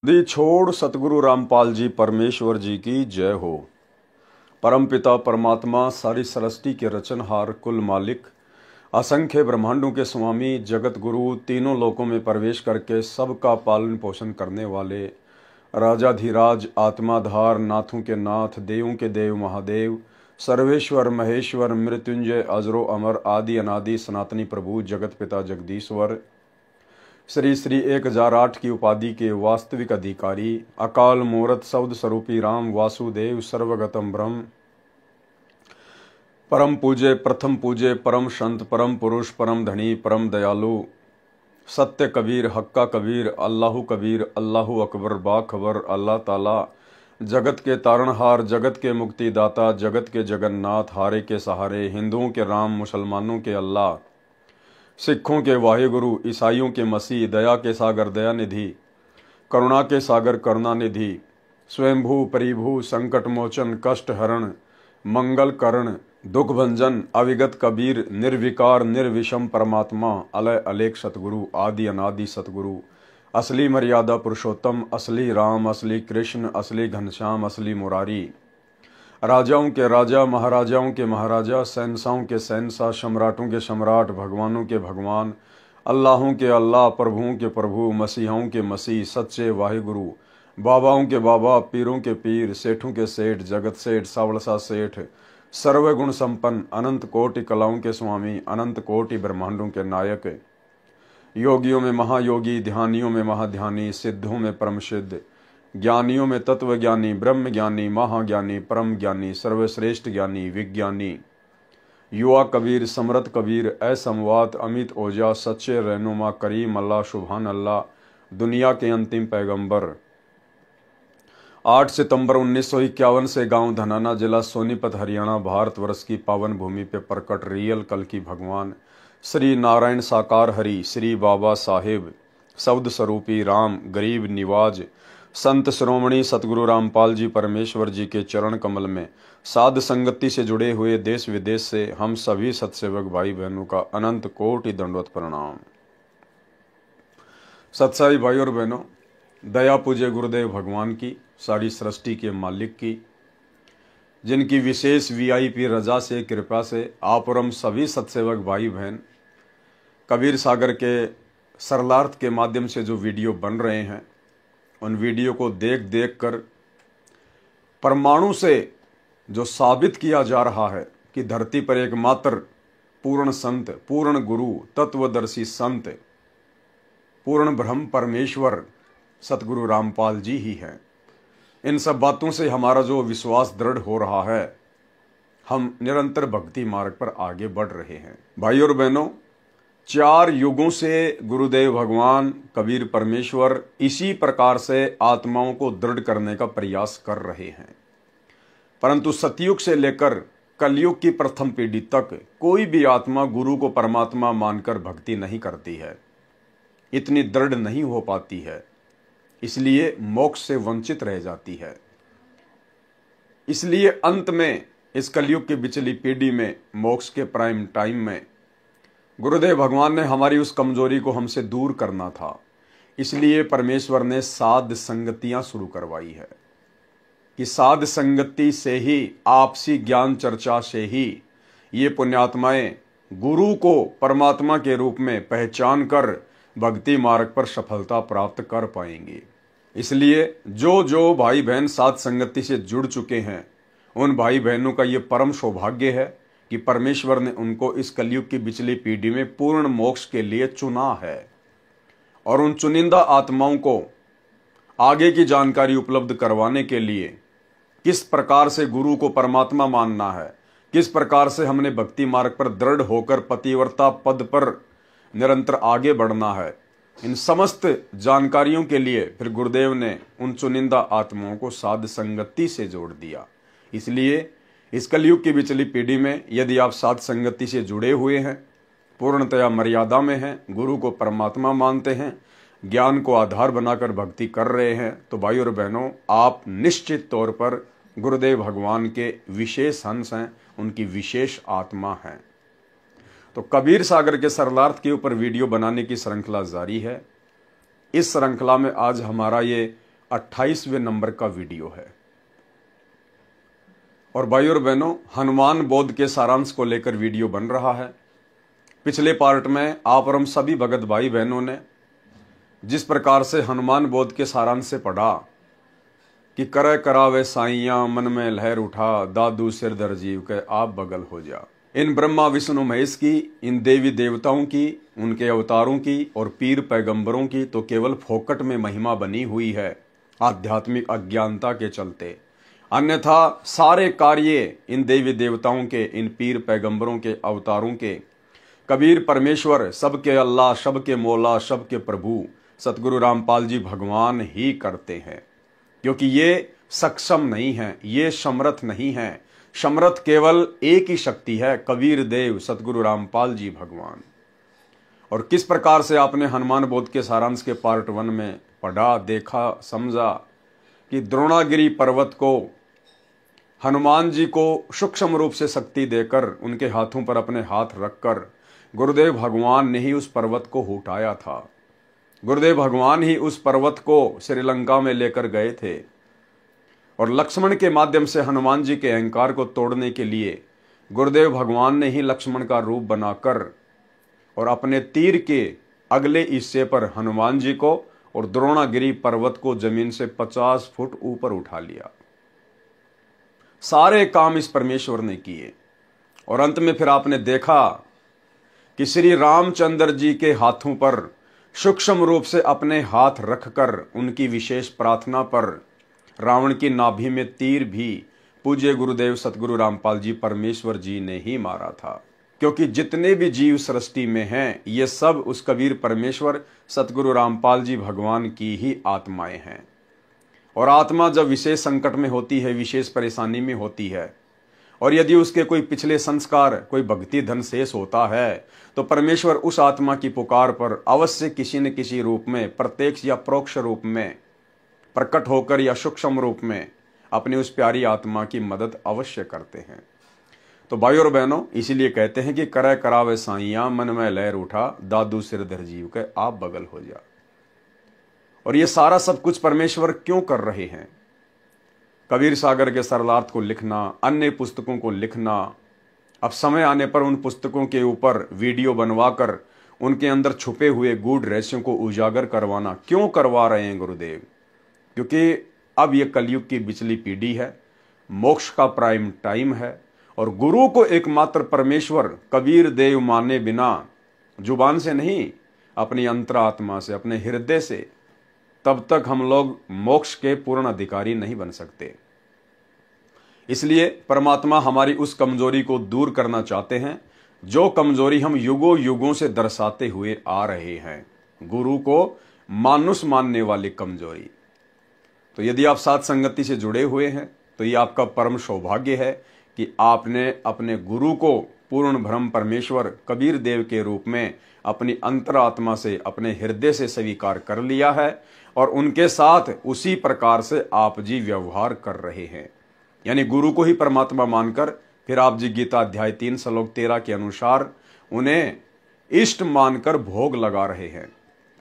दी छोड़ सतगुरु रामपाल जी परमेश्वर जी की जय हो। परमपिता परमात्मा सारी सृष्टि के रचनहार कुल मालिक असंख्य ब्रह्मांडों के स्वामी जगत गुरु तीनों लोकों में प्रवेश करके सबका पालन पोषण करने वाले राजाधिराज आत्माधार नाथों के नाथ देवों के देव महादेव सर्वेश्वर महेश्वर मृत्युंजय अजरो अमर आदि अनादि सनातनी प्रभु जगत पिता जगदीश्वर श्री श्री 1008 की उपाधि के वास्तविक अधिकारी अकाल मूर्त शब्द स्वरूपी राम वासुदेव सर्वगतम ब्रह्म परम पूज्य प्रथम पूज्य परम संत परम पुरुष परम धनी परम दयालु सत्य कबीर हक्का कबीर अल्लाहु कबीर अल्लाहु अकबर बाखबर अल्लाह ताला जगत के तारणहार जगत के मुक्तिदाता जगत के जगन्नाथ हारे के सहारे हिंदुओं के राम मुसलमानों के अल्लाह सिखों के वाहेगुरु ईसाइयों के मसीह दया के सागर दयानिधि करुणा के सागर करुणानिधि स्वयंभू परिभू संकट मोचन कष्ट हरण मंगल करण दुख भंजन अविगत कबीर निर्विकार निर्विषम परमात्मा अलय अलेख सतगुरु आदि अनादि सतगुरु असली मर्यादा पुरुषोत्तम असली राम असली कृष्ण असली घनश्याम असली मुरारी राजाओं के राजा महाराजाओं के महाराजा शहंशाहों के शहंशाह सम्राटों के सम्राट भगवानों के भगवान अल्लाहों के अल्लाह प्रभुओं के प्रभु मसीहों के मसीह सच्चे वाहिगुरु बाबाओं के बाबा पीरों के पीर सेठों के सेठ जगत सेठ सावड़सा सेठ सर्वगुण संपन्न अनंत कोटि कलाओं के स्वामी अनंत कोटि ब्रह्मांडों के नायक योगियों में महायोगी ध्यानियों में महाध्यानी सिद्धों में परम सिद्ध ज्ञानियों में तत्व ज्ञानी ब्रह्म ज्ञानी महाज्ञानी परम ज्ञानी सर्वश्रेष्ठ ज्ञानी विज्ञानी युवा कबीर समरथ कबीर असमवात अमित ओजा सच्चे रहनुमा करीम अल्लाह सुभान अल्लाह दुनिया के अंतिम पैगंबर 8 सितंबर 1951 से गांव धनाना जिला सोनीपत हरियाणा भारतवर्ष की पावन भूमि पे प्रकट रियल कल की भगवान श्री नारायण साकार हरि श्री बाबा साहेब शब्द स्वरूपी राम गरीब निवाज संत श्रोमणी सतगुरु रामपाल जी परमेश्वर जी के चरण कमल में साध संगति से जुड़े हुए देश विदेश से हम सभी सत्सेवक भाई बहनों का अनंत कोटि दंडवत प्रणाम। सत्साई भाई और बहनों, दया पूज्य गुरुदेव भगवान की सारी सृष्टि के मालिक की जिनकी विशेष वीआईपी रजा से कृपा से आप और हम सभी सत्सेवक भाई बहन कबीर सागर के सरलार्थ के माध्यम से जो वीडियो बन रहे हैं उन वीडियो को देख देख कर परमाणु से जो साबित किया जा रहा है कि धरती पर एकमात्र पूर्ण संत पूर्ण गुरु तत्वदर्शी संत पूर्ण ब्रह्म परमेश्वर सतगुरु रामपाल जी ही हैं। इन सब बातों से हमारा जो विश्वास दृढ़ हो रहा है, हम निरंतर भक्ति मार्ग पर आगे बढ़ रहे हैं। भाई और बहनों, 4 युगों से गुरुदेव भगवान कबीर परमेश्वर इसी प्रकार से आत्माओं को दृढ़ करने का प्रयास कर रहे हैं, परंतु सतयुग से लेकर कलयुग की प्रथम पीढ़ी तक कोई भी आत्मा गुरु को परमात्मा मानकर भक्ति नहीं करती है, इतनी दृढ़ नहीं हो पाती है, इसलिए मोक्ष से वंचित रह जाती है। इसलिए अंत में इस कलयुग की बिचली पीढ़ी में मोक्ष के प्राइम टाइम में गुरुदेव भगवान ने हमारी उस कमजोरी को हमसे दूर करना था, इसलिए परमेश्वर ने साध संगतियां शुरू करवाई है कि साध संगति से ही आपसी ज्ञान चर्चा से ही ये पुण्यात्माएं गुरु को परमात्मा के रूप में पहचान कर भक्ति मार्ग पर सफलता प्राप्त कर पाएंगे। इसलिए जो जो भाई बहन साध संगति से जुड़ चुके हैं उन भाई बहनों का ये परम सौभाग्य है कि परमेश्वर ने उनको इस कलयुग की बिचली पीढ़ी में पूर्ण मोक्ष के लिए चुना है और उन चुनिंदा आत्माओं को आगे की जानकारी उपलब्ध करवाने के लिए किस प्रकार से गुरु को परमात्मा मानना है, किस प्रकार से हमने भक्ति मार्ग पर दृढ़ होकर पतिव्रता पद पर निरंतर आगे बढ़ना है, इन समस्त जानकारियों के लिए फिर गुरुदेव ने उन चुनिंदा आत्माओं को साध संगति से जोड़ दिया। इसलिए इस कलयुग की बिचली पीढ़ी में यदि आप साध संगति से जुड़े हुए हैं, पूर्णतया मर्यादा में हैं, गुरु को परमात्मा मानते हैं, ज्ञान को आधार बनाकर भक्ति कर रहे हैं, तो भाई और बहनों, आप निश्चित तौर पर गुरुदेव भगवान के विशेष अंश हैं, उनकी विशेष आत्मा हैं। तो कबीर सागर के सरलार्थ के ऊपर वीडियो बनाने की श्रृंखला जारी है। इस श्रृंखला में आज हमारा ये 28वें नंबर का वीडियो है। और भाई और बहनों, हनुमान बोध के सारांश को लेकर वीडियो बन रहा है। पिछले पार्ट में आप और हम सभी भगत भाई बहनों ने जिस प्रकार से हनुमान बोध के सारांश से पढ़ा कि करे करावे साइयां मन में लहर उठा, दादू सिर दर जीव के आप बगल हो जा। इन ब्रह्मा विष्णु महेश की, इन देवी देवताओं की, उनके अवतारों की और पीर पैगंबरों की तो केवल फोकट में महिमा बनी हुई है आध्यात्मिक अज्ञानता के चलते। अन्यथा सारे कार्य इन देवी देवताओं के, इन पीर पैगंबरों के अवतारों के, कबीर परमेश्वर, सबके अल्लाह, सबके मौला, सबके प्रभु सतगुरु रामपाल जी भगवान ही करते हैं, क्योंकि ये सक्षम नहीं है, ये समर्थ नहीं है। समर्थ केवल एक ही शक्ति है, कबीर देव सतगुरु रामपाल जी भगवान। और किस प्रकार से आपने हनुमान बोध के सारांश के पार्ट 1 में पढ़ा, देखा, समझा कि द्रोणागिरी पर्वत को हनुमान जी को सूक्ष्म रूप से शक्ति देकर उनके हाथों पर अपने हाथ रखकर गुरुदेव भगवान ने ही उस पर्वत को उठाया था। गुरुदेव भगवान ही उस पर्वत को श्रीलंका में लेकर गए थे और लक्ष्मण के माध्यम से हनुमान जी के अहंकार को तोड़ने के लिए गुरुदेव भगवान ने ही लक्ष्मण का रूप बनाकर और अपने तीर के अगले हिस्से पर हनुमान जी को और द्रोणागिरी पर्वत को जमीन से 50 फुट ऊपर उठा लिया। सारे काम इस परमेश्वर ने किए। और अंत में फिर आपने देखा कि श्री रामचंद्र जी के हाथों पर सूक्ष्म रूप से अपने हाथ रखकर उनकी विशेष प्रार्थना पर रावण की नाभि में तीर भी पूज्य गुरुदेव सतगुरु रामपाल जी परमेश्वर जी ने ही मारा था। क्योंकि जितने भी जीव सृष्टि में हैं, ये सब उस कबीर परमेश्वर सतगुरु रामपाल जी भगवान की ही आत्माएं हैं। और आत्मा जब विशेष संकट में होती है, विशेष परेशानी में होती है, और यदि उसके कोई पिछले संस्कार, कोई भक्ति धन शेष होता है, तो परमेश्वर उस आत्मा की पुकार पर अवश्य किसी न किसी रूप में, प्रत्यक्ष या परोक्ष रूप में प्रकट होकर या सूक्ष्म रूप में अपनी उस प्यारी आत्मा की मदद अवश्य करते हैं। तो भाई और बहनों, इसीलिए कहते हैं कि करे करावे साइयां मन में लहर उठा, दादू सिर धर जीव के आप बगल हो जा। और ये सारा सब कुछ परमेश्वर क्यों कर रहे हैं? कबीर सागर के सरलार्थ को लिखना, अन्य पुस्तकों को लिखना, अब समय आने पर उन पुस्तकों के ऊपर वीडियो बनवाकर उनके अंदर छुपे हुए गूढ़ रहस्यों को उजागर करवाना क्यों करवा रहे हैं गुरुदेव? क्योंकि अब ये कलयुग की बिचली पीढ़ी है, मोक्ष का प्राइम टाइम है, और गुरु को एकमात्र परमेश्वर कबीर देव माने बिना, जुबान से नहीं, अपनी अंतरात्मा से, अपने हृदय से, तब तक हम लोग मोक्ष के पूर्ण अधिकारी नहीं बन सकते। इसलिए परमात्मा हमारी उस कमजोरी को दूर करना चाहते हैं जो कमजोरी हम युगों युगों से दर्शाते हुए आ रहे हैं, गुरु को मानुष मानने वाली कमजोरी। तो यदि आप साथ संगति से जुड़े हुए हैं तो ये आपका परम सौभाग्य है कि आपने अपने गुरु को पूर्ण ब्रह्म परमेश्वर कबीर देव के रूप में अपनी अंतरात्मा से, अपने हृदय से स्वीकार कर लिया है, और उनके साथ उसी प्रकार से आप जी व्यवहार कर रहे हैं। यानी गुरु को ही परमात्मा मानकर फिर आप जी गीता अध्याय 3 श्लोक 13 के अनुसार उन्हें इष्ट मानकर भोग लगा रहे हैं।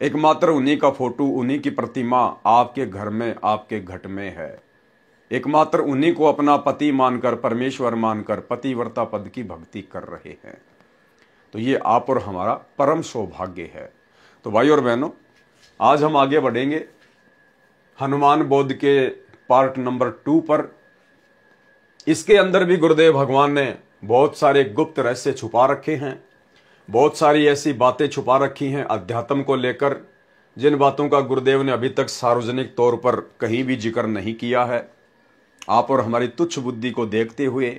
एकमात्र उन्हीं का फोटो, उन्हीं की प्रतिमा आपके घर में, आपके घट में है। एकमात्र उन्हीं को अपना पति मानकर, परमेश्वर मानकर पतिव्रता पद की भक्ति कर रहे हैं। तो ये आप और हमारा परम सौभाग्य है। तो भाई और बहनों, आज हम आगे बढ़ेंगे हनुमान बोध के पार्ट नंबर 2 पर। इसके अंदर भी गुरुदेव भगवान ने बहुत सारे गुप्त रहस्य छुपा रखे हैं, बहुत सारी ऐसी बातें छुपा रखी हैं अध्यात्म को लेकर, जिन बातों का गुरुदेव ने अभी तक सार्वजनिक तौर पर कहीं भी जिक्र नहीं किया है। आप और हमारी तुच्छ बुद्धि को देखते हुए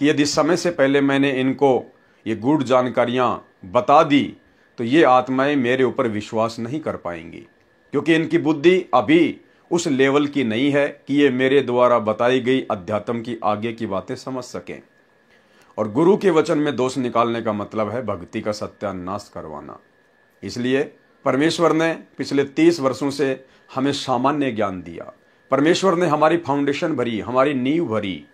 कि यदि समय से पहले मैंने इनको ये गूढ़ जानकारियां बता दी तो ये आत्माएं मेरे ऊपर विश्वास नहीं कर पाएंगी, क्योंकि इनकी बुद्धि अभी उस लेवल की नहीं है कि ये मेरे द्वारा बताई गई अध्यात्म की आगे की बातें समझ सकें। और गुरु के वचन में दोष निकालने का मतलब है भक्ति का सत्यानाश करवाना। इसलिए परमेश्वर ने पिछले 30 वर्षों से हमें सामान्य ज्ञान दिया। परमेश्वर ने हमारी फाउंडेशन भरी, हमारी नींव भरी,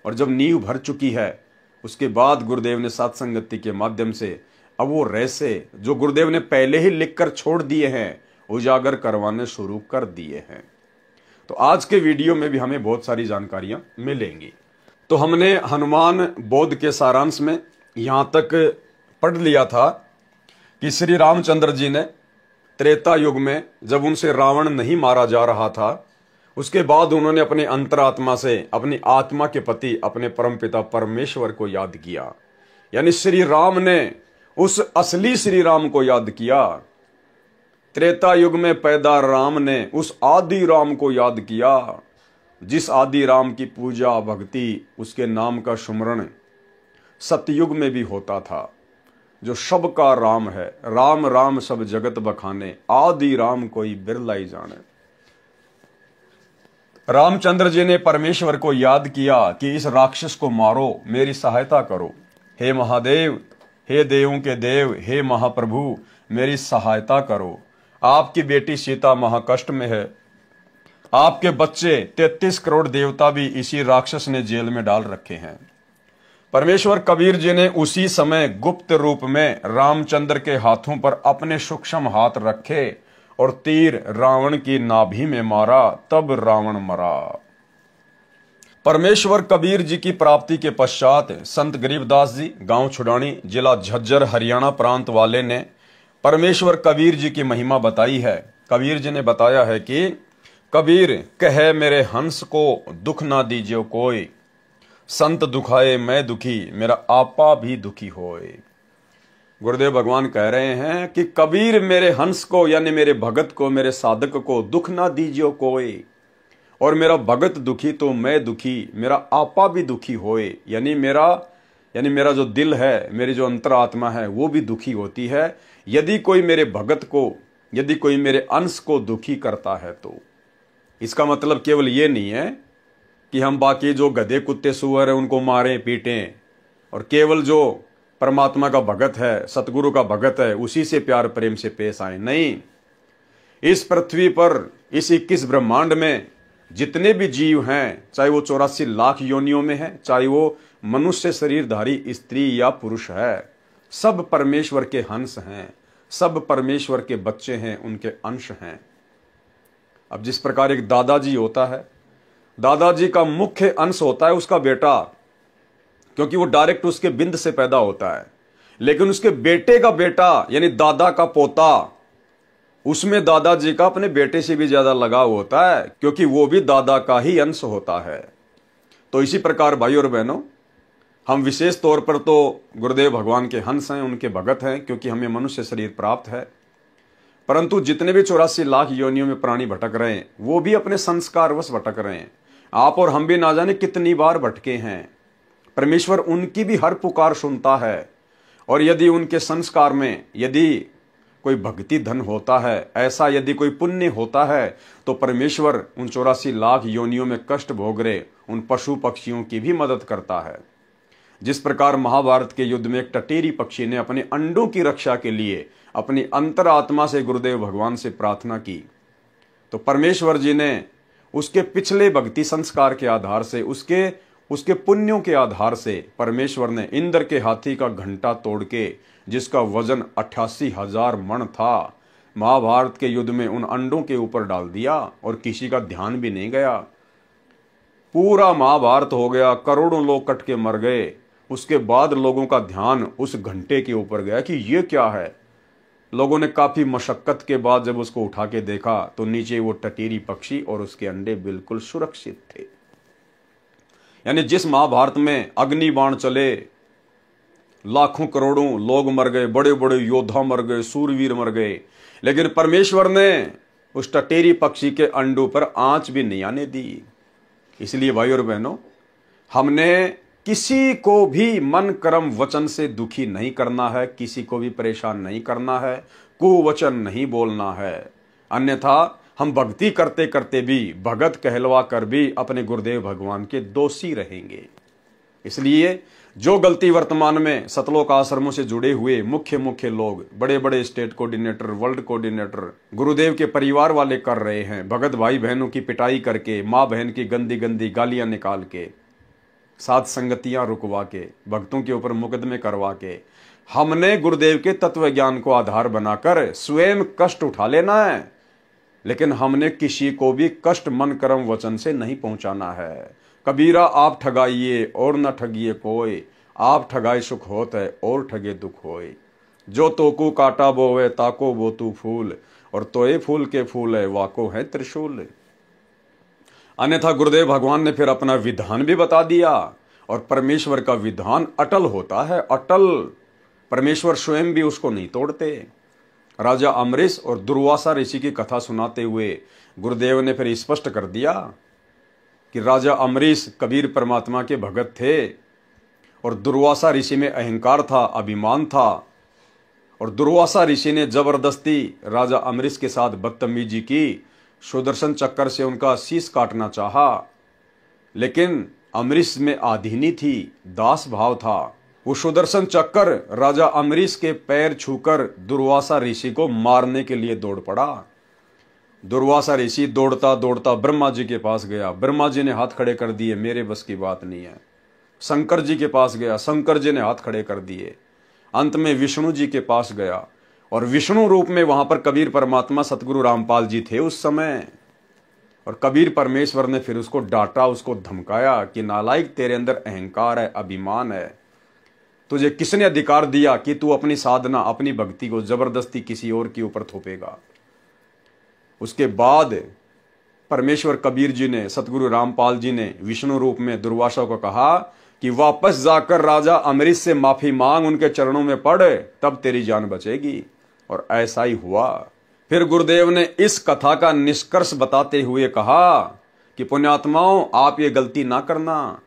और जब नींव भर चुकी है उसके बाद गुरुदेव ने सत्संगति के माध्यम से अब वो रहस्य जो गुरुदेव ने पहले ही लिखकर छोड़ दिए हैं उजागर करवाने शुरू कर दिए हैं। तो आज के वीडियो में भी हमें बहुत सारी जानकारियां मिलेंगी। तो हमने हनुमान बोध के सारांश में यहां तक पढ़ लिया था कि श्री रामचंद्र जी ने त्रेता युग में जब उनसे रावण नहीं मारा जा रहा था, उसके बाद उन्होंने अपने अंतरात्मा से अपनी आत्मा के पति अपने परमपिता परमेश्वर को याद किया। यानी श्री राम ने उस असली श्री राम को याद किया। त्रेता युग में पैदा राम ने उस आदि राम को याद किया, जिस आदि राम की पूजा भक्ति, उसके नाम का सुमरण सतयुग में भी होता था, जो सब का राम है। राम राम सब जगत बखाने, आदि राम कोई बिरला ही जाने। रामचंद्र जी ने परमेश्वर को याद किया कि इस राक्षस को मारो, मेरी सहायता करो। हे महादेव, हे देवों के देव, हे महाप्रभु, मेरी सहायता करो। आपकी बेटी सीता महाकष्ट में है, आपके बच्चे 33 करोड़ देवता भी इसी राक्षस ने जेल में डाल रखे हैं। परमेश्वर कबीर जी ने उसी समय गुप्त रूप में रामचंद्र के हाथों पर अपने सूक्ष्म हाथ रखे और तीर रावण की नाभि में मारा, तब रावण मरा। परमेश्वर कबीर जी की प्राप्ति के पश्चात संत गरीबदास जी, गांव छुड़ानी, जिला झज्जर, हरियाणा प्रांत वाले ने परमेश्वर कबीर जी की महिमा बताई है। कबीर जी ने बताया है कि कबीर कहे मेरे हंस को दुख ना दीजिए कोई, संत दुखाए मैं दुखी, मेरा आपा भी दुखी होए। गुरुदेव भगवान कह रहे हैं कि कबीर मेरे हंस को, यानी मेरे भगत को, मेरे साधक को दुख ना दीजिए कोई, और मेरा भगत दुखी तो मैं दुखी, मेरा आपा भी दुखी होए। यानी मेरा जो दिल है, मेरी जो अंतरात्मा है, वो भी दुखी होती है यदि कोई मेरे भगत को, यदि कोई मेरे अंश को दुखी करता है। तो इसका मतलब केवल ये नहीं है कि हम बाकी जो गधे कुत्ते सुअर है उनको मारें पीटें, और केवल जो परमात्मा का भगत है, सतगुरु का भगत है, उसी से प्यार प्रेम से पेश आए। नहीं, इस पृथ्वी पर, इस 21 ब्रह्मांड में जितने भी जीव हैं, चाहे वो 84 लाख योनियों में है, चाहे वो मनुष्य शरीरधारी स्त्री या पुरुष है, सब परमेश्वर के हंस हैं, सब परमेश्वर के बच्चे हैं, उनके अंश हैं। अब जिस प्रकार एक दादाजी होता है, दादाजी का मुख्य अंश होता है उसका बेटा, क्योंकि वो डायरेक्ट उसके बिंद से पैदा होता है। लेकिन उसके बेटे का बेटा यानी दादा का पोता, उसमें दादाजी का अपने बेटे से भी ज्यादा लगाव होता है, क्योंकि वो भी दादा का ही अंश होता है। तो इसी प्रकार भाई और बहनों, हम विशेष तौर पर तो गुरुदेव भगवान के हंस हैं, उनके भगत हैं, क्योंकि हमें मनुष्य शरीर प्राप्त है। परंतु जितने भी 84 लाख योनियों में प्राणी भटक रहे हैं, वो भी अपने संस्कारवश भटक रहे हैं। आप और हम भी ना जाने कितनी बार भटके हैं। परमेश्वर उनकी भी हर पुकार सुनता है, और यदि उनके संस्कार में यदि कोई भक्ति धन होता है, ऐसा यदि कोई पुण्य होता है, तो परमेश्वर उन 84 लाख योनियों में कष्ट भोग रहे उन पशु पक्षियों की भी मदद करता है। जिस प्रकार महाभारत के युद्ध में एक टटेरी पक्षी ने अपने अंडों की रक्षा के लिए अपनी अंतरात्मा से गुरुदेव भगवान से प्रार्थना की, तो परमेश्वर जी ने उसके पिछले भक्ति संस्कार के आधार से, उसके पुण्यों के आधार से परमेश्वर ने इंद्र के हाथी का घंटा तोड़ के, जिसका वजन 88,000 मण था, महाभारत के युद्ध में उन अंडों के ऊपर डाल दिया, और किसी का ध्यान भी नहीं गया। पूरा महाभारत हो गया, करोड़ों लोग कट के मर गए। उसके बाद लोगों का ध्यान उस घंटे के ऊपर गया कि ये क्या है। लोगों ने काफी मशक्कत के बाद जब उसको उठा के देखा, तो नीचे वो टटीरी पक्षी और उसके अंडे बिल्कुल सुरक्षित थे। यानी जिस महाभारत में अग्नि बाण चले, लाखों करोड़ों लोग मर गए, बड़े बड़े योद्धा मर गए, सूरवीर मर गए, लेकिन परमेश्वर ने उस टटेरी पक्षी के अंडों पर आंच भी नहीं आने दी। इसलिए भाई और बहनों, हमने किसी को भी मन कर्म वचन से दुखी नहीं करना है, किसी को भी परेशान नहीं करना है, कुवचन नहीं बोलना है। अन्यथा हम भक्ति करते करते भी, भगत कहलवा कर भी अपने गुरुदेव भगवान के दोषी रहेंगे। इसलिए जो गलती वर्तमान में सतलोक आश्रमों से जुड़े हुए मुख्य लोग, बड़े बड़े स्टेट कोऑर्डिनेटर, वर्ल्ड कोऑर्डिनेटर, गुरुदेव के परिवार वाले कर रहे हैं, भगत भाई बहनों की पिटाई करके, माँ बहन की गंदी गंदी गालियां निकाल के, साथ संगतियां रुकवा के, भक्तों के ऊपर मुकदमे करवा के, हमने गुरुदेव के तत्व ज्ञान को आधार बनाकर स्वयं कष्ट उठा लेना है। लेकिन हमने किसी को भी कष्ट मन कर्म वचन से नहीं पहुंचाना है। कबीरा आप ठगाइए और न ठगिए कोई, आप ठगाए सुख होत है और ठगे दुख होए। जो तोकू काटा बोवे ताको बो तू फूल, और तोए फूल के फूल है वाको है त्रिशूल। अन्यथा गुरुदेव भगवान ने फिर अपना विधान भी बता दिया, और परमेश्वर का विधान अटल होता है, अटल। परमेश्वर स्वयं भी उसको नहीं तोड़ते। राजा अमरीश और दुर्वासा ऋषि की कथा सुनाते हुए गुरुदेव ने फिर स्पष्ट कर दिया कि राजा अमरीश कबीर परमात्मा के भगत थे, और दुर्वासा ऋषि में अहंकार था, अभिमान था, और दुर्वासा ऋषि ने जबरदस्ती राजा अमरीश के साथ बदतमीजी की, सुदर्शन चक्कर से उनका शीश काटना चाहा, लेकिन अमरीश में आधीनी थी, दास भाव था। वो सुदर्शन चक्कर राजा अमरीश के पैर छूकर दुर्वासा ऋषि को मारने के लिए दौड़ पड़ा। दुर्वासा ऋषि दौड़ता दौड़ता ब्रह्मा जी के पास गया, ब्रह्मा जी ने हाथ खड़े कर दिए, मेरे बस की बात नहीं है। शंकर जी के पास गया, शंकर जी ने हाथ खड़े कर दिए। अंत में विष्णु जी के पास गया, और विष्णु रूप में वहां पर कबीर परमात्मा सतगुरु रामपाल जी थे उस समय। और कबीर परमेश्वर ने फिर उसको डांटा, उसको धमकाया कि नालायक, तेरे अंदर अहंकार है, अभिमान है। तुझे किसने अधिकार दिया कि तू अपनी साधना, अपनी भक्ति को जबरदस्ती किसी और के ऊपर थोपेगा। उसके बाद परमेश्वर कबीर जी ने, सतगुरु रामपाल जी ने विष्णु रूप में दुर्वासा को कहा कि वापस जाकर राजा अमरीश से माफी मांग, उनके चरणों में पड़, तब तेरी जान बचेगी। और ऐसा ही हुआ। फिर गुरुदेव ने इस कथा का निष्कर्ष बताते हुए कहा कि पुण्यात्माओं, आप ये गलती ना करना।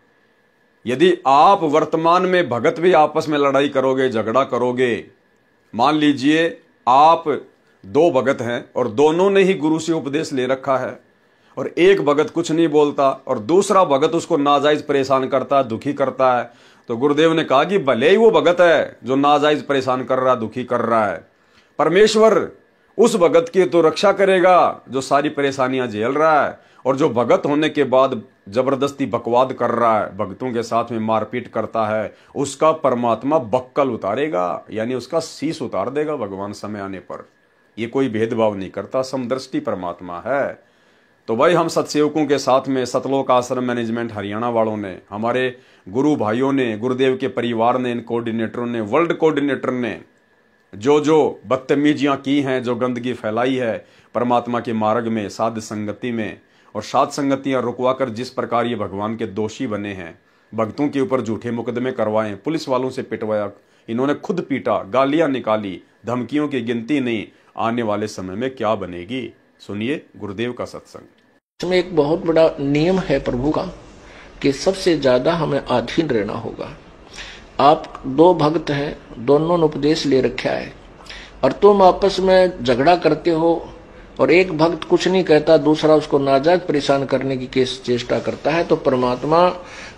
यदि आप वर्तमान में भगत भी आपस में लड़ाई करोगे, झगड़ा करोगे, मान लीजिए आप दो भगत हैं और दोनों ने ही गुरु से उपदेश ले रखा है, और एक भगत कुछ नहीं बोलता और दूसरा भगत उसको नाजायज परेशान करता है, दुखी करता है, तो गुरुदेव ने कहा कि भले ही वो भगत है जो नाजायज परेशान कर रहा है, दुखी कर रहा है, परमेश्वर उस भगत की तो रक्षा करेगा जो सारी परेशानियां झेल रहा है, और जो भगत होने के बाद जबरदस्ती बकवाद कर रहा है, भक्तों के साथ में मारपीट करता है, उसका परमात्मा बक्कल उतारेगा, यानी उसका शीश उतार देगा भगवान समय आने पर। ये कोई भेदभाव नहीं करता, समदृष्टि परमात्मा है। तो भाई, हम सत्सेवकों के साथ में सतलोक आश्रम मैनेजमेंट हरियाणा वालों ने, हमारे गुरु भाइयों ने, गुरुदेव के परिवार ने, इन कोऑर्डिनेटरों ने, वर्ल्ड कोऑर्डिनेटर ने जो बदतमीजियां की हैं, जो गंदगी फैलाई है परमात्मा के मार्ग में, साध संगति में, और साध संगतियां रुकवाकर जिस प्रकार ये भगवान के दोषी बने हैं, भक्तों के ऊपर झूठे मुकदमे करवाए, पुलिस वालों से पिटवाया, इन्होंने खुद पीटा, गालियां निकाली, धमकियों की गिनती नहीं। आने वाले समय में क्या बनेगी, सुनिए गुरुदेव का सत्संग। इसमें एक बहुत बड़ा नियम है प्रभु का कि सबसे ज्यादा हमें अधीन रहना होगा। आप दो भक्त हैं, दोनों ने उपदेश ले रखा है, और तुम आपस में झगड़ा करते हो, और एक भक्त कुछ नहीं कहता, दूसरा उसको नाजायज परेशान करने की चेष्टा करता है, तो परमात्मा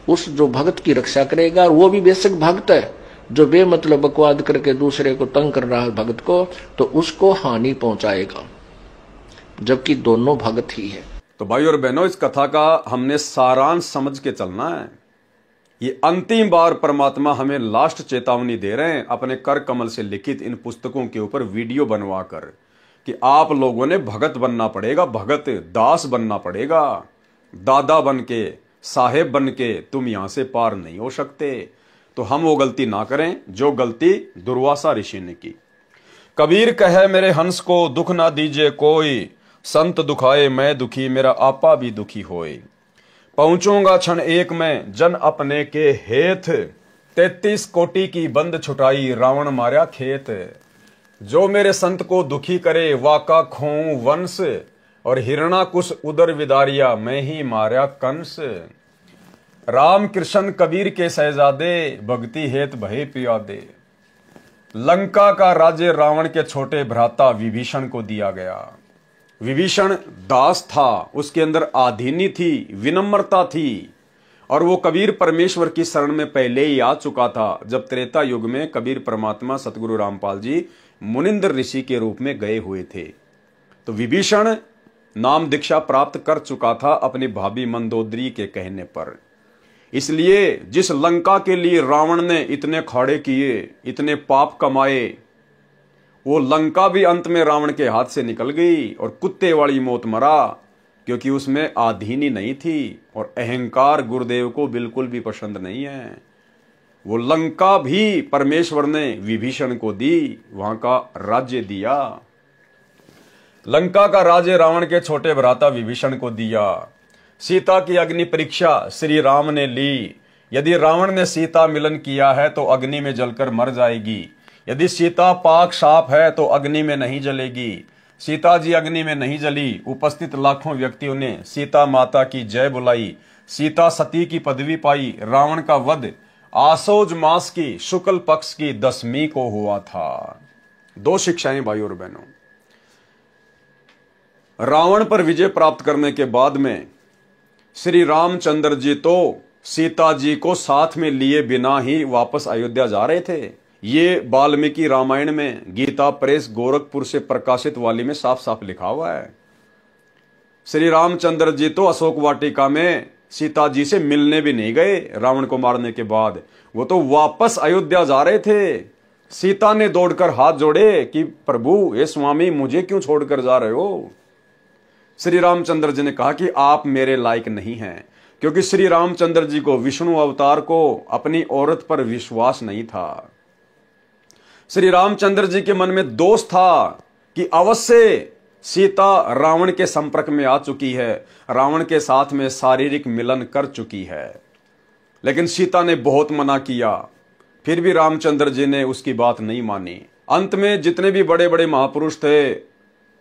उस जो भक्त की रक्षा करेगा। और वो भी बेशक भक्त है जो बेमतलब बकवाद करके दूसरे को तंग कर रहा है भक्त को, तो उसको हानि पहुंचाएगा, जबकि दोनों भक्त ही है। तो भाई और बहनों, इस कथा का हमने सारांश समझ के चलना है। ये अंतिम बार परमात्मा हमें लास्ट चेतावनी दे रहे हैं अपने कर कमल से लिखित इन पुस्तकों के ऊपर वीडियो बनवा कर, कि आप लोगों ने भगत बनना पड़ेगा, भगत दास बनना पड़ेगा। दादा बन के, साहेब बन के तुम यहां से पार नहीं हो सकते। तो हम वो गलती ना करें जो गलती दुर्वासा ऋषि ने की। कबीर कहे मेरे हंस को दुख ना दीजिए कोई, संत दुखाए मैं दुखी मेरा आपा भी दुखी होए। पहुंचूंगा क्षण एक में जन अपने के हेत, 33 कोटि की बंद छुटाई रावण मारा खेत। जो मेरे संत को दुखी करे वाका खोऊं वंश, और हिरणा कुश उदर विदारिया मैं ही मारा कंस। राम कृष्ण कबीर के शहजादे भक्ति हेत भय पियादे। लंका का राज्य रावण के छोटे भ्राता विभीषण को दिया गया। विभीषण दास था, उसके अंदर आधीनी थी, विनम्रता थी, और वो कबीर परमेश्वर की शरण में पहले ही आ चुका था। जब त्रेता युग में कबीर परमात्मा सतगुरु रामपाल जी मुनिंद्र ऋषि के रूप में गए हुए थे, तो विभीषण नाम दीक्षा प्राप्त कर चुका था अपनी भाभी मंदोदरी के कहने पर। इसलिए जिस लंका के लिए रावण ने इतने खाड़े किए, इतने पाप कमाए, वो लंका भी अंत में रावण के हाथ से निकल गई और कुत्ते वाली मौत मरा, क्योंकि उसमें आधीनी नहीं थी और अहंकार गुरुदेव को बिल्कुल भी पसंद नहीं है। वो लंका भी परमेश्वर ने विभीषण को दी, वहां का राज्य दिया। लंका का राज्य रावण के छोटे भ्राता विभीषण को दिया। सीता की अग्नि परीक्षा श्री राम ने ली। यदि रावण ने सीता मिलन किया है तो अग्नि में जलकर मर जाएगी। यदि सीता पाक साफ है तो अग्नि में नहीं जलेगी। सीता जी अग्नि में नहीं जली। उपस्थित लाखों व्यक्तियों ने सीता माता की जय बुलाई। सीता सती की पदवी पाई। रावण का वध आसोज मास की शुक्ल पक्ष की 10वीं को हुआ था। 2 शिक्षाएं भाइयों और बहनों। रावण पर विजय प्राप्त करने के बाद में श्री रामचंद्र जी तो सीता जी को साथ में लिए बिना ही वापस अयोध्या जा रहे थे। ये वाल्मीकि रामायण में गीता प्रेस गोरखपुर से प्रकाशित वाली में साफ साफ लिखा हुआ है। श्री रामचंद्र जी तो अशोक वाटिका में सीता जी से मिलने भी नहीं गए। रावण को मारने के बाद वो तो वापस अयोध्या जा रहे थे। सीता ने दौड़कर हाथ जोड़े कि प्रभु, हे स्वामी, मुझे क्यों छोड़कर जा रहे हो? श्री रामचंद्र जी ने कहा कि आप मेरे लायक नहीं हैं, क्योंकि श्री रामचंद्र जी को विष्णु अवतार को अपनी औरत पर विश्वास नहीं था। श्री रामचंद्र जी के मन में दोष था कि अवश्य सीता रावण के संपर्क में आ चुकी है, रावण के साथ में शारीरिक मिलन कर चुकी है। लेकिन सीता ने बहुत मना किया, फिर भी रामचंद्र जी ने उसकी बात नहीं मानी। अंत में जितने भी बड़े बड़े महापुरुष थे,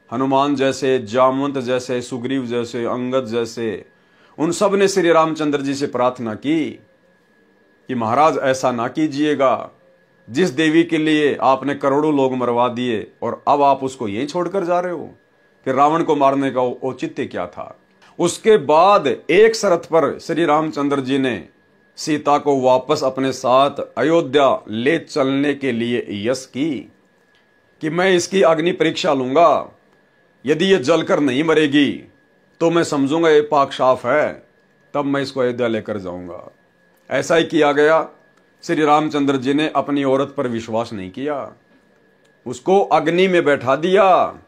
हनुमान जैसे, जामवंत जैसे, सुग्रीव जैसे, अंगद जैसे, उन सब ने श्री रामचंद्र जी से प्रार्थना की कि महाराज ऐसा ना कीजिएगा। जिस देवी के लिए आपने करोड़ों लोग मरवा दिए और अब आप उसको यहीं छोड़कर जा रहे हो, फिर रावण को मारने का औचित्य क्या था? उसके बाद एक शर्त पर श्री रामचंद्र जी ने सीता को वापस अपने साथ अयोध्या ले चलने के लिए यश की कि मैं इसकी अग्नि परीक्षा लूंगा। यदि ये जलकर नहीं मरेगी तो मैं समझूंगा ये पाक साफ है, तब मैं इसको अयोध्या लेकर जाऊंगा। ऐसा ही किया गया। श्री रामचंद्र जी ने अपनी औरत पर विश्वास नहीं किया, उसको अग्नि में बैठा दिया।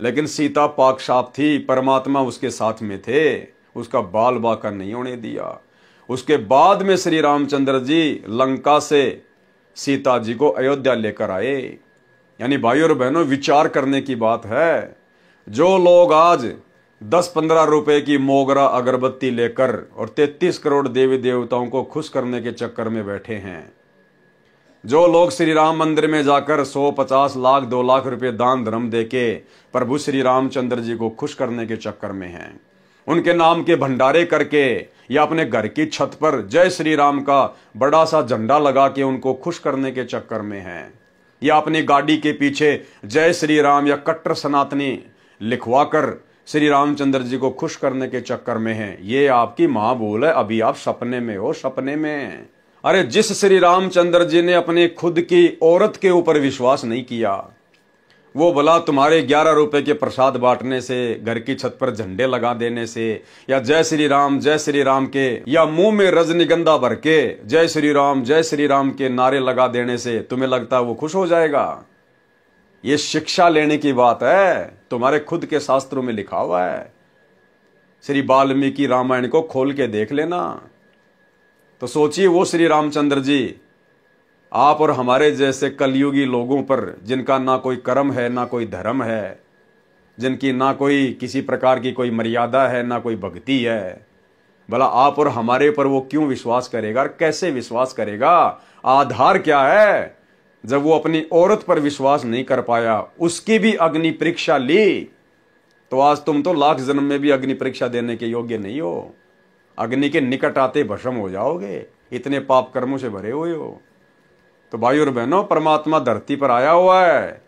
लेकिन सीता पाक साफ थी, परमात्मा उसके साथ में थे, उसका बाल बाका नहीं होने दिया। उसके बाद में श्री रामचंद्र जी लंका से सीता जी को अयोध्या लेकर आए। यानी भाइयों और बहनों, विचार करने की बात है। जो लोग आज 10-15 रुपए की मोगरा अगरबत्ती लेकर और 33 करोड़ देवी देवताओं को खुश करने के चक्कर में बैठे हैं, जो लोग श्री राम मंदिर में जाकर 100, 50 लाख, 2 लाख रुपए दान धर्म देके प्रभु श्री रामचंद्र जी को खुश करने के चक्कर में हैं, उनके नाम के भंडारे करके या अपने घर की छत पर जय श्री राम का बड़ा सा झंडा लगा के उनको खुश करने के चक्कर में हैं, या अपनी गाड़ी के पीछे जय श्री राम या कट्टर सनातनी लिखवाकर श्री रामचंद्र जी को खुश करने के चक्कर में हैं, ये आपकी महाभूल है। अभी आप सपने में हो, सपने में। अरे जिस श्री रामचंद्र जी ने अपने खुद की औरत के ऊपर विश्वास नहीं किया, वो भला तुम्हारे 11 रुपए के प्रसाद बांटने से, घर की छत पर झंडे लगा देने से, या जय श्री राम के, या मुंह में रजनीगंधा भर के जय श्री राम के नारे लगा देने से तुम्हें लगता है वो खुश हो जाएगा? ये शिक्षा लेने की बात है, तुम्हारे खुद के शास्त्रों में लिखा हुआ है। श्री वाल्मीकि रामायण को खोल के देख लेना। तो सोचिए, वो श्री रामचंद्र जी आप और हमारे जैसे कलयुगी लोगों पर, जिनका ना कोई कर्म है ना कोई धर्म है, जिनकी ना कोई किसी प्रकार की कोई मर्यादा है ना कोई भक्ति है, भला आप और हमारे पर वो क्यों विश्वास करेगा? कैसे विश्वास करेगा? आधार क्या है? जब वो अपनी औरत पर विश्वास नहीं कर पाया, उसकी भी अग्नि परीक्षा ली, तो आज तुम तो लाख जन्म में भी अग्नि परीक्षा देने के योग्य नहीं हो। अग्नि के निकट आते भस्म हो जाओगे, इतने पाप कर्मों से भरे हुए हो। तो भाई और बहनों, परमात्मा धरती पर आया हुआ है।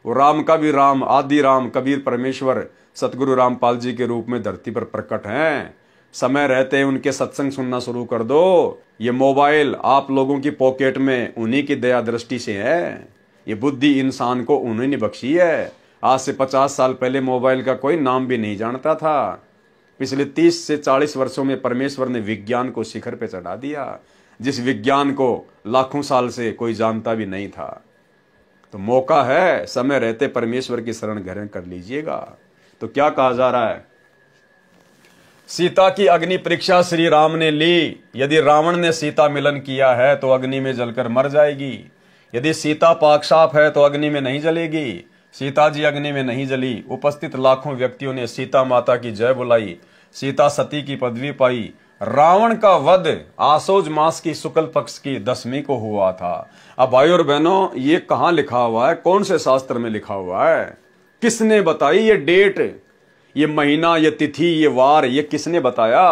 वो राम का भी राम, आदि राम, कबीर परमेश्वर सतगुरु रामपाल जी के रूप में धरती पर प्रकट हैं। समय रहते उनके सत्संग सुनना शुरू कर दो। ये मोबाइल आप लोगों की पॉकेट में उन्हीं की दया दृष्टि से है। ये बुद्धि इंसान को उन्हीं ने बख्शी है। आज से 50 साल पहले मोबाइल का कोई नाम भी नहीं जानता था। पिछले 30 से 40 वर्षों में परमेश्वर ने विज्ञान को शिखर पे चढ़ा दिया, जिस विज्ञान को लाखों साल से कोई जानता भी नहीं था। तो मौका है, समय रहते परमेश्वर की शरण ग्रहण कर लीजिएगा। तो क्या कहा जा रहा है, सीता की अग्नि परीक्षा श्री राम ने ली। यदि रावण ने सीता मिलन किया है तो अग्नि में जलकर मर जाएगी। यदि सीता पाक साफ है तो अग्नि में नहीं जलेगी। सीता जी अग्नि में नहीं जली। उपस्थित लाखों व्यक्तियों ने सीता माता की जय बुलाई। सीता सती की पदवी पाई। रावण का वध आसोज मास की शुक्ल पक्ष की 10वीं को हुआ था। अब भाई और बहनों, ये कहां लिखा हुआ है, कौन से शास्त्र में लिखा हुआ है, किसने बताई ये डेट, ये महीना, ये तिथि, ये वार, ये किसने बताया?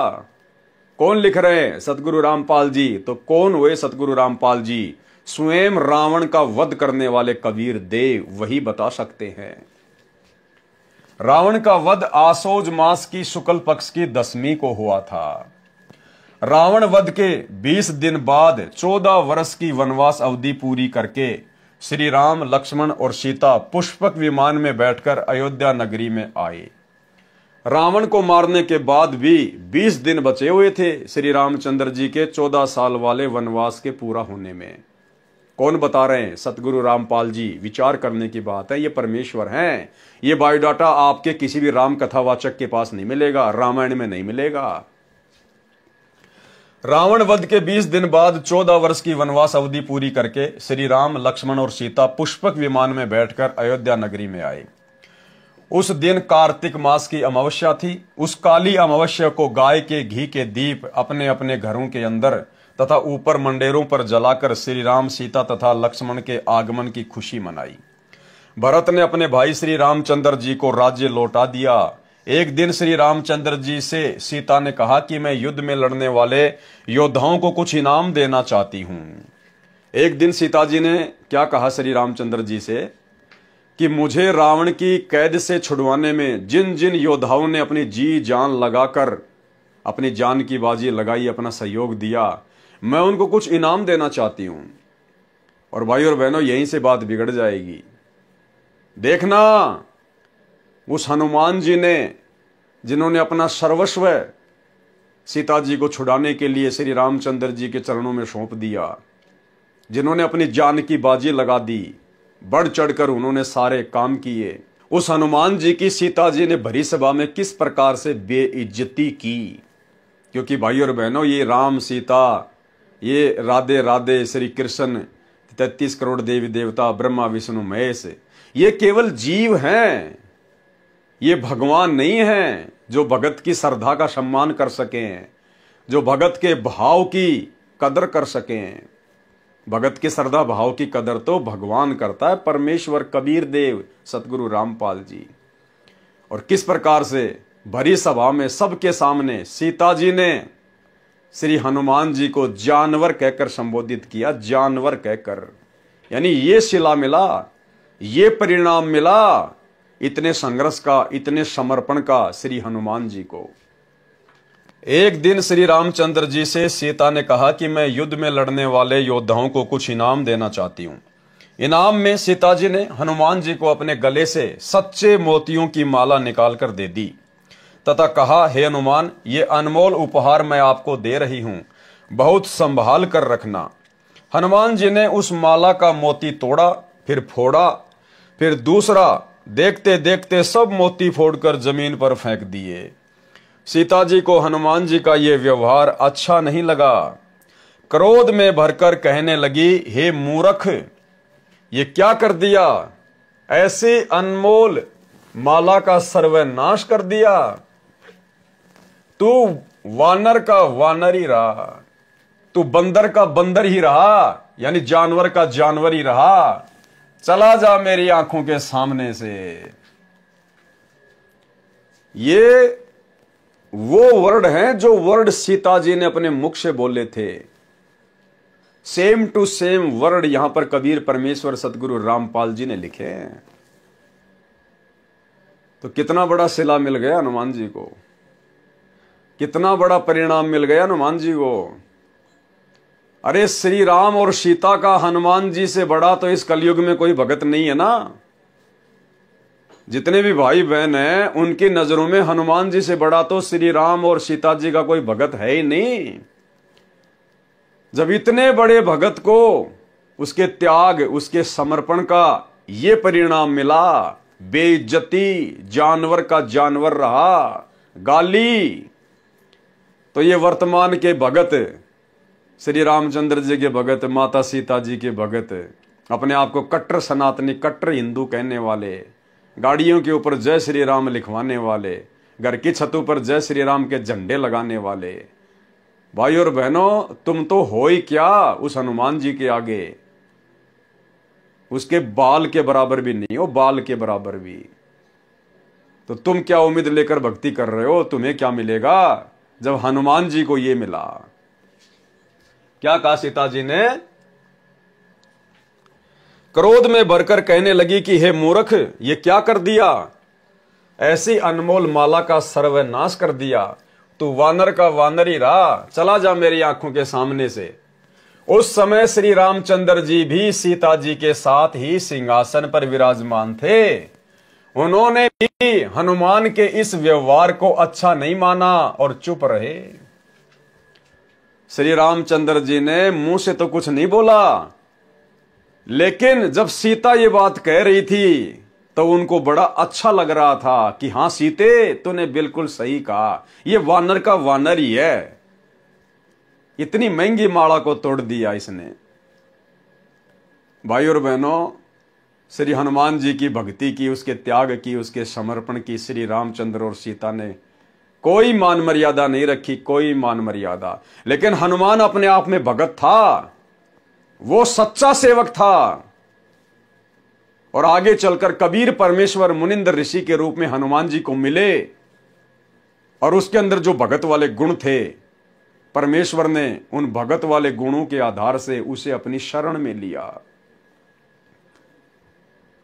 कौन लिख रहे हैं? सतगुरु रामपाल जी। तो कौन हुए सतगुरु रामपाल जी? स्वयं रावण का वध करने वाले कबीर देव वही बता सकते हैं। रावण का वध आसोज मास की शुक्ल पक्ष की 10वीं को हुआ था। रावण वध के 20 दिन बाद 14 वर्ष की वनवास अवधि पूरी करके श्री राम, लक्ष्मण और सीता पुष्पक विमान में बैठकर अयोध्या नगरी में आए। रावण को मारने के बाद भी 20 दिन बचे हुए थे श्री रामचंद्र जी के 14 साल वाले वनवास के पूरा होने में। कौन बता रहे हैं? सतगुरु रामपाल जी। विचार करने की बात है, ये परमेश्वर हैं। ये बायोडाटा आपके किसी भी राम कथावाचक के पास नहीं मिलेगा, रामायण में नहीं मिलेगा। रावण वध के 20 दिन बाद 14 वर्ष की वनवास अवधि पूरी करके श्री राम, लक्ष्मण और सीता पुष्पक विमान में बैठकर अयोध्या नगरी में आए। उस दिन कार्तिक मास की अमावस्या थी। उस काली अमावस्या को गाय के घी के दीप अपने अपने घरों के अंदर तथा ऊपर मंडेरों पर जलाकर श्री राम, सीता तथा लक्ष्मण के आगमन की खुशी मनाई। भरत ने अपने भाई श्री रामचंद्र जी को राज्य लौटा दिया। एक दिन श्री रामचंद्र जी से सीता ने कहा कि मैं युद्ध में लड़ने वाले योद्धाओं को कुछ इनाम देना चाहती हूं। एक दिन सीता जी ने क्या कहा श्री रामचंद्र जी से कि मुझे रावण की कैद से छुड़वाने में जिन जिन योद्धाओं ने अपनी जी जान लगाकर अपनी जान की बाजी लगाई, अपना सहयोग दिया, मैं उनको कुछ इनाम देना चाहती हूं। और भाई और बहनों, यहीं से बात बिगड़ जाएगी। देखना, उस हनुमान जी ने, जिन्होंने अपना सर्वस्व सीता जी को छुड़ाने के लिए श्री रामचंद्र जी के चरणों में सौंप दिया, जिन्होंने अपनी जान की बाजी लगा दी, बढ़ चढ़कर उन्होंने सारे काम किए, उस हनुमान जी की सीता जी ने भरी सभा में किस प्रकार से बेइज्जती की। क्योंकि भाई और बहनों, ये राम सीता, ये राधे राधे श्री कृष्ण, 33 करोड़ देवी देवता, ब्रह्मा विष्णु महेश, ये केवल जीव हैं, ये भगवान नहीं हैं जो भगत की श्रद्धा का सम्मान कर सकें, जो भगत के भाव की कदर कर सकें। भगत की श्रद्धा भाव की कदर तो भगवान करता है, परमेश्वर कबीर देव सतगुरु रामपाल जी। और किस प्रकार से भरी सभा में सबके सामने सीता जी ने श्री हनुमान जी को जानवर कहकर संबोधित किया, जानवर कहकर। यानी ये सिला मिला, ये परिणाम मिला इतने संघर्ष का, इतने समर्पण का श्री हनुमान जी को। एक दिन श्री रामचंद्र जी से सीता ने कहा कि मैं युद्ध में लड़ने वाले योद्धाओं को कुछ इनाम देना चाहती हूं। इनाम में सीता जी ने हनुमान जी को अपने गले से सच्चे मोतियों की माला निकालकर दे दी तथा कहा, हे हनुमान, ये अनमोल उपहार मैं आपको दे रही हूं, बहुत संभाल कर रखना। हनुमान जी ने उस माला का मोती तोड़ा, फिर फोड़ा, फिर दूसरा, देखते देखते सब मोती फोड़कर जमीन पर फेंक दिए। सीता जी को हनुमान जी का यह व्यवहार अच्छा नहीं लगा। क्रोध में भरकर कहने लगी, हे मूर्ख, ये क्या कर दिया? ऐसे अनमोल माला का सर्वनाश कर दिया। तू वानर का वानर ही रहा, तू बंदर का बंदर ही रहा, यानी जानवर का जानवर ही रहा। चला जा मेरी आंखों के सामने से। ये वो वर्ड हैं जो वर्ड सीता जी ने अपने मुख से बोले थे। सेम टू सेम वर्ड यहां पर कबीर परमेश्वर सतगुरु रामपाल जी ने लिखे हैं। तो कितना बड़ा सिला मिल गया हनुमान जी को, कितना बड़ा परिणाम मिल गया हनुमान जी को। अरे श्री राम और सीता का हनुमान जी से बड़ा तो इस कलयुग में कोई भगत नहीं है ना। जितने भी भाई बहन हैं उनकी नजरों में हनुमान जी से बड़ा तो श्री राम और सीता जी का कोई भगत है ही नहीं। जब इतने बड़े भगत को उसके त्याग, उसके समर्पण का ये परिणाम मिला, बेइज्जती, जानवर का जानवर रहा, गाली। तो ये वर्तमान के भगत, श्री रामचंद्र जी के भगत, माता सीता जी के भगत, अपने आप को कट्टर सनातनी, कट्टर हिंदू कहने वाले, गाड़ियों के ऊपर जय श्री राम लिखवाने वाले, घर की छतों पर जय श्री राम के झंडे लगाने वाले, भाई और बहनों, तुम तो हो ही क्या उस हनुमान जी के आगे, उसके बाल के बराबर भी नहीं हो, बाल के बराबर भी। तो तुम क्या उम्मीद लेकर भक्ति कर रहे हो? तुम्हें क्या मिलेगा जब हनुमान जी को ये मिला? क्या कहा सीता जी ने? क्रोध में भरकर कहने लगी कि हे मूर्ख, ये क्या कर दिया? ऐसी अनमोल माला का सर्वनाश कर दिया। तू वानर का वानर ही रहा, चला जा मेरी आंखों के सामने से। उस समय श्री रामचंद्र जी भी सीता जी के साथ ही सिंहासन पर विराजमान थे। उन्होंने भी हनुमान के इस व्यवहार को अच्छा नहीं माना और चुप रहे। श्री रामचंद्र जी ने मुंह से तो कुछ नहीं बोला, लेकिन जब सीता ये बात कह रही थी तो उनको बड़ा अच्छा लग रहा था कि हां सीते, तूने बिल्कुल सही कहा, ये वानर का वानर ही है। इतनी महंगी माला को तोड़ दिया इसने। भाई और बहनों, श्री हनुमान जी की भक्ति की, उसके त्याग की, उसके समर्पण की श्री रामचंद्र और सीता ने कोई मान मर्यादा नहीं रखी, कोई मान मर्यादा। लेकिन हनुमान अपने आप में भगत था, वो सच्चा सेवक था। और आगे चलकर कबीर परमेश्वर मुनिंद्र ऋषि के रूप में हनुमान जी को मिले, और उसके अंदर जो भगत वाले गुण थे, परमेश्वर ने उन भगत वाले गुणों के आधार से उसे अपनी शरण में लिया।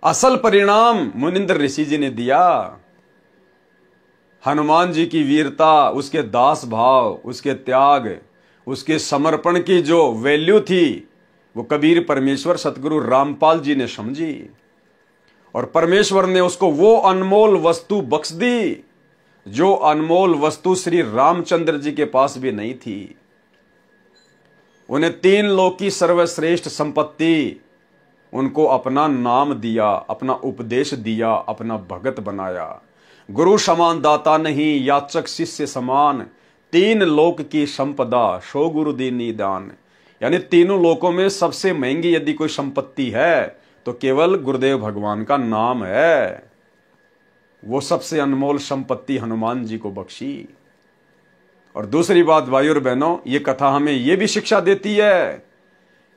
असल परिणाम मुनिंद्र ऋषि जी ने दिया। हनुमान जी की वीरता, उसके दास भाव, उसके त्याग, उसके समर्पण की जो वैल्यू थी, वो कबीर परमेश्वर सतगुरु रामपाल जी ने समझी, और परमेश्वर ने उसको वो अनमोल वस्तु बख्श दी जो अनमोल वस्तु श्री रामचंद्र जी के पास भी नहीं थी। उन्हें 3 लोक की सर्वश्रेष्ठ संपत्ति, उनको अपना नाम दिया, अपना उपदेश दिया, अपना भगत बनाया। गुरु समान दाता नहीं, याचक शिष्य समान, 3 लोक की संपदा, सो गुरु दीनी दान। यानी तीनों लोकों में सबसे महंगी यदि कोई संपत्ति है तो केवल गुरुदेव भगवान का नाम है। वो सबसे अनमोल संपत्ति हनुमान जी को बख्शी। और दूसरी बात भाई और बहनों, ये कथा हमें ये भी शिक्षा देती है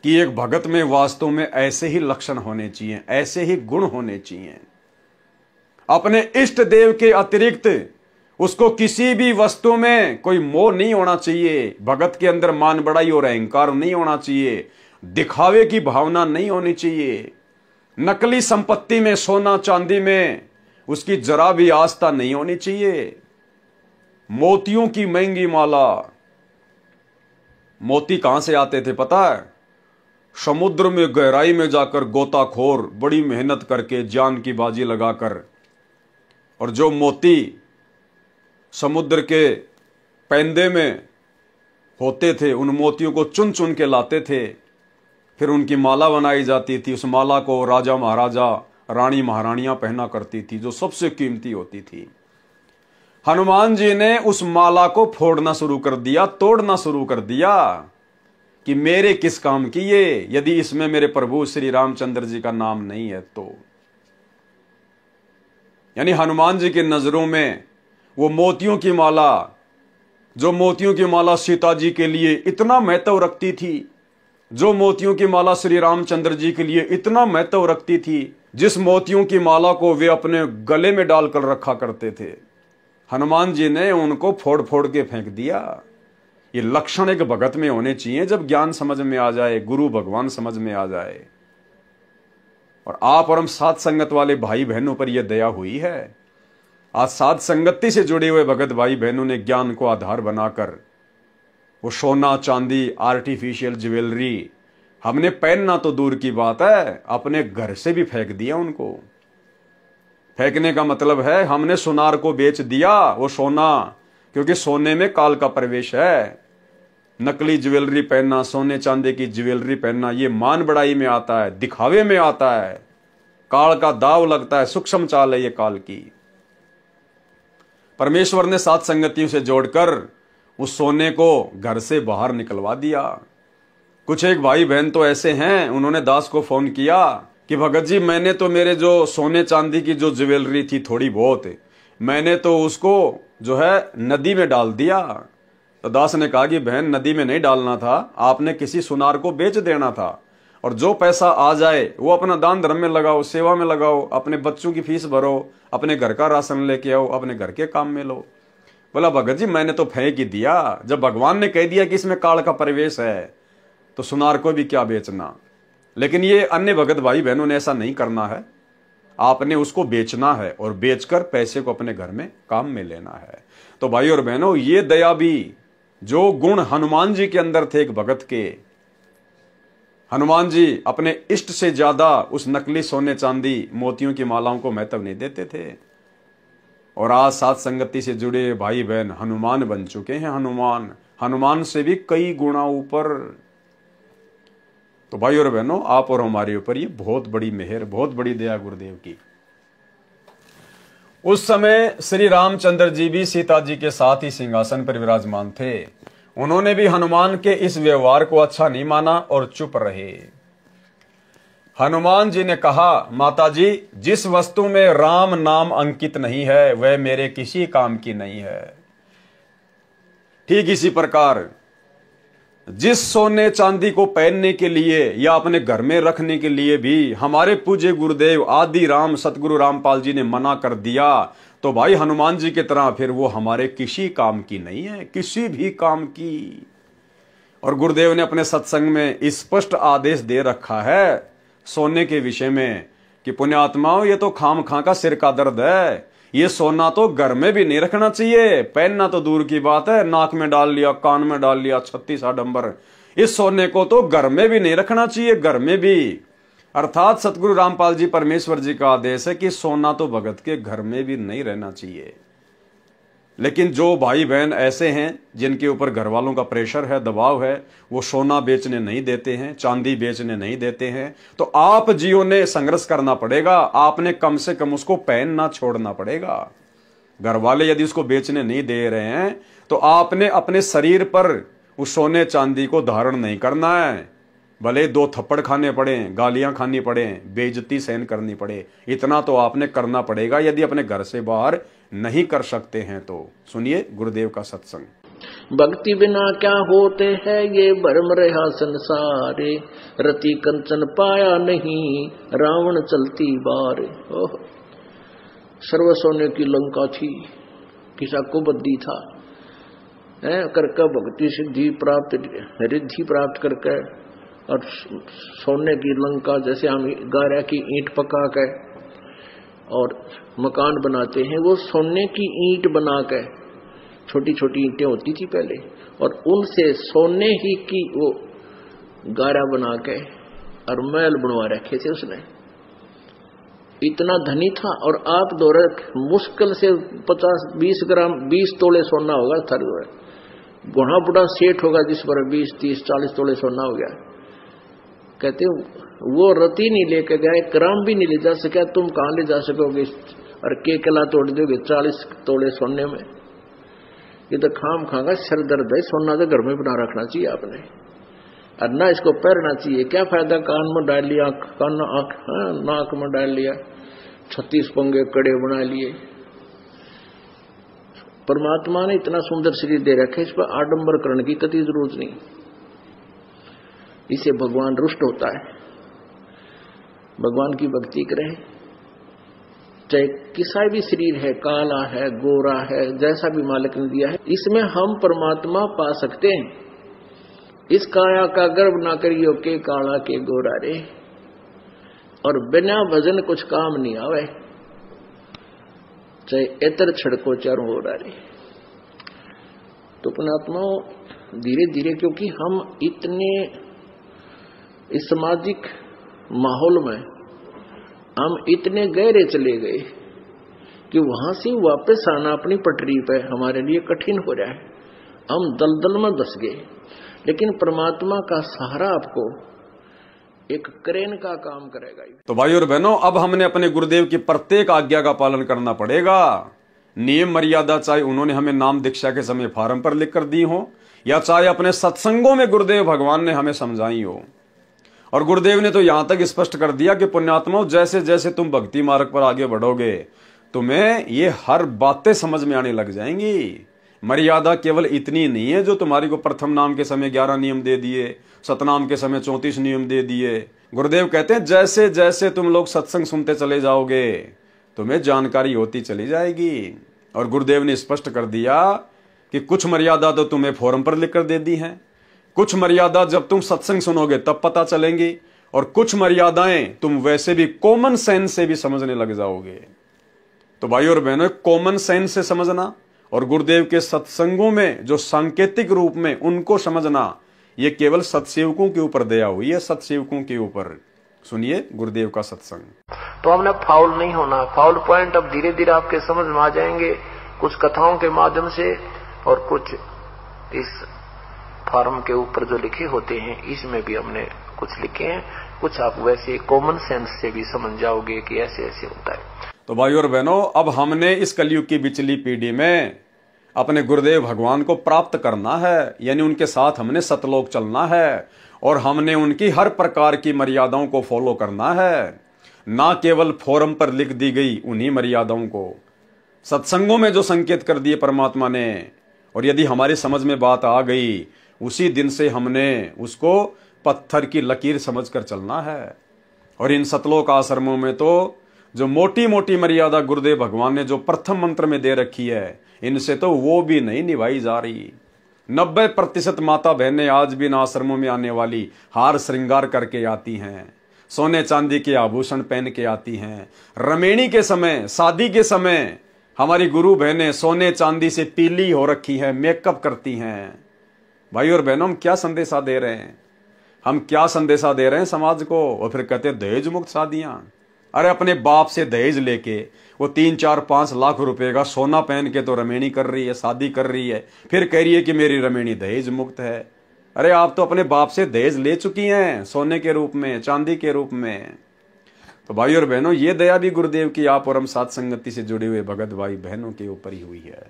कि एक भगत में वास्तव में ऐसे ही लक्षण होने चाहिए, ऐसे ही गुण होने चाहिए। अपने इष्ट देव के अतिरिक्त उसको किसी भी वस्तु में कोई मोह नहीं होना चाहिए। भगत के अंदर मान बढ़ाई और अहंकार नहीं होना चाहिए। दिखावे की भावना नहीं होनी चाहिए। नकली संपत्ति में, सोना चांदी में उसकी जरा भी आस्था नहीं होनी चाहिए। मोतियों की महंगी माला, मोती कहां से आते थे पता है? समुद्र में गहराई में जाकर गोताखोर बड़ी मेहनत करके, जान की बाजी लगाकर, और जो मोती समुद्र के पैंदे में होते थे, उन मोतियों को चुन चुन के लाते थे, फिर उनकी माला बनाई जाती थी। उस माला को राजा महाराजा, रानी महारानियां पहना करती थी, जो सबसे कीमती होती थी। हनुमान जी ने उस माला को फोड़ना शुरू कर दिया, तोड़ना शुरू कर दिया कि मेरे किस काम की ये, यदि इसमें मेरे प्रभु श्री रामचंद्र जी का नाम नहीं है तो। यानी हनुमान जी की नजरों में वो मोतियों की माला, जो मोतियों की माला सीता जी के लिए इतना महत्व रखती थी, जो मोतियों की माला श्री रामचंद्र जी के लिए इतना महत्व रखती थी, जिस मोतियों की माला को वे अपने गले में डालकर रखा करते थे, हनुमान जी ने उनको फोड़ फोड़ के फेंक दिया। ये लक्षण एक भगत में होने चाहिए जब ज्ञान समझ में आ जाए, गुरु भगवान समझ में आ जाए। और आप और हम साध संगत वाले भाई बहनों पर यह दया हुई है। आज साध संगति से जुड़े हुए भगत भाई बहनों ने ज्ञान को आधार बनाकर वो सोना चांदी, आर्टिफिशियल ज्वेलरी हमने पहनना तो दूर की बात है, अपने घर से भी फेंक दिया उनको। फेंकने का मतलब है हमने सुनार को बेच दिया वो सोना, क्योंकि सोने में काल का प्रवेश है। नकली ज्वेलरी पहनना, सोने चांदी की ज्वेलरी पहनना, ये मान बढ़ाई में आता है, दिखावे में आता है। काल का दाव लगता है, सूक्ष्म चाल है ये काल की। परमेश्वर ने सात संगतियों से जोड़कर उस सोने को घर से बाहर निकलवा दिया। कुछ एक भाई बहन तो ऐसे हैं, उन्होंने दास को फोन किया कि भगत जी मैंने तो मेरे जो सोने चांदी की जो ज्वेलरी थी थोड़ी बहुत, मैंने तो उसको जो है नदी में डाल दिया। तो दास ने कहा कि बहन नदी में नहीं डालना था, आपने किसी सुनार को बेच देना था, और जो पैसा आ जाए वो अपना दान धर्म में लगाओ, सेवा में लगाओ, अपने बच्चों की फीस भरो, अपने घर का राशन लेके आओ, अपने घर के काम में लो। बोला भगत जी मैंने तो फेंक ही दिया, जब भगवान ने कह दिया कि इसमें काल का परिवेश है तो सुनार को भी क्या बेचना। लेकिन ये अन्य भगत भाई बहनों ने ऐसा नहीं करना है, आपने उसको बेचना है और बेचकर पैसे को अपने घर में काम में लेना है। तो भाई और बहनों, ये दया भी जो गुण हनुमान जी के अंदर थे एक भगत के, हनुमान जी अपने इष्ट से ज्यादा उस नकली सोने चांदी मोतियों की मालाओं को महत्व नहीं देते थे। और आज सात संगति से जुड़े भाई बहन हनुमान बन चुके हैं। हनुमान से भी कई गुना ऊपर। तो भाई और बहनों, आप और हमारे ऊपर ये बहुत बड़ी मेहर, बहुत बड़ी दया गुरुदेव की। उस समय श्री रामचंद्र जी भी सीता जी के साथ ही सिंहासन पर विराजमान थे। उन्होंने भी हनुमान के इस व्यवहार को अच्छा नहीं माना और चुप रहे। हनुमान जी ने कहा, माता जी जिस वस्तु में राम नाम अंकित नहीं है वह मेरे किसी काम की नहीं है। ठीक इसी प्रकार जिस सोने चांदी को पहनने के लिए या अपने घर में रखने के लिए भी हमारे पूज्य गुरुदेव आदि राम सतगुरु रामपाल जी ने मना कर दिया, तो भाई हनुमान जी की तरह फिर वो हमारे किसी काम की नहीं है, किसी भी काम की। और गुरुदेव ने अपने सत्संग में स्पष्ट आदेश दे रखा है सोने के विषय में कि पुण्यात्माओं, ये तो खाम खा का सिर का दर्द है, ये सोना तो घर में भी नहीं रखना चाहिए, पहनना तो दूर की बात है, नाक में डाल लिया, कान में डाल लिया, 36 आडंबर। इस सोने को तो घर में भी नहीं रखना चाहिए, घर में भी। अर्थात सतगुरु रामपाल जी परमेश्वर जी का आदेश है कि सोना तो भगत के घर में भी नहीं रहना चाहिए। लेकिन जो भाई बहन ऐसे हैं जिनके ऊपर घर वालों का प्रेशर है, दबाव है, वो सोना बेचने नहीं देते हैं, चांदी बेचने नहीं देते हैं, तो आप जियो ने संघर्ष करना पड़ेगा। आपने कम से कम उसको पहनना छोड़ना पड़ेगा। घर वाले यदि उसको बेचने नहीं दे रहे हैं तो आपने अपने शरीर पर उस सोने चांदी को धारण नहीं करना है। भले 2 थप्पड़ खाने पड़े, गालियां खानी पड़े, बेइज्जती सहन करनी पड़े, इतना तो आपने करना पड़ेगा यदि अपने घर से बाहर नहीं कर सकते हैं तो। सुनिए गुरुदेव का सत्संग। भक्ति बिना क्या होते हैं ये भरम रहा संसारे, रति कंचन पाया नहीं रावण चलती बार। सर्व सोने की लंका थी, किसा को बद्दी था, करके भक्ति सिद्धि प्राप्त रिद्धि प्राप्त करके और सोने की लंका, जैसे हम गारा की ईंट पका के और मकान बनाते हैं, वो सोने की ईंट बना के, छोटी छोटी ईंटें होती थी पहले, और उनसे सोने ही की वो गारा बना के और महल बनवा रखे थे उसने। इतना धनी था। और आप दौरे मुश्किल से 50-20 ग्राम 20 तोले सोना होगा थर, बुढ़ा बुढ़ा सेठ होगा जिस पर 20-30-40 तोले सोना हो गया। कहते वो रति नहीं लेके गए, ग्राम भी नहीं ले जा सका, तुम कहां ले जा सकोगे और के कला तोड़ दोगे 40 तोले सोने में। ये तो खाम खागा सर दर्द है। सोना तो घर में बना रखना चाहिए आपने, और ना इसको पहनना चाहिए। क्या फायदा कान में डाल लिया, कान नाक में डाल लिया, 36 पंगे कड़े बना लिए। परमात्मा ने इतना सुंदर शरीर दे रखे, इस पर आडंबर करने की कतई जरूरत नहीं। इसे भगवान रुष्ट होता है। भगवान की भक्ति करें, चाहे किसा भी शरीर है, काला है, गोरा है, जैसा भी मालिक ने दिया है, इसमें हम परमात्मा पा सकते हैं। इस काया का गर्व ना करियो के काला के गोरा रे, और बिना भजन कुछ काम नहीं आवे, चाहे एतर छड़को चारों हो रे। तो पुण्यात्माओं धीरे धीरे, क्योंकि हम इतने इस सामाजिक माहौल में हम इतने गहरे चले गए कि वहां से वापस आना अपनी पटरी पे हमारे लिए कठिन हो रहा है। हम दलदल में धस गए। लेकिन परमात्मा का सहारा आपको एक क्रेन का काम करेगा। तो भाई और बहनों, अब हमने अपने गुरुदेव की प्रत्येक आज्ञा का पालन करना पड़ेगा। नियम मर्यादा चाहे उन्होंने हमें नाम दीक्षा के समय फार्म पर लिख कर दी हो, या चाहे अपने सत्संगों में गुरुदेव भगवान ने हमें समझाई हो। और गुरुदेव ने तो यहां तक स्पष्ट कर दिया कि पुण्यात्माओं, जैसे जैसे तुम भक्ति मार्ग पर आगे बढ़ोगे, तुम्हें ये हर बातें समझ में आने लग जाएंगी। मर्यादा केवल इतनी नहीं है जो तुम्हारी को प्रथम नाम के समय 11 नियम दे दिए, सतनाम के समय 34 नियम दे दिए। गुरुदेव कहते हैं जैसे जैसे तुम लोग सत्संग सुनते चले जाओगे, तुम्हें जानकारी होती चली जाएगी। और गुरुदेव ने स्पष्ट कर दिया कि कुछ मर्यादा तो तुम्हें फोरम पर लिख कर दे दी है, कुछ मर्यादा जब तुम सत्संग सुनोगे तब पता चलेंगी, और कुछ मर्यादाएं तुम वैसे भी कॉमन सेंस से भी समझने लग जाओगे। तो भाई और बहनों, कॉमन सेंस से समझना और गुरुदेव के सत्संगों में जो सांकेतिक रूप में उनको समझना, ये केवल सत्सेवकों के ऊपर दया हुई है, सत्सेवकों के ऊपर। सुनिए गुरुदेव का सत्संग। तो हमने फाउल नहीं होना। फाउल पॉइंट अब धीरे धीरे आपके समझ में आ जाएंगे, कुछ कथाओं के माध्यम से और कुछ इस फॉर्म के ऊपर जो लिखे होते हैं, इसमें भी हमने कुछ लिखे हैं। कुछ आप वैसे कॉमन सेंस से भी समझ जाओगे कि ऐसे ऐसे होता है। तो भाई और बहनों, अब हमने इस कलयुग की बिचली पीढ़ी में अपने गुरुदेव भगवान को प्राप्त करना है, यानी उनके साथ हमने सतलोक चलना है, और हमने उनकी हर प्रकार की मर्यादाओं को फॉलो करना है, ना केवल फोरम पर लिख दी गई उन्हीं मर्यादाओं को, सत्संगों में जो संकेत कर दिए परमात्मा ने। और यदि हमारी समझ में बात आ गई, उसी दिन से हमने उसको पत्थर की लकीर समझकर चलना है। और इन सतलोक आश्रमों में तो जो मोटी मोटी मर्यादा गुरुदेव भगवान ने जो प्रथम मंत्र में दे रखी है, इनसे तो वो भी नहीं निभाई जा रही। 90% माता बहनें आज भी इन आश्रमों में आने वाली हार श्रृंगार करके आती हैं, सोने चांदी के आभूषण पहन के आती हैं। रमेणी के समय, शादी के समय हमारी गुरु बहनें सोने चांदी से पीली हो रखी है, मेकअप करती हैं। भाई और बहनों, हम क्या संदेशा दे रहे हैं? हम क्या संदेशा दे रहे हैं समाज को? और फिर कहते हैं दहेज मुक्त शादियां। अरे अपने बाप से दहेज लेके वो 3, 4, 5 लाख रुपए का सोना पहन के तो रमेणी कर रही है, शादी कर रही है, फिर कह रही है कि मेरी रमेणी दहेज मुक्त है। अरे आप तो अपने बाप से दहेज ले चुकी हैं, सोने के रूप में, चांदी के रूप में। तो भाई और बहनों, ये दया भी गुरुदेव की आप और हम साथ संगति से जुड़े हुए भगत भाई बहनों के ऊपर ही हुई है।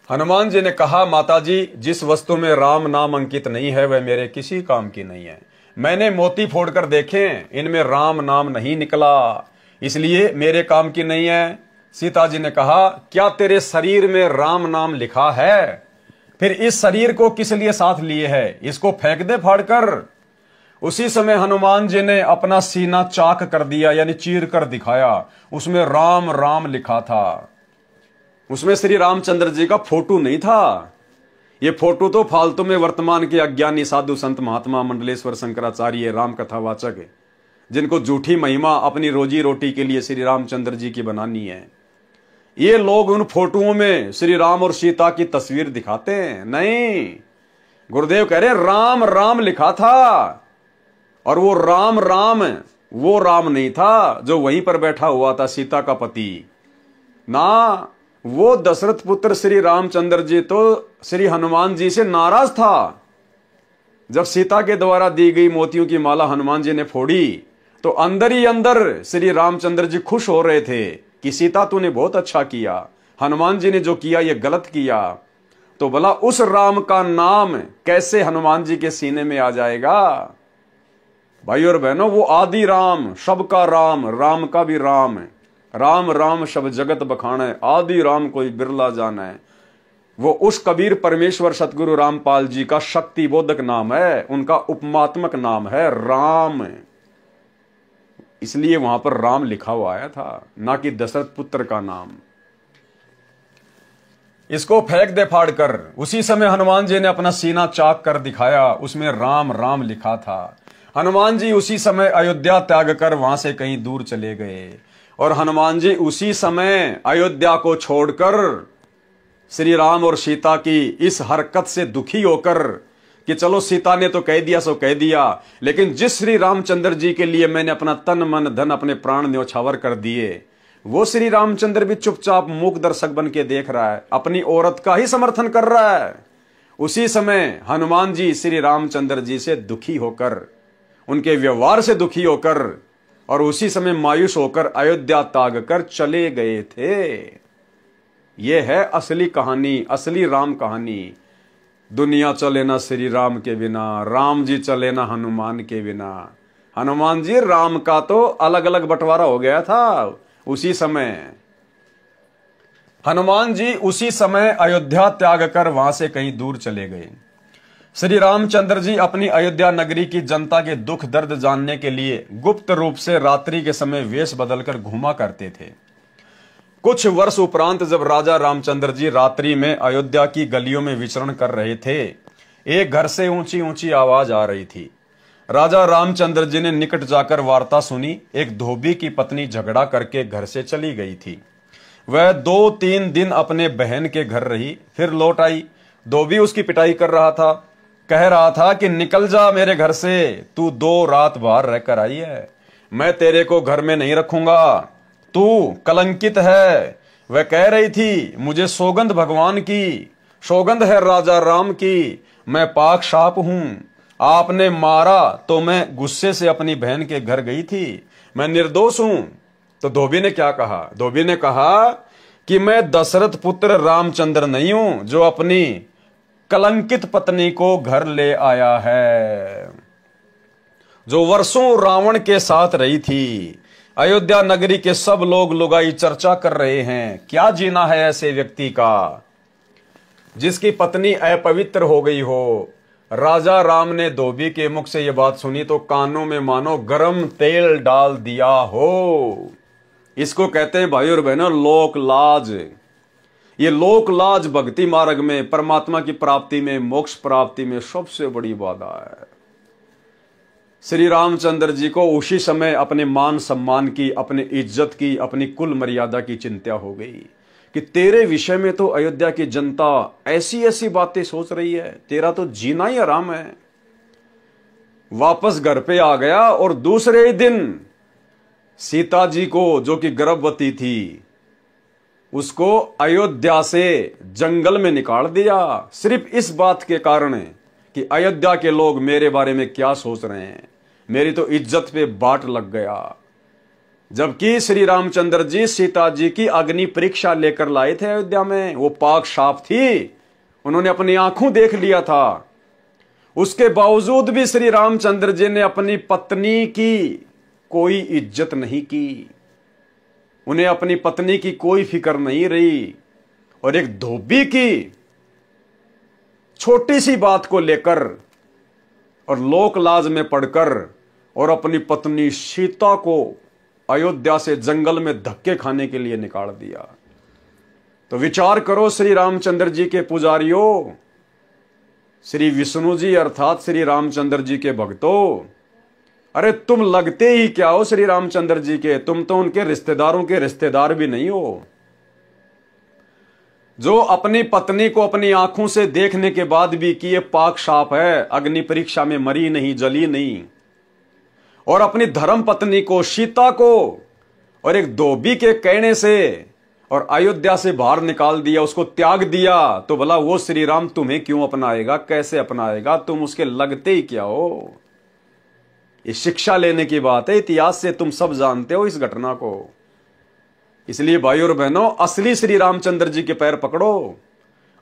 हनुमान जी ने कहा, माता जी, जिस वस्तु में राम नाम अंकित नहीं है वह मेरे किसी काम की नहीं है। मैंने मोती फोड़कर देखे, इनमें राम नाम नहीं निकला, इसलिए मेरे काम की नहीं है। सीता जी ने कहा, क्या तेरे शरीर में राम नाम लिखा है? फिर इस शरीर को किस लिए साथ लिए है? इसको फेंक दे फाड़कर। उसी समय हनुमान जी ने अपना सीना चाक कर दिया, यानी चीर कर दिखाया। उसमें राम राम लिखा था। उसमें श्री रामचंद्र जी का फोटो नहीं था। ये फोटो तो फालतू में वर्तमान के अज्ञानी साधु संत महात्मा मंडलेश्वर शंकराचार्य राम कथावाचक है, जिनको झूठी महिमा अपनी रोजी रोटी के लिए श्री रामचंद्र जी की बनानी है, ये लोग उन फोटोओं में श्री राम और सीता की तस्वीर दिखाते हैं। नहीं, गुरुदेव कह रहे राम राम लिखा था, और वो राम राम वो राम नहीं था जो वहीं पर बैठा हुआ था, सीता का पति ना। वो दशरथ पुत्र श्री रामचंद्र जी तो श्री हनुमान जी से नाराज था। जब सीता के द्वारा दी गई मोतियों की माला हनुमान जी ने फोड़ी, तो अंदर ही अंदर श्री रामचंद्र जी खुश हो रहे थे कि सीता तूने बहुत अच्छा किया, हनुमान जी ने जो किया ये गलत किया। तो भला उस राम का नाम कैसे हनुमान जी के सीने में आ जाएगा? भाई और बहनों, वो आदि राम, सबका राम, राम का भी राम, राम राम सब जगत बखाने, आदि राम कोई बिरला जाने। वो उस कबीर परमेश्वर सतगुरु रामपाल जी का शक्ति बोधक नाम है, उनका उपमात्मक नाम है राम। इसलिए वहां पर राम लिखा हुआ आया था, ना कि दशरथ पुत्र का नाम। इसको फेंक दे फाड़ कर। उसी समय हनुमान जी ने अपना सीना चाक कर दिखाया, उसमें राम राम लिखा था। हनुमान जी उसी समय अयोध्या त्याग कर वहां से कहीं दूर चले गए, और हनुमान जी उसी समय अयोध्या को छोड़कर श्री राम और सीता की इस हरकत से दुखी होकर कि चलो सीता ने तो कह दिया सो कह दिया, लेकिन जिस श्री रामचंद्र जी के लिए मैंने अपना तन मन धन अपने प्राण न्यौछावर कर दिए, वो श्री रामचंद्र भी चुपचाप मूक दर्शक बन के देख रहा है, अपनी औरत का ही समर्थन कर रहा है। उसी समय हनुमान जी श्री रामचंद्र जी से दुखी होकर उनके व्यवहार से दुखी होकर और उसी समय मायूस होकर अयोध्या त्याग कर चले गए थे। यह है असली कहानी, असली राम कहानी। दुनिया चले ना श्री राम के बिना, राम जी चले ना हनुमान के बिना। हनुमान जी राम का तो अलग अलग बंटवारा हो गया था उसी समय। हनुमान जी उसी समय अयोध्या त्याग कर वहां से कहीं दूर चले गए। श्री रामचंद्र जी अपनी अयोध्या नगरी की जनता के दुख दर्द जानने के लिए गुप्त रूप से रात्रि के समय वेश बदलकर घूमा करते थे। कुछ वर्ष उपरांत जब राजा रामचंद्र जी रात्रि में अयोध्या की गलियों में विचरण कर रहे थे, एक घर से ऊंची ऊंची आवाज आ रही थी। राजा रामचंद्र जी ने निकट जाकर वार्ता सुनी। एक धोबी की पत्नी झगड़ा करके घर से चली गई थी। वह 2-3 दिन अपने बहन के घर रही, फिर लौट आई। धोबी उसकी पिटाई कर रहा था, कह रहा था कि निकल जा मेरे घर से, तू 2 रात बाहर रहकर आई है, मैं तेरे को घर में नहीं रखूंगा, तू कलंकित है। वह कह रही थी, मुझे सौगंध भगवान की, सौगंध है राजा राम की, मैं पाक साफ हूं। आपने मारा तो मैं गुस्से से अपनी बहन के घर गई थी, मैं निर्दोष हूं। तो धोबी ने क्या कहा? धोबी ने कहा कि मैं दशरथ पुत्र रामचंद्र नहीं हूं जो अपनी कलंकित पत्नी को घर ले आया है, जो वर्षों रावण के साथ रही थी। अयोध्या नगरी के सब लोग लुगाई चर्चा कर रहे हैं, क्या जीना है ऐसे व्यक्ति का जिसकी पत्नी अपवित्र हो गई हो। राजा राम ने धोबी के मुख से यह बात सुनी तो कानों में मानो गरम तेल डाल दिया हो। इसको कहते हैं भाई और बहनों लोक लाज। ये लोक लाज भक्ति मार्ग में, परमात्मा की प्राप्ति में, मोक्ष प्राप्ति में सबसे बड़ी बाधा है। श्री रामचंद्र जी को उसी समय अपने मान सम्मान की, अपनी इज्जत की, अपनी कुल मर्यादा की चिंता हो गई कि तेरे विषय में तो अयोध्या की जनता ऐसी ऐसी बातें सोच रही है, तेरा तो जीना ही आराम है। वापस घर पे आ गया और दूसरे ही दिन सीता जी को, जो कि गर्भवती थी, उसको अयोध्या से जंगल में निकाल दिया, सिर्फ इस बात के कारण कि अयोध्या के लोग मेरे बारे में क्या सोच रहे हैं, मेरी तो इज्जत पे बाट लग गया। जबकि श्री रामचंद्र जी सीता जी की अग्नि परीक्षा लेकर लाए थे अयोध्या में, वो पाक साफ थी, उन्होंने अपनी आंखों देख लिया था। उसके बावजूद भी श्री रामचंद्र जी ने अपनी पत्नी की कोई इज्जत नहीं की, उन्हें अपनी पत्नी की कोई फिक्र नहीं रही। और एक धोबी की छोटी सी बात को लेकर और लोक लाज में पड़कर और अपनी पत्नी सीता को अयोध्या से जंगल में धक्के खाने के लिए निकाल दिया। तो विचार करो श्री रामचंद्र जी के पुजारियों, श्री विष्णु जी अर्थात श्री रामचंद्र जी के भक्तों, अरे तुम लगते ही क्या हो श्री रामचंद्र जी के, तुम तो उनके रिश्तेदारों के रिश्तेदार भी नहीं हो। जो अपनी पत्नी को अपनी आंखों से देखने के बाद भी कि ये पाक साफ है, अग्नि परीक्षा में मरी नहीं, जली नहीं, और अपनी धर्म पत्नी को, सीता को, और एक धोबी के कहने से और अयोध्या से बाहर निकाल दिया, उसको त्याग दिया, तो भला वो श्री राम तुम्हें क्यों अपनाएगा, कैसे अपनाएगा? तुम उसके लगते ही क्या हो? ये शिक्षा लेने की बात है, इतिहास से तुम सब जानते हो इस घटना को। इसलिए भाई और बहनों, असली श्री रामचंद्र जी के पैर पकड़ो,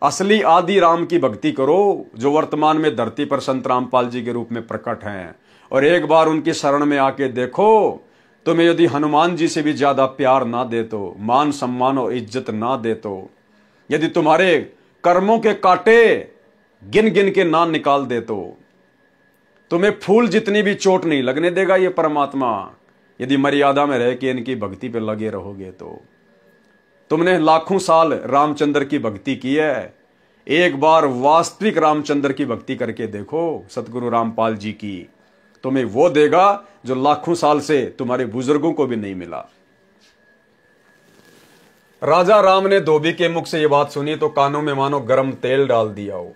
असली आदि राम की भक्ति करो, जो वर्तमान में धरती पर संत रामपाल जी के रूप में प्रकट हैं। और एक बार उनकी शरण में आके देखो, तुम्हें यदि हनुमान जी से भी ज्यादा प्यार ना दे तो, मान सम्मान और इज्जत ना दे तो, यदि तुम्हारे कर्मों के कांटे गिन गिन के ना निकाल दे तो, तुम्हें फूल जितनी भी चोट नहीं लगने देगा ये परमात्मा, यदि मर्यादा में रह के इनकी भक्ति पे लगे रहोगे तो। तुमने लाखों साल रामचंद्र की भक्ति की है, एक बार वास्तविक रामचंद्र की भक्ति करके देखो, सतगुरु रामपाल जी की, तुम्हें वो देगा जो लाखों साल से तुम्हारे बुजुर्गों को भी नहीं मिला। राजा राम ने धोबी के मुख से यह बात सुनी तो कानों में मानो गर्म तेल डाल दिया हो।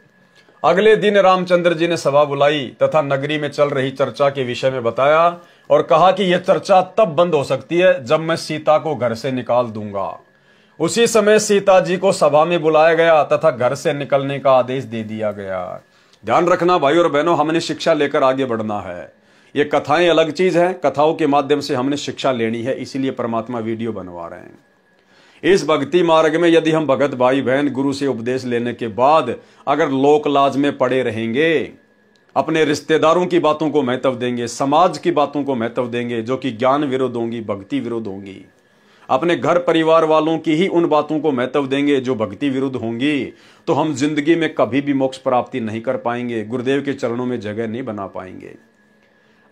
अगले दिन रामचंद्र जी ने सभा बुलाई तथा नगरी में चल रही चर्चा के विषय में बताया और कहा कि यह चर्चा तब बंद हो सकती है जब मैं सीता को घर से निकाल दूंगा। उसी समय सीता जी को सभा में बुलाया गया तथा घर से निकलने का आदेश दे दिया गया। ध्यान रखना भाई और बहनों, हमने शिक्षा लेकर आगे बढ़ना है। ये कथाएं अलग चीज है, कथाओं के माध्यम से हमने शिक्षा लेनी है, इसीलिए परमात्मा वीडियो बनवा रहे हैं। इस भक्ति मार्ग में यदि हम भगत भाई बहन गुरु से उपदेश लेने के बाद अगर लोक लाज में पड़े रहेंगे, अपने रिश्तेदारों की बातों को महत्व देंगे, समाज की बातों को महत्व देंगे जो कि ज्ञान विरुद्ध होंगी, भक्ति विरुद्ध होंगी, अपने घर परिवार वालों की ही उन बातों को महत्व देंगे जो भक्ति विरुद्ध होंगी, तो हम जिंदगी में कभी भी मोक्ष प्राप्ति नहीं कर पाएंगे, गुरुदेव के चरणों में जगह नहीं बना पाएंगे।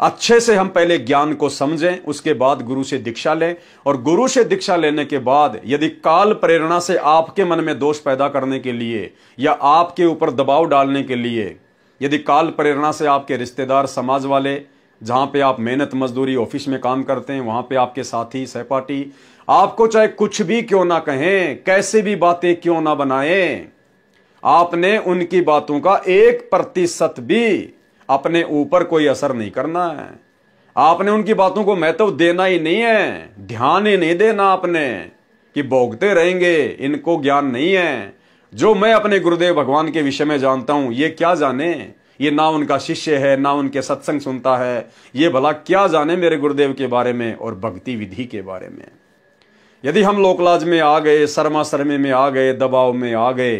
अच्छे से हम पहले ज्ञान को समझें, उसके बाद गुरु से दीक्षा लें, और गुरु से दीक्षा लेने के बाद यदि काल प्रेरणा से आपके मन में दोष पैदा करने के लिए या आपके ऊपर दबाव डालने के लिए, यदि काल प्रेरणा से आपके रिश्तेदार, समाज वाले, जहां पे आप मेहनत मजदूरी ऑफिस में काम करते हैं, वहां पे आपके साथी सहपाठी आपको चाहे कुछ भी क्यों ना कहें, कैसे भी बातें क्यों ना बनाएं, आपने उनकी बातों का 1% भी अपने ऊपर कोई असर नहीं करना है। आपने उनकी बातों को महत्व देना ही नहीं है, ध्यान ही नहीं देना आपने कि भोगते रहेंगे, इनको ज्ञान नहीं है। जो मैं अपने गुरुदेव भगवान के विषय में जानता हूं, ये क्या जाने, ये ना उनका शिष्य है, ना उनके सत्संग सुनता है, ये भला क्या जाने मेरे गुरुदेव के बारे में और भक्ति विधि के बारे में। यदि हम लोकलाज में आ गए, शर्मा शर्मे में आ गए, दबाव में आ गए,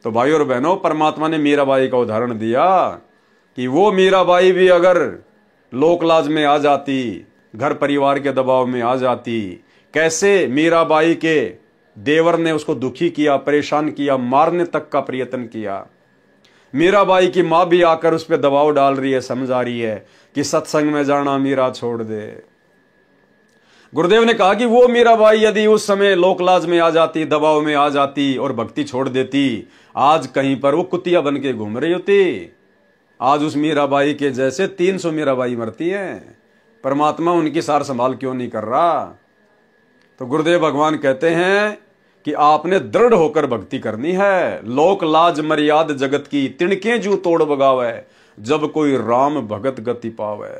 तो भाई और बहनों, परमात्मा ने मीराबाई का उदाहरण दिया कि वो मीराबाई भी अगर लोकलाज में आ जाती, घर परिवार के दबाव में आ जाती, कैसे मीराबाई के देवर ने उसको दुखी किया, परेशान किया, मारने तक का प्रयत्न किया। मीराबाई की मां भी आकर उस पर दबाव डाल रही है, समझा रही है कि सत्संग में जाना मीरा छोड़ दे। गुरुदेव ने कहा कि वो मीराबाई यदि उस समय लोकलाज में आ जाती, दबाव में आ जाती और भक्ति छोड़ देती, आज कहीं पर वो कुतिया बन के घूम रही होती। आज उस मीराबाई के जैसे 300 मीराबाई मरती हैं। परमात्मा उनकी सार संभाल क्यों नहीं कर रहा? तो गुरुदेव भगवान कहते हैं कि आपने दृढ़ होकर भक्ति करनी है। लोक लाज मर्याद जगत की, तिणके जू तोड़ बगावे, जब कोई राम भगत गति पावे।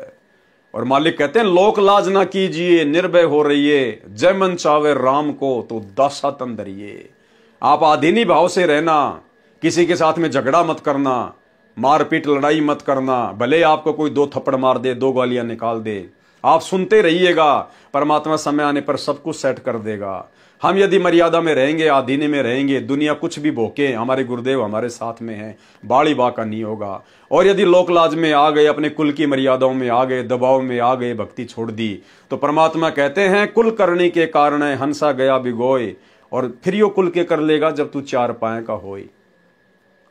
और मालिक कहते हैं लोक लाज ना कीजिए, निर्भय हो रहिए, जय मन चावे राम को तो दासा तन धरिए। आप आधीनी भाव से रहना, किसी के साथ में झगड़ा मत करना, मारपीट लड़ाई मत करना, भले आपको कोई 2 थप्पड़ मार दे, 2 गालियां निकाल दे, आप सुनते रहिएगा, परमात्मा समय आने पर सब कुछ सेट कर देगा। हम यदि मर्यादा में रहेंगे, आधीने में रहेंगे, दुनिया कुछ भी भोके, हमारे गुरुदेव हमारे साथ में हैं, बाड़ी बाका नहीं होगा। और यदि लोकलाज में आ गए, अपने कुल की मर्यादाओं में आ गए, दबाव में आ गए, भक्ति छोड़ दी, तो परमात्मा कहते हैं कुल करने के कारण हंसा गया बिगोए, और फिर यो कुल के कर लेगा जब तू 4 पाए का होए।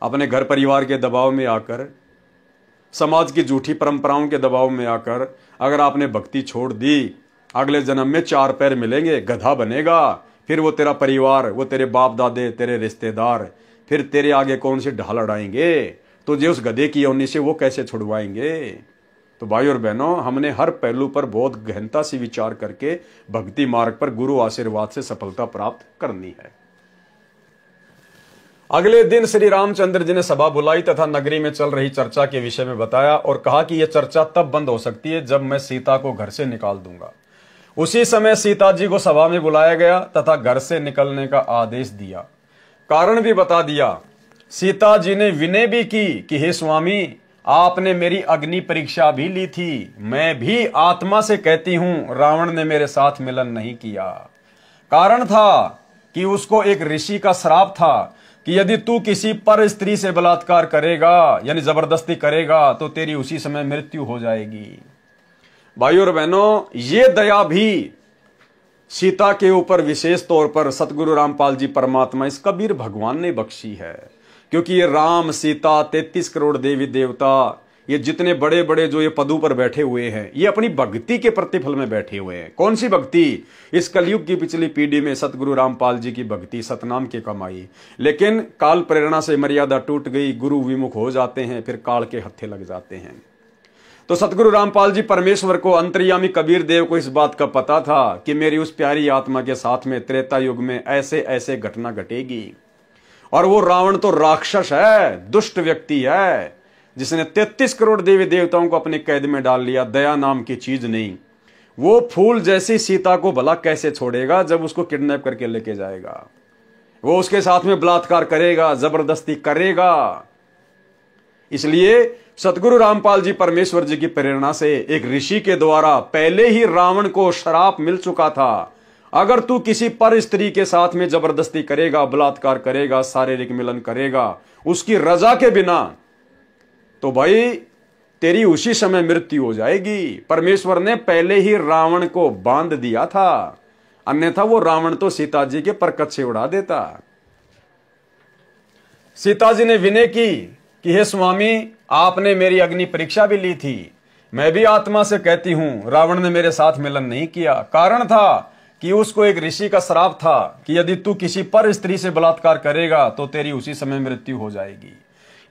अपने घर परिवार के दबाव में आकर, समाज की झूठी परंपराओं के दबाव में आकर अगर आपने भक्ति छोड़ दी, अगले जन्म में 4 पैर मिलेंगे, गधा बनेगा। फिर वो तेरा परिवार, वो तेरे बाप दादे, तेरे रिश्तेदार, फिर तेरे आगे कौन से ढाल अड़ाएंगे, तुझे उस गधे की योनि से वो कैसे छुड़वाएंगे। तो भाई और बहनों, हमने हर पहलू पर बहुत गहनता से विचार करके भक्ति मार्ग पर गुरु आशीर्वाद से सफलता प्राप्त करनी है। अगले दिन श्री रामचंद्र जी ने सभा बुलाई तथा नगरी में चल रही चर्चा के विषय में बताया और कहा कि यह चर्चा तब बंद हो सकती है जब मैं सीता को घर से निकाल दूंगा। उसी समय सीता जी को सभा में बुलाया गया तथा घर से निकलने का आदेश दिया, कारण भी बता दिया। सीता जी ने विनय भी की कि हे स्वामी, आपने मेरी अग्नि परीक्षा भी ली थी, मैं भी आत्मा से कहती हूं रावण ने मेरे साथ मिलन नहीं किया। कारण था कि उसको एक ऋषि का श्राप था कि यदि तू किसी पर स्त्री से बलात्कार करेगा, यानी जबरदस्ती करेगा, तो तेरी उसी समय मृत्यु हो जाएगी। भाइयों और बहनों, ये दया भी सीता के ऊपर विशेष तौर पर सतगुरु रामपाल जी परमात्मा, इस कबीर भगवान ने बख्शी है। क्योंकि ये राम, सीता, 33 करोड़ देवी देवता, ये जितने बड़े बड़े जो ये पदों पर बैठे हुए हैं, ये अपनी भक्ति के प्रतिफल में बैठे हुए हैं। कौन सी भक्ति? इस कलयुग की पिछली पीढ़ी में सतगुरु रामपाल जी की भक्ति, सतनाम की कमाई। लेकिन काल प्रेरणा से मर्यादा टूट गई, गुरु विमुख हो जाते हैं, फिर काल के हत्थे लग जाते हैं। तो सतगुरु रामपाल जी परमेश्वर को, अंतर्यामी कबीर देव को इस बात का पता था कि मेरी उस प्यारी आत्मा के साथ में त्रेता युग में ऐसे ऐसे घटना घटेगी। और वो रावण तो राक्षस है, दुष्ट व्यक्ति है, जिसने 33 करोड़ देवी देवताओं को अपने कैद में डाल लिया। दया नाम की चीज नहीं। वो फूल जैसी सीता को भला कैसे छोड़ेगा जब उसको किडनैप करके लेके जाएगा? वो उसके साथ में बलात्कार करेगा, जबरदस्ती करेगा। इसलिए सतगुरु रामपाल जी परमेश्वर जी की प्रेरणा से एक ऋषि के द्वारा पहले ही रावण को श्राप मिल चुका था, अगर तू किसी पर स्त्री के साथ में जबरदस्ती करेगा, बलात्कार करेगा, शारीरिक मिलन करेगा उसकी रजा के बिना, तो भाई तेरी उसी समय मृत्यु हो जाएगी। परमेश्वर ने पहले ही रावण को बांध दिया था, अन्यथा वो रावण तो सीता जी के परकत से उड़ा देता। सीता जी ने विनय की कि हे स्वामी, आपने मेरी अग्नि परीक्षा भी ली थी, मैं भी आत्मा से कहती हूं रावण ने मेरे साथ मिलन नहीं किया। कारण था कि उसको एक ऋषि का श्राप था कि यदि तू किसी पर स्त्री से बलात्कार करेगा तो तेरी उसी समय मृत्यु हो जाएगी,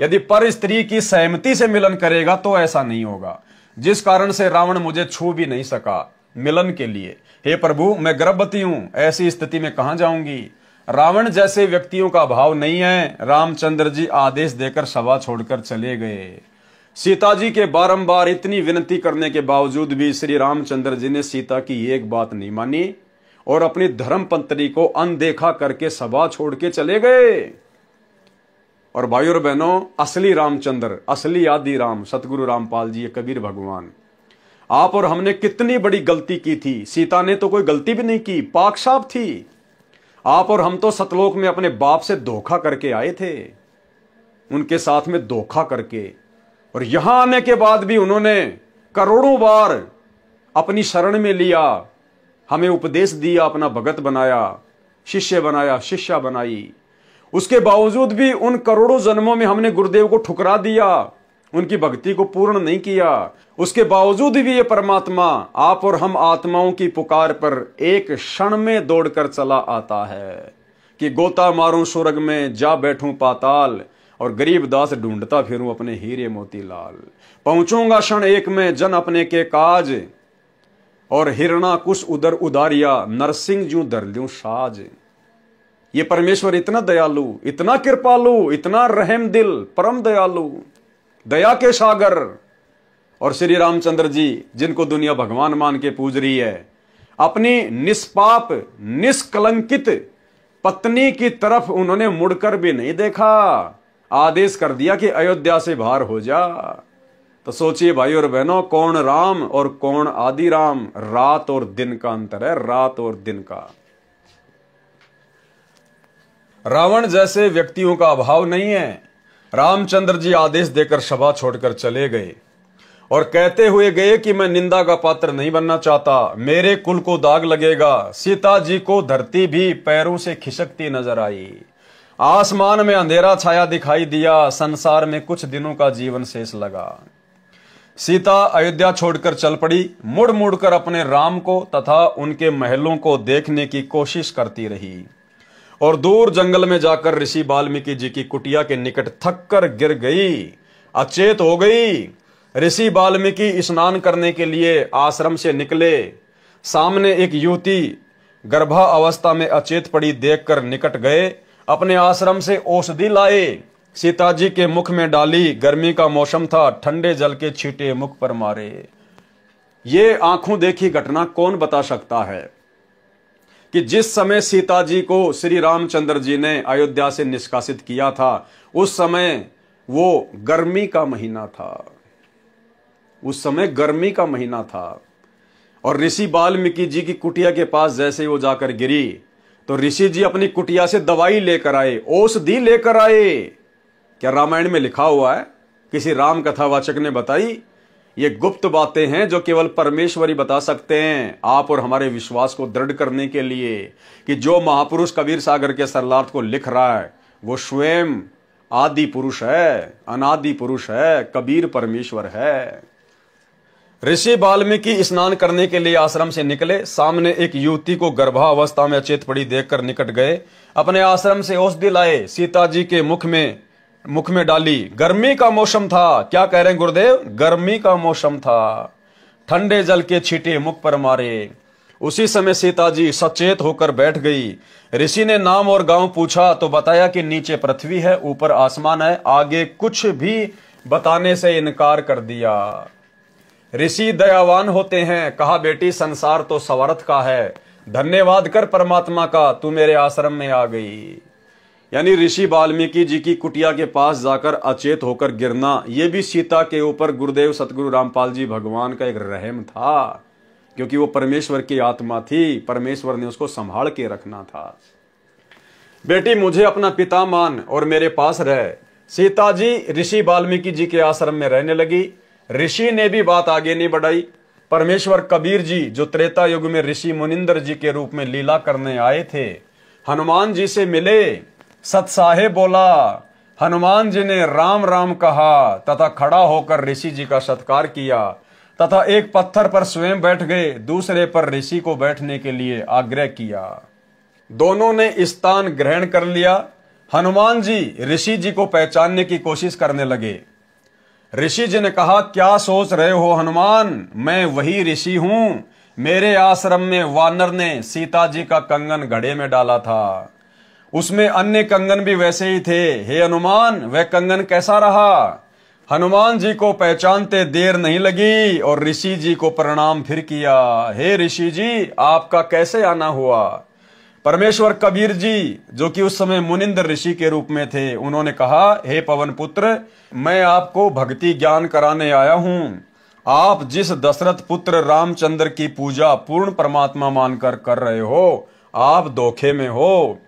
यदि पर स्त्री की सहमति से मिलन करेगा तो ऐसा नहीं होगा, जिस कारण से रावण मुझे छू भी नहीं सका मिलन के लिए। हे प्रभु, मैं गर्भवती हूं, ऐसी स्थिति में कहां जाऊंगी। रावण जैसे व्यक्तियों का भाव नहीं है। रामचंद्र जी आदेश देकर सभा छोड़कर चले गए। सीता जी के बारंबार इतनी विनती करने के बावजूद भी श्री रामचंद्र जी ने सीता की एक बात नहीं मानी और अपनी धर्म पत्नी को अनदेखा करके सभा छोड़ के चले गए। और भाइयों और बहनों, असली रामचंद्र, असली आदि राम सतगुरु रामपाल जी, कबीर भगवान, आप और हमने कितनी बड़ी गलती की थी। सीता ने तो कोई गलती भी नहीं की, पाक साफ थी। आप और हम तो सतलोक में अपने बाप से धोखा करके आए थे, उनके साथ में धोखा करके, और यहां आने के बाद भी उन्होंने करोड़ों बार अपनी शरण में लिया, हमें उपदेश दिया, अपना भगत बनाया, शिष्य बनाया, शिष्या बनाई। उसके बावजूद भी उन करोड़ों जन्मों में हमने गुरुदेव को ठुकरा दिया, उनकी भक्ति को पूर्ण नहीं किया। उसके बावजूद भी ये परमात्मा आप और हम आत्माओं की पुकार पर एक क्षण में दौड़कर चला आता है कि गोता मारूं स्वर्ग में, जा बैठूं पाताल, और गरीब दास ढूंढता फिरूं अपने हीरे मोतीलाल। पहुंचूंगा क्षण एक में जन अपने के काज, और हिरणा कुश उदर उदारिया, नरसिंह जू धर लूं साज। ये परमेश्वर इतना दयालु, इतना कृपालु, इतना रहम दिल, परम दयालु, दया के सागर। और श्री रामचंद्र जी, जिनको दुनिया भगवान मान के पूज रही है, अपनी निष्पाप निष्कलंकित पत्नी की तरफ उन्होंने मुड़कर भी नहीं देखा, आदेश कर दिया कि अयोध्या से बाहर हो जा। तो सोचिए भाई और बहनों, कौन राम और कौन आदि राम। रात और दिन का अंतर है, रात और दिन का। रावण जैसे व्यक्तियों का अभाव नहीं है। रामचंद्र जी आदेश देकर सभा छोड़कर चले गए और कहते हुए गए कि मैं निंदा का पात्र नहीं बनना चाहता, मेरे कुल को दाग लगेगा। सीता जी को धरती भी पैरों से खिसकती नजर आई, आसमान में अंधेरा छाया दिखाई दिया, संसार में कुछ दिनों का जीवन शेष लगा। सीता अयोध्या छोड़कर चल पड़ी, मुड़ मुड़ कर अपने राम को तथा उनके महलों को देखने की कोशिश करती रही, और दूर जंगल में जाकर ऋषि वाल्मीकि जी की कुटिया के निकट थक कर गिर गई, अचेत हो गई। ऋषि वाल्मीकि स्नान करने के लिए आश्रम से निकले, सामने एक युवती गर्भा अवस्था में अचेत पड़ी देखकर निकट गए, अपने आश्रम से औषधि लाए, सीता जी के मुख में डाली। गर्मी का मौसम था, ठंडे जल के छींटे मुख पर मारे। ये आंखों देखी घटना कौन बता सकता है कि जिस समय सीता जी को श्री रामचंद्र जी ने अयोध्या से निष्कासित किया था, उस समय वो गर्मी का महीना था, उस समय गर्मी का महीना था। और ऋषि वाल्मीकि जी की कुटिया के पास जैसे वो जाकर गिरी, तो ऋषि जी अपनी कुटिया से दवाई लेकर आए, औषधि लेकर आए। क्या रामायण में लिखा हुआ है? किसी राम कथावाचक ने बताई? ये गुप्त बातें हैं जो केवल परमेश्वर ही बता सकते हैं, आप और हमारे विश्वास को दृढ़ करने के लिए कि जो महापुरुष कबीर सागर के सरलार्थ को लिख रहा है वो स्वयं आदि पुरुष है, अनादि पुरुष है, कबीर परमेश्वर है। ऋषि वाल्मीकि स्नान करने के लिए आश्रम से निकले, सामने एक युवती को गर्भावस्था में अचेत पड़ी देखकर निकट गए, अपने आश्रम से औषधि लाए, सीता जी के मुख में डाली। गर्मी का मौसम था, क्या कह रहे हैं गुरुदेव? गर्मी का मौसम था, ठंडे जल के छींटे मुख पर मारे। उसी समय सीता जी सचेत होकर बैठ गई। ऋषि ने नाम और गांव पूछा तो बताया कि नीचे पृथ्वी है, ऊपर आसमान है, आगे कुछ भी बताने से इनकार कर दिया। ऋषि दयावान होते हैं, कहा बेटी संसार तो स्वार्थ का है, धन्यवाद कर परमात्मा का, तू मेरे आश्रम में आ गई। यानी ऋषि वाल्मीकि जी की कुटिया के पास जाकर अचेत होकर गिरना, यह भी सीता के ऊपर गुरुदेव सतगुरु रामपाल जी भगवान का एक रहम था, क्योंकि वो परमेश्वर की आत्मा थी, परमेश्वर ने उसको संभाल के रखना था। बेटी मुझे अपना पिता मान और मेरे पास रह। सीता जी ऋषि वाल्मीकि जी के आश्रम में रहने लगी। ऋषि ने भी बात आगे नहीं बढ़ाई। परमेश्वर कबीर जी जो त्रेता युग में ऋषि मुनिंदर जी के रूप में लीला करने आए थे, हनुमान जी से मिले। सतसाहे बोला, हनुमान जी ने राम राम कहा तथा खड़ा होकर ऋषि जी का सत्कार किया तथा एक पत्थर पर स्वयं बैठ गए, दूसरे पर ऋषि को बैठने के लिए आग्रह किया। दोनों ने स्थान ग्रहण कर लिया। हनुमान जी ऋषि जी को पहचानने की कोशिश करने लगे। ऋषि जी ने कहा, क्या सोच रहे हो हनुमान, मैं वही ऋषि हूं। मेरे आश्रम में वानर ने सीता जी का कंगन घड़े में डाला था, उसमें अन्य कंगन भी वैसे ही थे। हे हनुमान, वह कंगन कैसा रहा? हनुमान जी को पहचानते देर नहीं लगी और ऋषि जी को प्रणाम फिर किया। हे ऋषि जी, आपका कैसे आना हुआ? परमेश्वर कबीर जी जो कि उस समय मुनिंदर ऋषि के रूप में थे, उन्होंने कहा, हे पवन पुत्र, मैं आपको भक्ति ज्ञान कराने आया हूं। आप जिस दशरथ पुत्र रामचंद्र की पूजा पूर्ण परमात्मा मानकर कर रहे हो, आप धोखे में हो।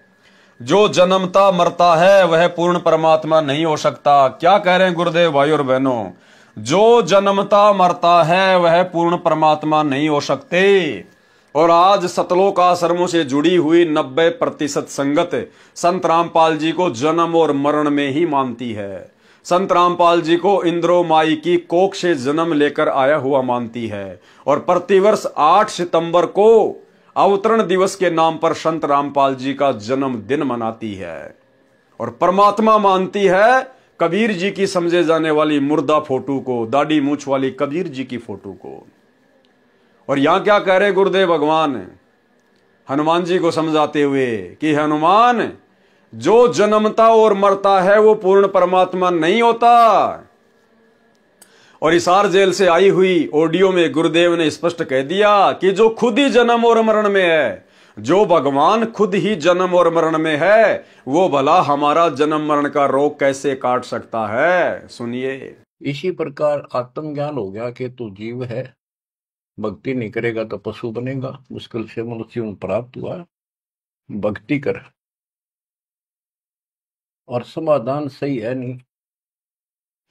जो जन्मता मरता है वह पूर्ण परमात्मा नहीं हो सकता। क्या कह रहे हैं गुरुदेव भाई और बहनों? जो जन्मता मरता है वह पूर्ण परमात्मा नहीं हो सकते। और आज सतलोक आश्रमों से जुड़ी हुई 90% संगत संत रामपाल जी को जन्म और मरण में ही मानती है। संत रामपाल जी को इंद्रो माई की कोख से जन्म लेकर आया हुआ मानती है और प्रतिवर्ष 8 सितंबर को अवतरण दिवस के नाम पर संत रामपाल जी का जन्मदिन मनाती है और परमात्मा मानती है कबीर जी की समझे जाने वाली मुर्दा फोटो को, दाढ़ी मूछ वाली कबीर जी की फोटो को। और यहां क्या कह रहे गुरुदेव भगवान हनुमान जी को समझाते हुए कि हनुमान, जो जन्मता और मरता है वो पूर्ण परमात्मा नहीं होता। और हिसार जेल से आई हुई ऑडियो में गुरुदेव ने स्पष्ट कह दिया कि जो खुद ही जन्म और मरण में है, जो भगवान खुद ही जन्म और मरण में है, वो भला हमारा जन्म मरण का रोग कैसे काट सकता है? सुनिए। इसी प्रकार आत्मज्ञान हो गया कि तू जीव है, भक्ति नहीं करेगा तो पशु बनेगा, मुश्किल से मनुष्य प्राप्त हुआ, भक्ति कर। और समाधान सही है नहीं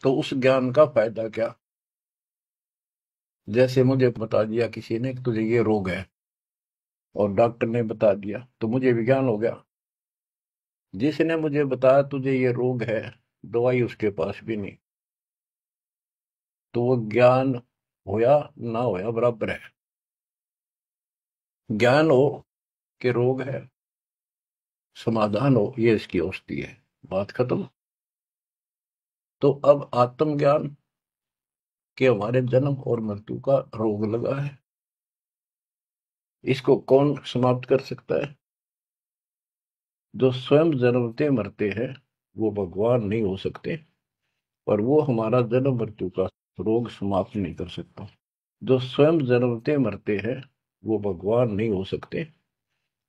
तो उस ज्ञान का फायदा क्या? जैसे मुझे बता दिया किसी ने कि तुझे ये रोग है और डॉक्टर ने बता दिया तो मुझे विज्ञान हो गया। जिसने मुझे बताया तुझे ये रोग है, दवाई उसके पास भी नहीं, तो वो ज्ञान होया ना होया बराबर है। ज्ञान हो कि रोग है, समाधान हो ये इसकी औषधि है, बात खत्म। तो अब आत्मज्ञान के हमारे जन्म और मृत्यु का रोग लगा है, इसको कौन समाप्त कर सकता है? जो स्वयं जन्मते मरते हैं वो भगवान नहीं हो सकते और वो हमारा जन्म मृत्यु का रोग समाप्त नहीं कर सकता। जो स्वयं जन्मते मरते हैं वो भगवान नहीं हो सकते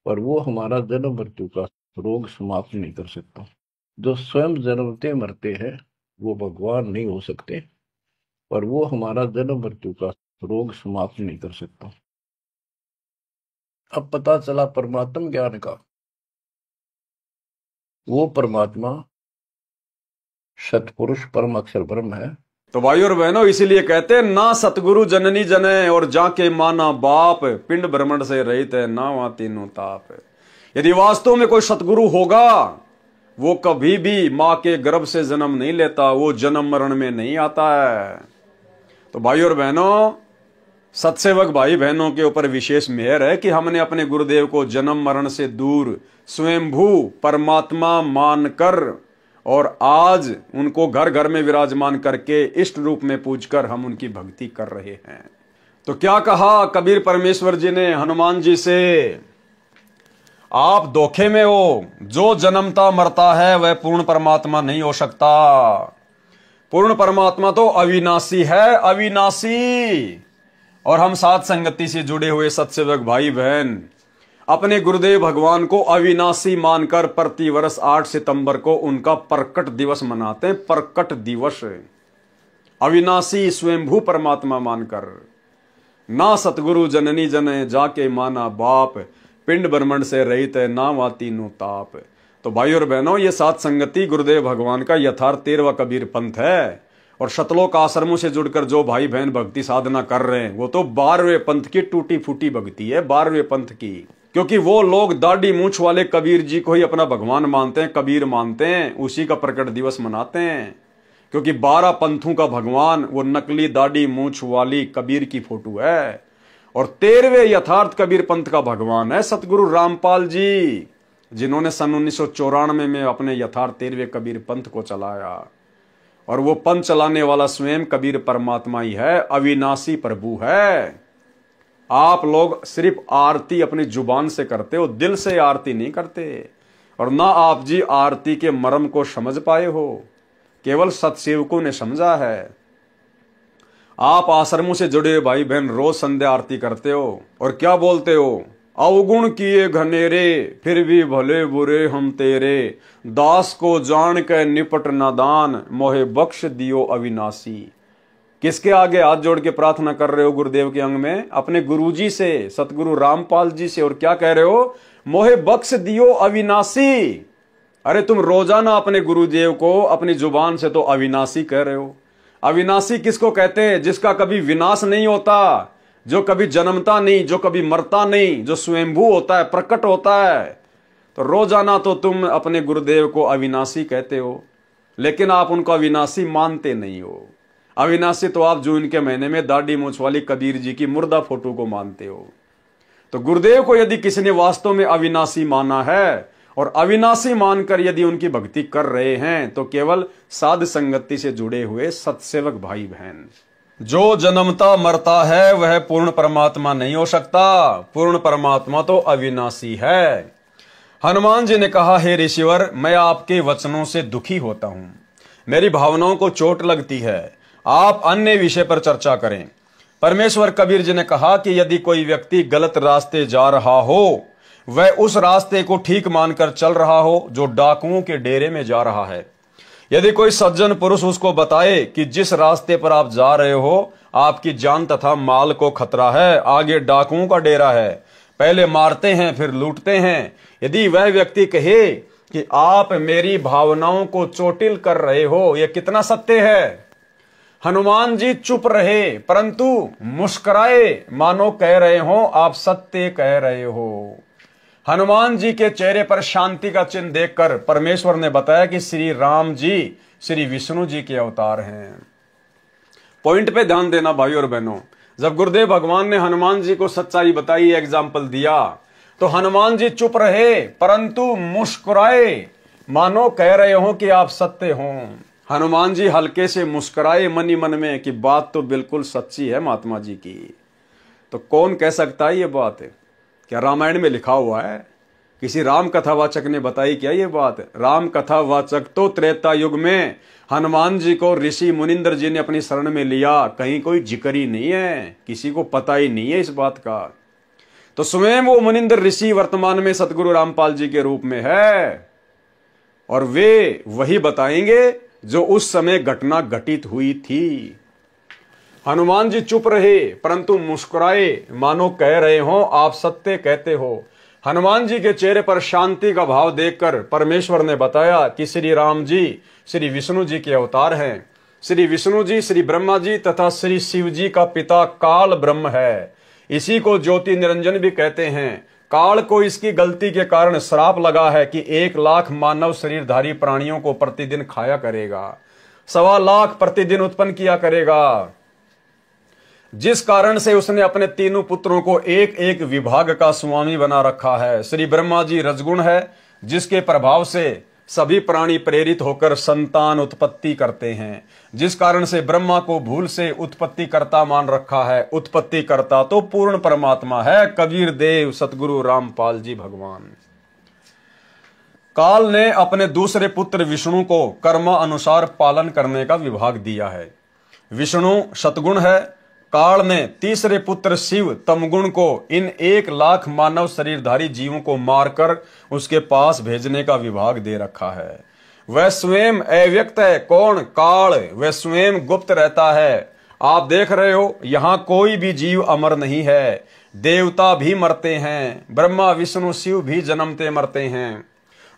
और वो हमारा जन्म मृत्यु का रोग समाप्त नहीं कर सकता। जो स्वयं जन्मते मरते हैं वो भगवान नहीं हो सकते और वो हमारा जन्म मृत्यु का रोग समाप्त नहीं कर सकता। अब पता चला परमात्म ज्ञान का, वो परमात्मा सतपुरुष परम अक्षर ब्रह्म है। तो भाई और बहनों, इसीलिए कहते हैं ना सतगुरु जननी जने और जाके माना बाप, पिंड भ्रमण से रहित है ना वहां तीनों ताप। यदि वास्तव में कोई सतगुरु होगा वो कभी भी मां के गर्भ से जन्म नहीं लेता, वो जन्म मरण में नहीं आता है। तो भाई और बहनों, सत्सेवक भाई बहनों के ऊपर विशेष मेहर है कि हमने अपने गुरुदेव को जन्म मरण से दूर स्वयंभू परमात्मा मानकर और आज उनको घर घर में विराजमान करके इष्ट रूप में पूजकर हम उनकी भक्ति कर रहे हैं। तो क्या कहा कबीर परमेश्वर जी ने हनुमान जी से? आप धोखे में हो, जो जन्मता मरता है वह पूर्ण परमात्मा नहीं हो सकता। पूर्ण परमात्मा तो अविनाशी है, अविनाशी। और हम साथ संगति से जुड़े हुए सत्सेवक भाई बहन, अपने गुरुदेव भगवान को अविनाशी मानकर प्रतिवर्ष 8 सितंबर को उनका प्रकट दिवस मनाते हैं। प्रकट दिवस, अविनाशी स्वयंभू परमात्मा मानकर। ना सतगुरु जननी जने जाके माना बाप, पिंड ब्रह्मंड से रहित है ना वाती नु ताप। तो भाई और बहनों, ये सात संगति गुरुदेव भगवान का यथार्थ 13वां कबीर पंथ है। और शतलोक आश्रमों से जुड़कर जो भाई बहन भक्ति साधना कर रहे हैं वो तो 12वें पंथ की टूटी फूटी भक्ति है, 12वें पंथ की। क्योंकि वो लोग दाढ़ी मूंछ वाले कबीर जी को ही अपना भगवान मानते हैं, कबीर मानते हैं, उसी का प्रकट दिवस मनाते हैं। क्योंकि 12 पंथों का भगवान वो नकली दाढ़ी मूंछ वाली कबीर की फोटो है। और 13वें यथार्थ कबीर पंथ का भगवान है सतगुरु रामपाल जी, जिन्होंने सन 1994 में अपने यथार्थ 13वें कबीर पंथ को चलाया। और वो पंथ चलाने वाला स्वयं कबीर परमात्मा ही है, अविनाशी प्रभु है। आप लोग सिर्फ आरती अपनी जुबान से करते हो, दिल से आरती नहीं करते। और ना आप जी आरती के मर्म को समझ पाए हो, केवल सत्सेवकों ने समझा है। आप आश्रमों से जुड़े भाई बहन रोज संध्या आरती करते हो और क्या बोलते हो, अवगुण किए घनेरे फिर भी भले बुरे हम तेरे, दास को जान के निपट नादान मोहे बख्श दियो अविनाशी। किसके आगे हाथ जोड़ के प्रार्थना कर रहे हो गुरुदेव के अंग में? अपने गुरुजी से, सतगुरु रामपाल जी से। और क्या कह रहे हो? मोहे बख्श दियो अविनाशी। अरे तुम रोजाना अपने गुरुदेव को अपनी जुबान से तो अविनाशी कह रहे हो। अविनाशी किसको कहते हैं? जिसका कभी विनाश नहीं होता, जो कभी जन्मता नहीं, जो कभी मरता नहीं, जो स्वयंभू होता है, प्रकट होता है। तो रोजाना तो तुम अपने गुरुदेव को अविनाशी कहते हो, लेकिन आप उनको अविनाशी मानते नहीं हो। अविनाशी तो आप जून के महीने में दाढ़ी मूंछ वाली कबीर जी की मुर्दा फोटो को मानते हो। तो गुरुदेव को यदि किसी ने वास्तव में अविनाशी माना है और अविनाशी मानकर यदि उनकी भक्ति कर रहे हैं तो केवल साध संगति से जुड़े हुए सत्सेवक भाई बहन। जो जन्मता मरता है वह पूर्ण परमात्मा नहीं हो सकता, पूर्ण परमात्मा तो अविनाशी है। हनुमान जी ने कहा, हे ऋषिवर, मैं आपके वचनों से दुखी होता हूं, मेरी भावनाओं को चोट लगती है, आप अन्य विषय पर चर्चा करें। परमेश्वर कबीर जी ने कहा कि यदि कोई व्यक्ति गलत रास्ते जा रहा हो, वह उस रास्ते को ठीक मानकर चल रहा हो जो डाकुओं के डेरे में जा रहा है। यदि कोई सज्जन पुरुष उसको बताए कि जिस रास्ते पर आप जा रहे हो आपकी जान तथा माल को खतरा है, आगे डाकुओं का डेरा है, पहले मारते हैं फिर लूटते हैं, यदि वह व्यक्ति कहे कि आप मेरी भावनाओं को चोटिल कर रहे हो, यह कितना सत्य है। हनुमान जी चुप रहे परंतु मुस्कुराए, मानो कह रहे हो आप सत्य कह रहे हो। हनुमान जी के चेहरे पर शांति का चिन्ह देखकर परमेश्वर ने बताया कि श्री राम जी श्री विष्णु जी के अवतार हैं। पॉइंट पे ध्यान देना भाई और बहनों। जब गुरुदेव भगवान ने हनुमान जी को सच्चाई बताई, एग्जाम्पल दिया, तो हनुमान जी चुप रहे परंतु मुस्कुराए, मानो कह रहे हो कि आप सत्य हो। हनुमान जी हल्के से मुस्कुराए मन ही मन में कि बात तो बिल्कुल सच्ची है महात्मा जी की। तो कौन कह सकता है ये बात? क्या रामायण में लिखा हुआ है? किसी राम कथावाचक ने बताई क्या ये बात? राम कथावाचक तो त्रेता युग में हनुमान जी को ऋषि मुनिंदर जी ने अपनी शरण में लिया, कहीं कोई जिक्र ही नहीं है, किसी को पता ही नहीं है इस बात का। तो स्वयं वो मुनिंदर ऋषि वर्तमान में सतगुरु रामपाल जी के रूप में है और वे वही बताएंगे जो उस समय घटना घटित हुई थी। हनुमान जी चुप रहे परंतु मुस्कुराए, मानो कह रहे हो आप सत्य कहते हो। हनुमान जी के चेहरे पर शांति का भाव देखकर परमेश्वर ने बताया कि श्री राम जी श्री विष्णु जी के अवतार हैं। श्री विष्णु जी श्री ब्रह्मा जी तथा श्री शिव जी का पिता काल ब्रह्म है। इसी को ज्योति निरंजन भी कहते हैं। काल को इसकी गलती के कारण श्राप लगा है कि 1 लाख मानव शरीरधारी प्राणियों को प्रतिदिन खाया करेगा, 1.25 लाख प्रतिदिन उत्पन्न किया करेगा, जिस कारण से उसने अपने तीनों पुत्रों को एक एक विभाग का स्वामी बना रखा है। श्री ब्रह्मा जी रजगुण है, जिसके प्रभाव से सभी प्राणी प्रेरित होकर संतान उत्पत्ति करते हैं, जिस कारण से ब्रह्मा को भूल से उत्पत्ति कर्ता मान रखा है। उत्पत्ति कर्ता तो पूर्ण परमात्मा है, कबीर देव सतगुरु रामपाल जी भगवान। काल ने अपने दूसरे पुत्र विष्णु को कर्म अनुसार पालन करने का विभाग दिया है। विष्णु सतगुण है, काल ने तीसरे पुत्र शिव तमगुण को इन 1,00,000 मानव शरीरधारी जीवों को मारकर उसके पास भेजने का विभाग दे रखा है। वह स्वयं अव्यक्त है। कौन? काल। वह स्वयं गुप्त रहता है। आप देख रहे हो, यहां कोई भी जीव अमर नहीं है। देवता भी मरते हैं, ब्रह्मा विष्णु शिव भी जन्मते मरते हैं।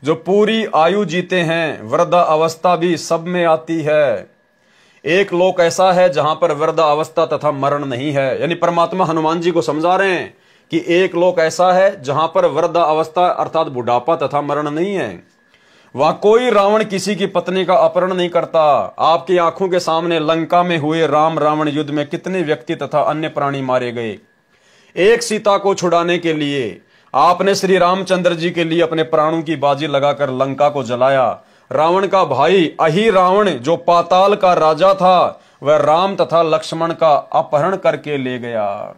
जो पूरी आयु जीते हैं, वृद्धा अवस्था भी सब में आती है। एक लोक ऐसा है जहां पर वृद्धा अवस्था तथा मरण नहीं है। यानी परमात्मा हनुमान जी को समझा रहे हैं कि एक लोक ऐसा है जहां पर वृद्धा अवस्था अर्थात बुढ़ापा तथा मरण नहीं है। वहां कोई रावण किसी की पत्नी का अपहरण नहीं करता। आपकी आंखों के सामने लंका में हुए राम रावण युद्ध में कितने व्यक्ति तथा अन्य प्राणी मारे गए। एक सीता को छुड़ाने के लिए आपने श्री रामचंद्र जी के लिए अपने प्राणों की बाजी लगाकर लंका को जलाया। रावण का भाई अहि रावण जो पाताल का राजा था, वह राम तथा लक्ष्मण का अपहरण करके ले गया।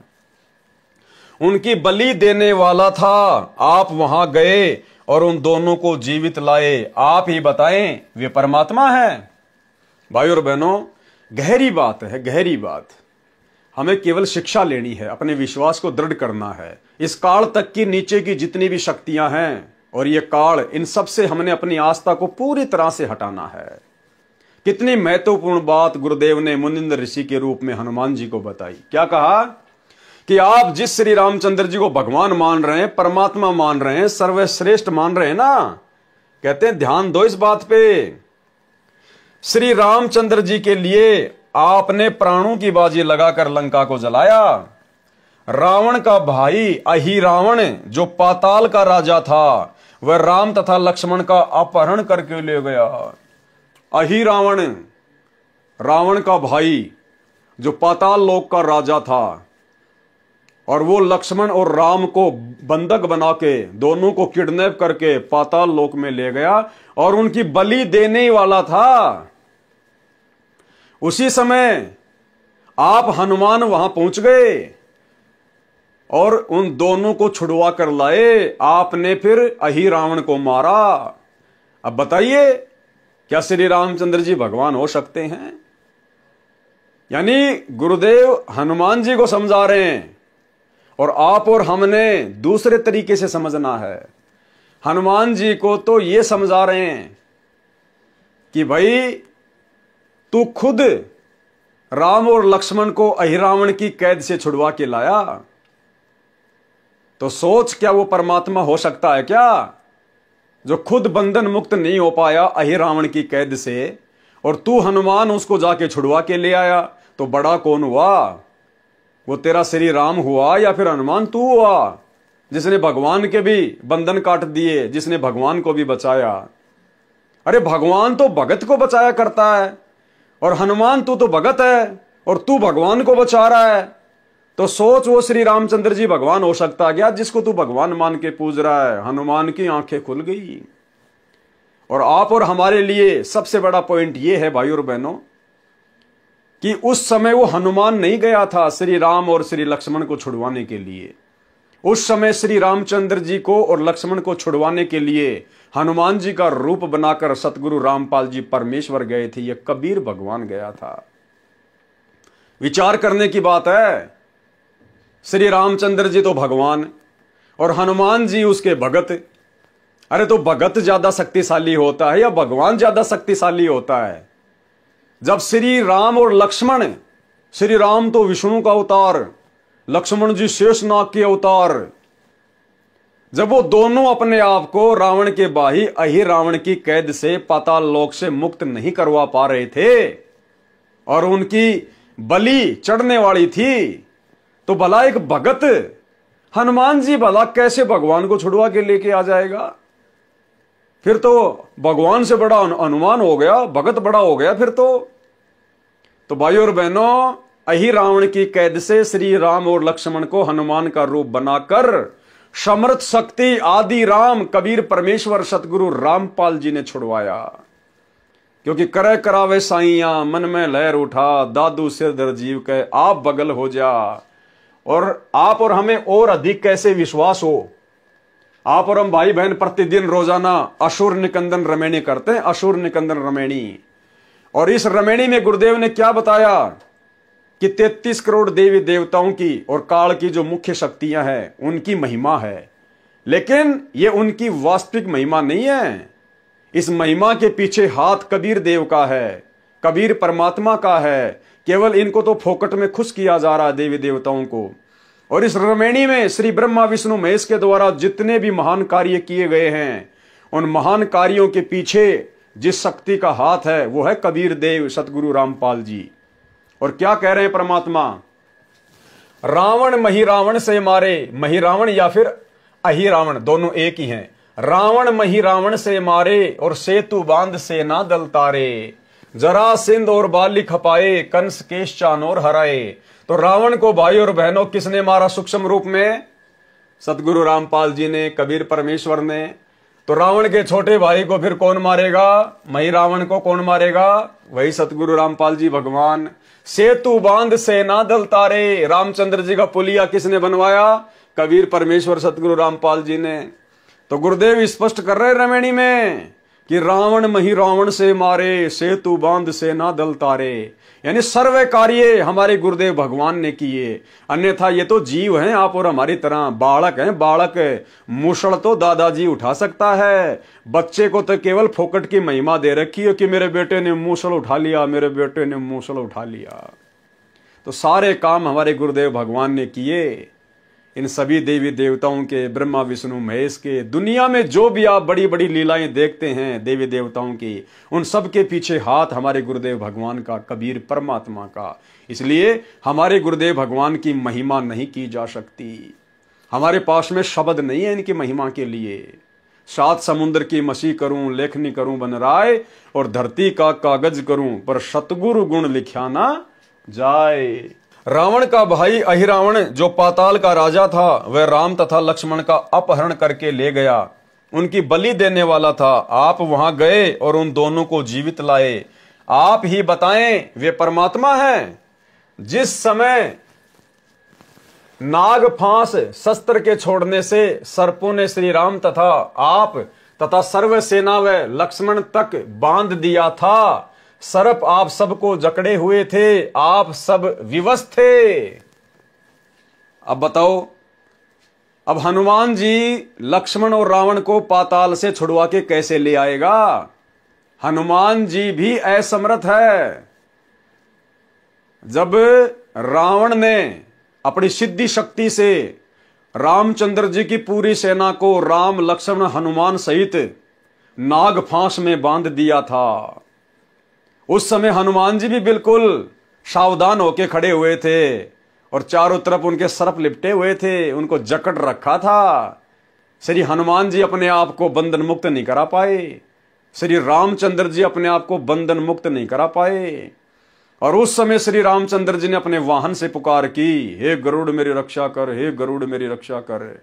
उनकी बलि देने वाला था। आप वहां गए और उन दोनों को जीवित लाए। आप ही बताएं, वे परमात्मा है? भाई और बहनों, गहरी बात है, गहरी बात। हमें केवल शिक्षा लेनी है, अपने विश्वास को दृढ़ करना है। इस काल तक की नीचे की जितनी भी शक्तियां हैं और ये काल, इन सब से हमने अपनी आस्था को पूरी तरह से हटाना है। कितनी महत्वपूर्ण बात गुरुदेव ने मुनिंद्र ऋषि के रूप में हनुमान जी को बताई। क्या कहा कि आप जिस श्री रामचंद्र जी को भगवान मान रहे हैं, परमात्मा मान रहे हैं, सर्वश्रेष्ठ मान रहे हैं ना, कहते हैं ध्यान दो इस बात पे। श्री रामचंद्र जी के लिए आपने प्राणों की बाजी लगाकर लंका को जलाया। रावण का भाई अहि रावण जो पाताल का राजा था, वह राम तथा लक्ष्मण का अपहरण करके ले गया। अहि रावण, रावण का भाई जो पाताल लोक का राजा था, और वो लक्ष्मण और राम को बंधक बना के दोनों को किडनैप करके पाताल लोक में ले गया और उनकी बलि देने वाला था। उसी समय आप हनुमान वहां पहुंच गए और उन दोनों को छुड़वा कर लाए। आपने फिर अहि रावण को मारा। अब बताइए, क्या श्री रामचंद्र जी भगवान हो सकते हैं? यानी गुरुदेव हनुमान जी को समझा रहे हैं और आप और हमने दूसरे तरीके से समझना है। हनुमान जी को तो ये समझा रहे हैं कि भाई तू खुद राम और लक्ष्मण को अहि रावण की कैद से छुड़वा के लाया, तो सोच क्या वो परमात्मा हो सकता है क्या, जो खुद बंधन मुक्त नहीं हो पाया अहि रावण की कैद से, और तू हनुमान उसको जाके छुड़वा के ले आया? तो बड़ा कौन हुआ? वो तेरा श्री राम हुआ या फिर हनुमान तू हुआ, जिसने भगवान के भी बंधन काट दिए, जिसने भगवान को भी बचाया? अरे भगवान तो भगत को बचाया करता है, और हनुमान तू तो भगत है और तू भगवान को बचा रहा है। तो सोच, वो श्री रामचंद्र जी भगवान हो सकता क्या जिसको तू भगवान मान के पूज रहा है? हनुमान की आंखें खुल गई। और आप और हमारे लिए सबसे बड़ा पॉइंट यह है भाई और बहनों कि उस समय वो हनुमान नहीं गया था श्री राम और श्री लक्ष्मण को छुड़वाने के लिए। उस समय श्री रामचंद्र जी को और लक्ष्मण को छुड़वाने के लिए हनुमान जी का रूप बनाकर सतगुरु रामपाल जी परमेश्वर गए थे। ये कबीर भगवान गया था। विचार करने की बात है। श्री रामचंद्र जी तो भगवान और हनुमान जी उसके भगत। अरे तो भगत ज्यादा शक्तिशाली होता है या भगवान ज्यादा शक्तिशाली होता है? जब श्री राम और लक्ष्मण, श्री राम तो विष्णु का अवतार, लक्ष्मण जी शेषनाग के अवतार, जब वो दोनों अपने आप को रावण के भाई अहि रावण की कैद से पाताल लोक से मुक्त नहीं करवा पा रहे थे और उनकी बलि चढ़ने वाली थी, तो भला एक भगत हनुमान जी भला कैसे भगवान को छुड़वा के लेके आ जाएगा? फिर तो भगवान से बड़ा हनुमान हो गया, भगत बड़ा हो गया फिर तो भाई और बहनों, अहि रावण की कैद से श्री राम और लक्ष्मण को हनुमान का रूप बनाकर समर्थ शक्ति आदि राम कबीर परमेश्वर सतगुरु रामपाल जी ने छुड़वाया। क्योंकि करे करावे साइया मन में लहर उठा, दादू सिरदर जीव के आप बगल हो जा। और आप और हमें और अधिक कैसे विश्वास हो? आप और हम भाई बहन प्रतिदिन रोजाना असुर निकंदन रमेणी करते हैं, असुर निकंदन रमेणी। और इस रमेणी में गुरुदेव ने क्या बताया कि 33 करोड़ देवी देवताओं की और काल की जो मुख्य शक्तियां हैं उनकी महिमा है, लेकिन ये उनकी वास्तविक महिमा नहीं है। इस महिमा के पीछे हाथ कबीर देव का है, कबीर परमात्मा का है। केवल इनको तो फोकट में खुश किया जा रहा है देवी देवताओं को। और इस रमैनी में श्री ब्रह्मा विष्णु महेश के द्वारा जितने भी महान कार्य किए गए हैं, उन महान कार्यों के पीछे जिस शक्ति का हाथ है वो है कबीर देव सतगुरु रामपाल जी। और क्या कह रहे हैं परमात्मा? रावण मही रावण से मारे, मही रावण या फिर अहि रावण दोनों एक ही हैं। रावण मही रावण से मारे और सेतु बांध से ना दल तारे, जरा सिंध और बाली खपाए, कंस केश चानोर हराए। तो रावण को भाई और बहनों किसने मारा सूक्ष्म रूप में? सतगुरु रामपाल जी ने, कबीर परमेश्वर ने। तो रावण के छोटे भाई को फिर कौन मारेगा? मही रावण को कौन मारेगा? वही सतगुरु रामपाल जी भगवान। सेतु बांध से ना दल तारे, रामचंद्र जी का पुलिया किसने बनवाया? कबीर परमेश्वर सतगुरु रामपाल जी ने। तो गुरुदेव स्पष्ट कर रहे रमैनी में कि रावण मही रावण से मारे, सेतु बांध से ना दल तारे, यानी सर्व कार्य हमारे गुरुदेव भगवान ने किए। अन्यथा ये तो जीव हैं आप और हमारी तरह, बालक हैं बालक। मूसल तो दादाजी उठा सकता है, बच्चे को तो केवल फोकट की महिमा दे रखी है कि मेरे बेटे ने मूसल उठा लिया, मेरे बेटे ने मूसल उठा लिया। तो सारे काम हमारे गुरुदेव भगवान ने किए। इन सभी देवी देवताओं के, ब्रह्मा विष्णु महेश के, दुनिया में जो भी आप बड़ी बड़ी लीलाएं देखते हैं देवी देवताओं की, उन सब के पीछे हाथ हमारे गुरुदेव भगवान का, कबीर परमात्मा का। इसलिए हमारे गुरुदेव भगवान की महिमा नहीं की जा सकती। हमारे पास में शब्द नहीं है इनकी महिमा के लिए। 7 समुद्र की मसी करूं, लेखनी करूं बन राय, और धरती का कागज करूं, पर सतगुरु गुण लिख्या ना जाए। रावण का भाई अहिरावण जो पाताल का राजा था, वह राम तथा लक्ष्मण का अपहरण करके ले गया, उनकी बलि देने वाला था। आप वहां गए और उन दोनों को जीवित लाए। आप ही बताएं वे परमात्मा हैं। जिस समय नाग फांस शस्त्र के छोड़ने से सर्पों ने श्री राम तथा आप तथा सर्व सेना व लक्ष्मण तक बांध दिया था, सर्प आप सबको जकड़े हुए थे, आप सब विवश थे। अब बताओ, अब हनुमान जी लक्ष्मण और रावण को पाताल से छुड़वा के कैसे ले आएगा? हनुमान जी भी असमर्थ है। जब रावण ने अपनी सिद्धि शक्ति से रामचंद्र जी की पूरी सेना को राम लक्ष्मण हनुमान सहित नाग फांस में बांध दिया था, उस समय हनुमान जी भी बिल्कुल सावधान होके खड़े हुए थे और चारों तरफ उनके सर्प लिपटे हुए थे, उनको जकड़ रखा था। श्री हनुमान जी अपने आप को बंधन मुक्त नहीं करा पाए, श्री रामचंद्र जी अपने आप को बंधन मुक्त नहीं करा पाए। और उस समय श्री रामचंद्र जी ने अपने वाहन से पुकार की, हे गरुड़ मेरी रक्षा कर, हे गरुड़ मेरी रक्षा कर।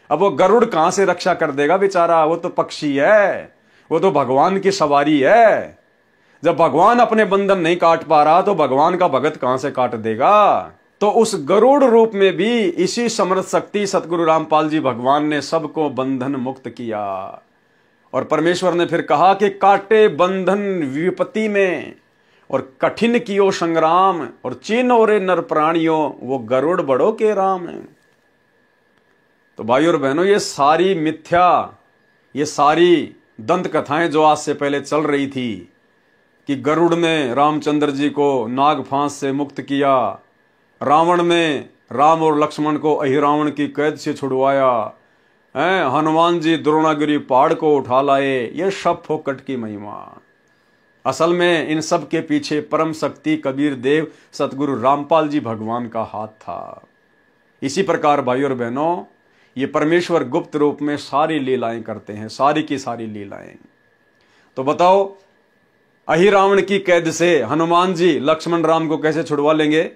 अब वो गरुड़ कहां से रक्षा कर देगा बेचारा? वो तो पक्षी है, वो तो भगवान की सवारी है। जब भगवान अपने बंधन नहीं काट पा रहा तो भगवान का भगत कहां से काट देगा? तो उस गरुड़ रूप में भी इसी समर्थ शक्ति सतगुरु रामपाल जी भगवान ने सबको बंधन मुक्त किया। और परमेश्वर ने फिर कहा कि काटे बंधन विपत्ति में और कठिन कियो संग्राम, और चीनो रे नर प्राणियों वो गरुड़ बड़ो के राम है। तो भाई और बहनों, ये सारी मिथ्या, ये सारी दंत कथाएं जो आज से पहले चल रही थी कि गरुड़ ने रामचंद्र जी को नाग फांस से मुक्त किया, रावण ने राम और लक्ष्मण को अहिरावण की कैद से छुड़वाया, हनुमान जी द्रोणागिरी पहाड़ को उठा लाए, ये सब फोकट की महिमा। असल में इन सब के पीछे परम शक्ति कबीर देव सतगुरु रामपाल जी भगवान का हाथ था। इसी प्रकार भाई और बहनों, ये परमेश्वर गुप्त रूप में सारी लीलाएं करते हैं, सारी की सारी लीलाएं। तो बताओ, अहिरावण की कैद से हनुमान जी लक्ष्मण राम को कैसे छुड़वा लेंगे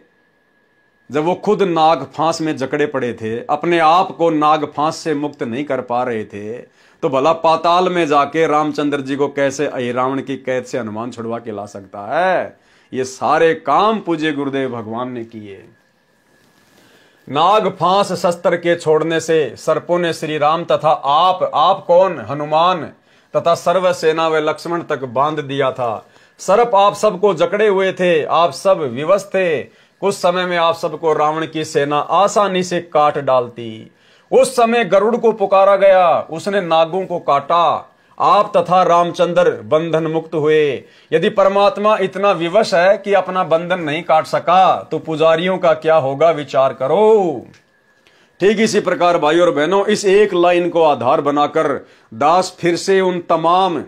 जब वो खुद नाग फांस में जकड़े पड़े थे, अपने आप को नाग फांस से मुक्त नहीं कर पा रहे थे? तो भला पाताल में जाके रामचंद्र जी को कैसे अहिरावण की कैद से हनुमान छुड़वा के ला सकता है? ये सारे काम पूज्य गुरुदेव भगवान ने किए। नाग फांस शस्त्र के छोड़ने से सर्पों ने श्री राम तथा आप कौन? हनुमान तथा सर्व सेना व लक्ष्मण तक बांध दिया था। सर्प आप सबको जकड़े हुए थे, आप सब विवश थे, कुछ समय में आप सबको रावण की सेना आसानी से काट डालती। उस समय गरुड़ को पुकारा गया, उसने नागों को काटा, आप तथा रामचंद्र बंधन मुक्त हुए। यदि परमात्मा इतना विवश है कि अपना बंधन नहीं काट सका तो पुजारियों का क्या होगा, विचार करो। ठीक इसी प्रकार भाई और बहनों, इस एक लाइन को आधार बनाकर दास फिर से उन तमाम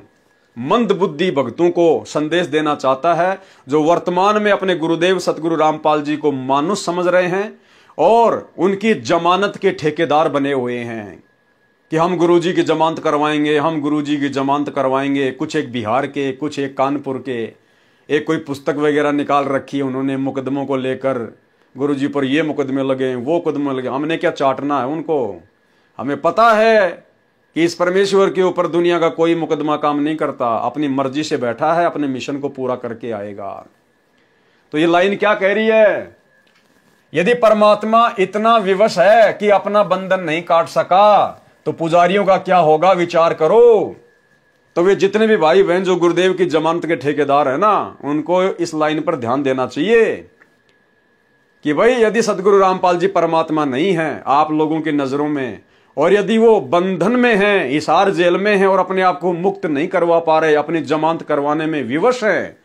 मंद बुद्धि भक्तों को संदेश देना चाहता है जो वर्तमान में अपने गुरुदेव सतगुरु रामपाल जी को मानुष समझ रहे हैं और उनकी जमानत के ठेकेदार बने हुए हैं कि हम गुरुजी की जमानत करवाएंगे, हम गुरुजी की जमानत करवाएंगे। कुछ एक बिहार के, कुछ एक कानपुर के, एक कोई पुस्तक वगैरह निकाल रखी है उन्होंने मुकदमों को लेकर, गुरुजी पर ये मुकदमे लगे, वो मुकदमे लगे। हमने क्या चाटना है उनको? हमें पता है कि इस परमेश्वर के ऊपर दुनिया का कोई मुकदमा काम नहीं करता, अपनी मर्जी से बैठा है, अपने मिशन को पूरा करके आएगा। तो ये लाइन क्या कह रही है? यदि परमात्मा इतना विवश है कि अपना बंधन नहीं काट सका तो पुजारियों का क्या होगा, विचार करो। तो वे जितने भी भाई बहन जो गुरुदेव की जमानत के ठेकेदार है ना, उनको इस लाइन पर ध्यान देना चाहिए कि भाई यदि सतगुरु रामपाल जी परमात्मा नहीं है आप लोगों की नजरों में, और यदि वो बंधन में हैं, हिसार जेल में हैं और अपने आप को मुक्त नहीं करवा पा रहे, अपनी जमानत करवाने में विवश हैं,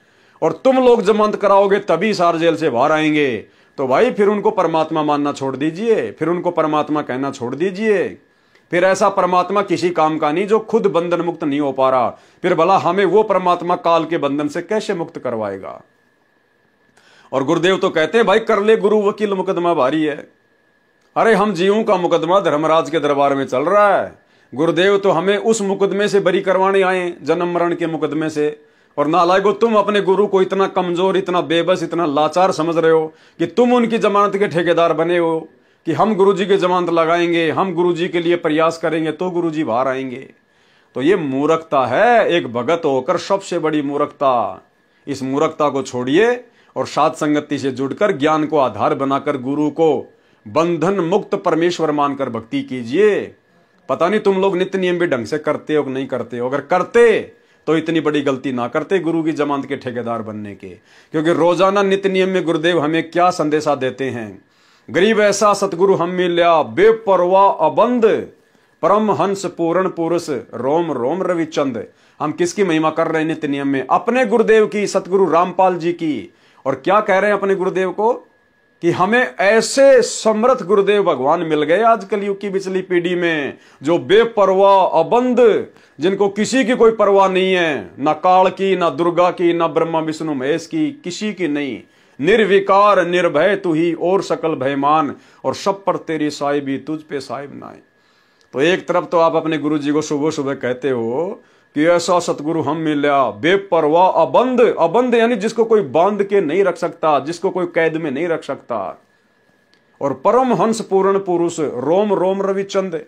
और तुम लोग जमानत कराओगे तभी हिसार जेल से बाहर आएंगे, तो भाई फिर उनको परमात्मा मानना छोड़ दीजिए, फिर उनको परमात्मा कहना छोड़ दीजिए। फिर ऐसा परमात्मा किसी काम का नहीं जो खुद बंधन मुक्त नहीं हो पा रहा, फिर भला हमें वो परमात्मा काल के बंधन से कैसे मुक्त करवाएगा। और गुरुदेव तो कहते हैं भाई कर ले गुरु वकील मुकदमा भारी है। अरे हम जीवों का मुकदमा धर्मराज के दरबार में चल रहा है, गुरुदेव तो हमें उस मुकदमे से बरी करवाने आए, जन्म मरण के मुकदमे से। और नालायको तुम अपने गुरु को इतना कमजोर, इतना बेबस, इतना लाचार समझ रहे हो कि तुम उनकी जमानत के ठेकेदार बने हो कि हम गुरुजी की जमानत लगाएंगे, हम गुरुजी के लिए प्रयास करेंगे तो गुरुजी बाहर आएंगे। तो ये मूर्खता है, एक भगत होकर सबसे बड़ी मूर्खता। इस मूर्खता को छोड़िए और साध संगति से जुड़कर ज्ञान को आधार बनाकर गुरु को बंधन मुक्त परमेश्वर मानकर भक्ति कीजिए। पता नहीं तुम लोग नित्य नियम भी ढंग से करते हो कि नहीं करते हो। अगर करते तो इतनी बड़ी गलती ना करते गुरु की जमानत के ठेकेदार बनने के, क्योंकि रोजाना नित्य नियम में गुरुदेव हमें क्या संदेशा देते हैं। गरीब ऐसा सतगुरु हम मिल्या, बेपरवाह अबंध, परम हंस पूर्ण पुरुष, रोम रोम रविचंद। हम किसकी महिमा कर रहे हैं नित्य नियम में? अपने गुरुदेव की, सतगुरु रामपाल जी की। और क्या कह रहे हैं अपने गुरुदेव को कि हमें ऐसे समर्थ गुरुदेव भगवान मिल गए आज कलयुग की पिछली पीढ़ी में, जो बेपरवाह अबंध, जिनको किसी की कोई परवाह नहीं है, ना काल की, ना दुर्गा की, ना ब्रह्मा विष्णु महेश की, किसी की नहीं। निर्विकार निर्भय तू ही और सकल भयमान, और सब पर तेरी साहिबी तुझ पे साहिब नाए। तो एक तरफ तो आप अपने गुरु जी को सुबह सुबह कहते हो कि ऐसा सतगुरु हम मिला, बेपरवाह अबंध, अबंध यानी जिसको कोई बांध के नहीं रख सकता, जिसको कोई कैद में नहीं रख सकता, और परम हंस पूर्ण पुरुष, रोम रोम रविचंद।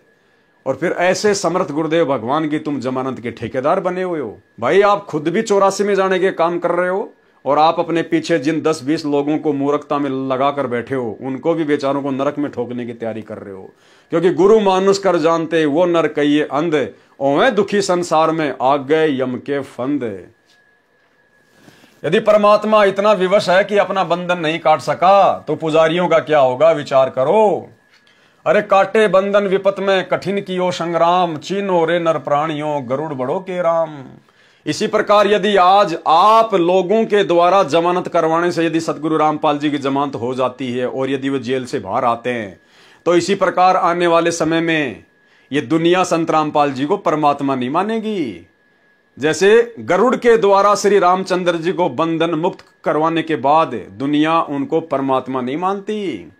और फिर ऐसे समर्थ गुरुदेव भगवान की तुम जमानत के ठेकेदार बने हुए हो। भाई आप खुद भी 84 में जाने के काम कर रहे हो, और आप अपने पीछे जिन 10-20 लोगों को मूर्खता में लगा कर बैठे हो, उनको भी बेचारों को नरक में ठोकने की तैयारी कर रहे हो। क्योंकि गुरु मानुष कर जानते वो नर कहिए अंध, ओवे दुखी संसार में आ गए यम के फंद। यदि परमात्मा इतना विवश है कि अपना बंधन नहीं काट सका तो पुजारियों का क्या होगा, विचार करो। अरे काटे बंधन विपत में कठिन कियो संग्राम, चीनो रे नर प्राणियों गरुड़ बड़ो के राम। इसी प्रकार यदि आज आप लोगों के द्वारा जमानत करवाने से यदि सतगुरु रामपाल जी की जमानत हो जाती है और यदि वो जेल से बाहर आते हैं, तो इसी प्रकार आने वाले समय में ये दुनिया संत रामपाल जी को परमात्मा नहीं मानेगी। जैसे गरुड़ के द्वारा श्री रामचंद्र जी को बंधन मुक्त करवाने के बाद दुनिया उनको परमात्मा नहीं मानती,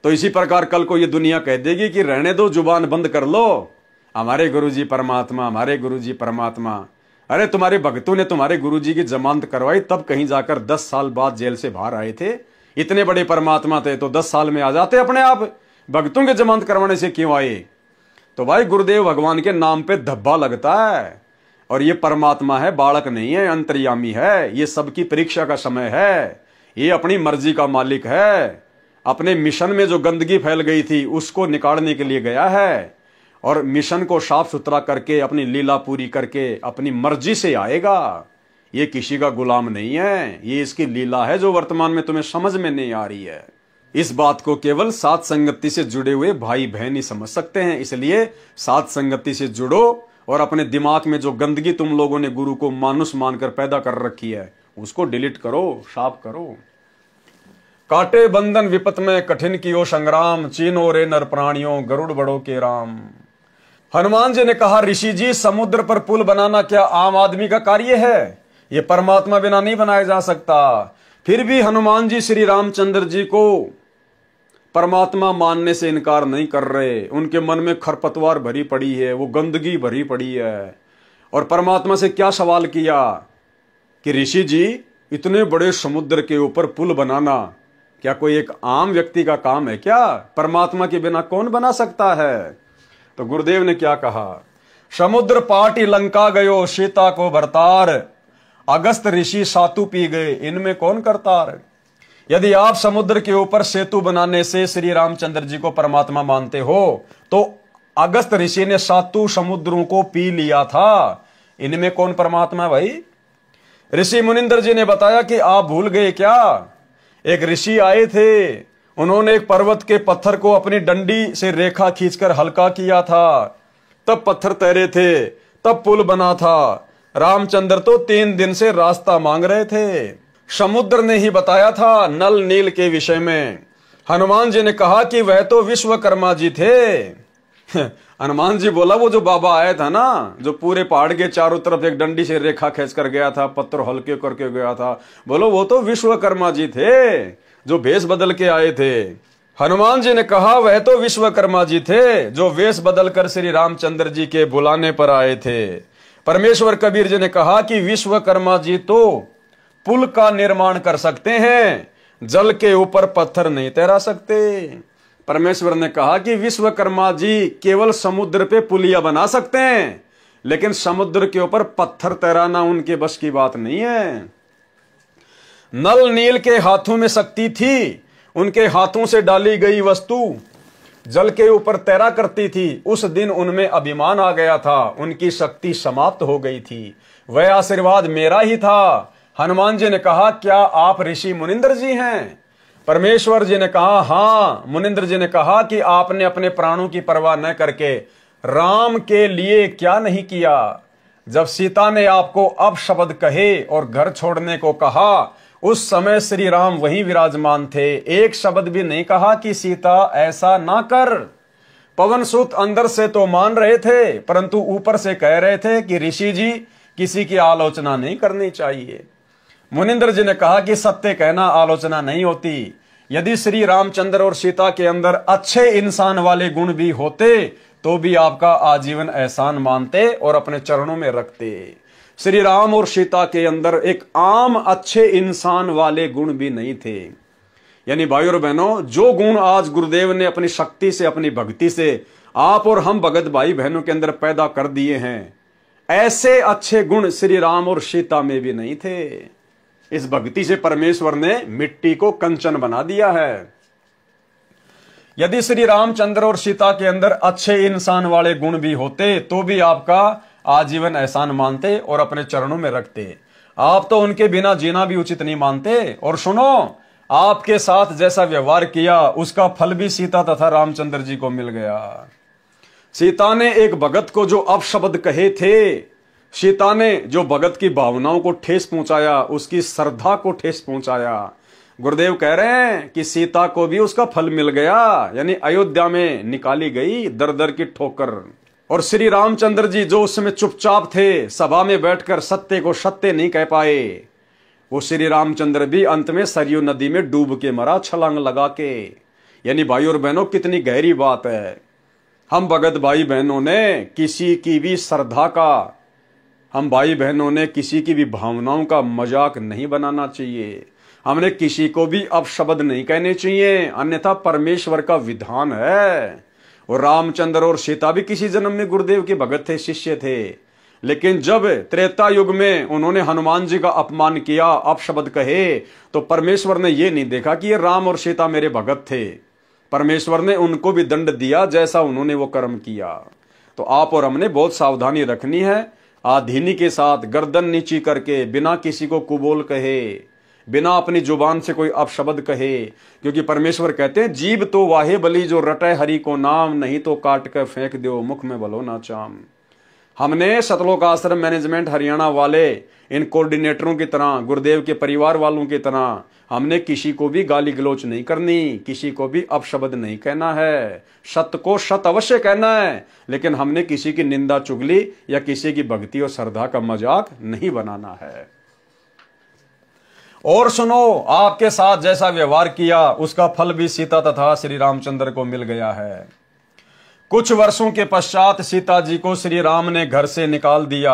तो इसी प्रकार कल को ये दुनिया कह देगी कि रहने दो, जुबान बंद कर लो, हमारे गुरुजी परमात्मा, हमारे गुरुजी परमात्मा। अरे तुम्हारे भक्तों ने तुम्हारे गुरुजी की जमानत करवाई, तब कहीं जाकर 10 साल बाद जेल से बाहर आए थे। इतने बड़े परमात्मा थे तो 10 साल में आ जाते अपने आप। भक्तों के जमानत करवाने से क्यों आए? तो भाई गुरुदेव भगवान के नाम पे धब्बा लगता है, और ये परमात्मा है, बालक नहीं है, अंतर्यामी है। ये सबकी परीक्षा का समय है, ये अपनी मर्जी का मालिक है। अपने मिशन में जो गंदगी फैल गई थी उसको निकालने के लिए गया है, और मिशन को साफ सुथरा करके अपनी लीला पूरी करके अपनी मर्जी से आएगा। ये किसी का गुलाम नहीं है, ये इसकी लीला है जो वर्तमान में तुम्हें समझ में नहीं आ रही है। इस बात को केवल साथ संगति से जुड़े हुए भाई बहन ही समझ सकते हैं। इसलिए साथ संगति से जुड़ो और अपने दिमाग में जो गंदगी तुम लोगों ने गुरु को मानुष मानकर पैदा कर रखी है उसको डिलीट करो, साफ करो। काटे बंधन विपत में कठिन कियो संग्राम, चीनो रे नर प्राणियों गरुड़ बड़ो के राम। हनुमान जी ने कहा, ऋषि जी समुद्र पर पुल बनाना क्या आम आदमी का कार्य है? ये परमात्मा बिना नहीं बनाया जा सकता। फिर भी हनुमान जी श्री रामचंद्र जी को परमात्मा मानने से इनकार नहीं कर रहे। उनके मन में खरपतवार भरी पड़ी है, वो गंदगी भरी पड़ी है। और परमात्मा से क्या सवाल किया कि ऋषि जी इतने बड़े समुद्र के ऊपर पुल बनाना क्या कोई एक आम व्यक्ति का काम है क्या? परमात्मा के बिना कौन बना सकता है? तो गुरुदेव ने क्या कहा, समुद्र पाटी लंका गयो सीता को भरतार, अगस्त ऋषि सातु पी गए इनमें कौन करतार। यदि आप समुद्र के ऊपर सेतु बनाने से श्री रामचंद्र जी को परमात्मा मानते हो तो अगस्त ऋषि ने सातु समुद्रों को पी लिया था, इनमें कौन परमात्मा है भाई? ऋषि मुनिंदर जी ने बताया कि आप भूल गए क्या, एक ऋषि आए थे, उन्होंने एक पर्वत के पत्थर को अपनी डंडी से रेखा खींचकर हल्का किया था, तब पत्थर तैरे थे, तब पुल बना था। रामचंद्र तो 3 दिन से रास्ता मांग रहे थे। समुद्र ने ही बताया था नल नील के विषय में। हनुमान जी ने कहा कि वह तो विश्वकर्मा जी थे। हनुमान जी बोला, वो जो बाबा आया था ना, जो पूरे पहाड़ के चारों तरफ एक डंडी से रेखा खींच कर गया था, पत्थर हल्के करके गया था, बोलो वो तो विश्वकर्मा जी थे जो भेष बदल के आए थे। हनुमान जी ने कहा वह तो विश्वकर्मा जी थे जो वेश बदल कर श्री रामचंद्र जी के बुलाने पर आए थे। परमेश्वर कबीर जी ने कहा कि विश्वकर्मा जी तो पुल का निर्माण कर सकते हैं, जल के ऊपर पत्थर नहीं तैरा सकते। परमेश्वर ने कहा कि विश्वकर्मा जी केवल समुद्र पे पुलिया बना सकते हैं, लेकिन समुद्र के ऊपर पत्थर तैराना उनके बस की बात नहीं है। नल नील के हाथों में शक्ति थी, उनके हाथों से डाली गई वस्तु जल के ऊपर तैरा करती थी। उस दिन उनमें अभिमान आ गया था, उनकी शक्ति समाप्त हो गई थी। वह आशीर्वाद मेरा ही था। हनुमान जी ने कहा, क्या आप ऋषि मुनिंदर जी हैं? परमेश्वर जी ने कहा, हाँ। मुनिंदर जी ने कहा कि आपने अपने प्राणों की परवाह न करके राम के लिए क्या नहीं किया? जब सीता ने आपको अपशब्द कहे और घर छोड़ने को कहा, उस समय श्री राम वहीं विराजमान थे। एक शब्द भी नहीं कहा कि सीता ऐसा ना कर। पवन सुत अंदर से तो मान रहे थे, परंतु ऊपर से कह रहे थे कि ऋषि जी किसी की आलोचना नहीं करनी चाहिए। मुनिंदर जी ने कहा कि सत्य कहना आलोचना नहीं होती। यदि श्री रामचंद्र और सीता के अंदर अच्छे इंसान वाले गुण भी होते तो भी आपका आजीवन एहसान मानते और अपने चरणों में रखते। श्री राम और सीता के अंदर एक आम अच्छे इंसान वाले गुण भी नहीं थे। यानी भाई और बहनों, जो गुण आज गुरुदेव ने अपनी शक्ति से, अपनी भक्ति से आप और हम भगत भाई बहनों के अंदर पैदा कर दिए हैं, ऐसे अच्छे गुण श्री राम और सीता में भी नहीं थे। इस भक्ति से परमेश्वर ने मिट्टी को कंचन बना दिया है। यदि श्री रामचंद्र और सीता के अंदर अच्छे इंसान वाले गुण भी होते तो भी आपका आजीवन एहसान मानते और अपने चरणों में रखते। आप तो उनके बिना जीना भी उचित नहीं मानते। और सुनो, आपके साथ जैसा व्यवहार किया उसका फल भी सीता तथा रामचंद्र जी को मिल गया। सीता ने एक भगत को जो अपशब्द कहे थे, सीता ने जो भगत की भावनाओं को ठेस पहुंचाया, उसकी श्रद्धा को ठेस पहुंचाया, गुरुदेव कह रहे हैं कि सीता को भी उसका फल मिल गया। यानी अयोध्या में निकाली गई दर दर की ठोकर। और श्री रामचंद्र जी जो उस समय चुपचाप थे, सभा में बैठकर सत्य को सत्य नहीं कह पाए, वो श्री रामचंद्र भी अंत में सरयू नदी में डूब के मरा, छलांग लगा के। यानी भाई और बहनों, कितनी गहरी बात है। हम भगत भाई बहनों ने किसी की भी श्रद्धा का, हम भाई बहनों ने किसी की भी भावनाओं का मजाक नहीं बनाना चाहिए। हमने किसी को भी अपशब्द नहीं कहने चाहिए, अन्यथा परमेश्वर का विधान है। और रामचंद्र और सीता भी किसी जन्म में गुरुदेव के भगत थे, शिष्य थे। लेकिन जब त्रेता युग में उन्होंने हनुमान जी का अपमान किया, अपशब्द कहे, तो परमेश्वर ने यह नहीं देखा कि ये राम और सीता मेरे भगत थे। परमेश्वर ने उनको भी दंड दिया जैसा उन्होंने वो कर्म किया। तो आप और हमने बहुत सावधानी रखनी है। आधीनी के साथ गर्दन नीची करके, बिना किसी को कुबोल कहे, बिना अपनी जुबान से कोई अपशब्द कहे। क्योंकि परमेश्वर कहते हैं जीभ तो वाहे बली जो रटे हरि को नाम, नहीं तो काट कर फेंक दो मुख में भलो ना चाम। हमने सतलोक आश्रम मैनेजमेंट हरियाणा वाले इन कोऑर्डिनेटरों की तरह, गुरुदेव के परिवार वालों की तरह, हमने किसी को भी गाली गलौच नहीं करनी, किसी को भी अपशब्द नहीं कहना है, सत्य को सत्य अवश्य कहना है, लेकिन हमने किसी की निंदा चुगली या किसी की भक्ति और श्रद्धा का मजाक नहीं बनाना है। और सुनो, आपके साथ जैसा व्यवहार किया उसका फल भी सीता तथा श्री रामचंद्र को मिल गया है। कुछ वर्षों के पश्चात सीता जी को श्री राम ने घर से निकाल दिया।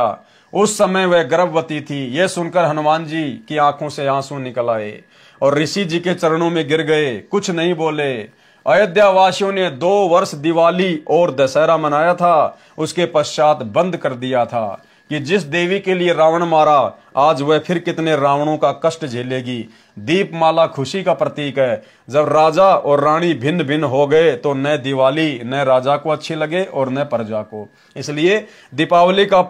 उस समय वह गर्भवती थी। यह सुनकर हनुमान जी की आंखों से आंसू निकल आए और ऋषि जी के चरणों में गिर गए, कुछ नहीं बोले। अयोध्या वासियों ने 2 वर्ष दिवाली और दशहरा मनाया था, उसके पश्चात बंद कर दिया था कि जिस देवी के लिए रावण मारा, आज वह फिर कितने रावणों का कष्ट झेलेगी। दीपमाला खुशी का प्रतीक है। जब राजा और रानी भिन्न भिन्न हो गए तो न दिवाली न राजा को अच्छी लगे और न प्रजा को, इसलिए दीपावली का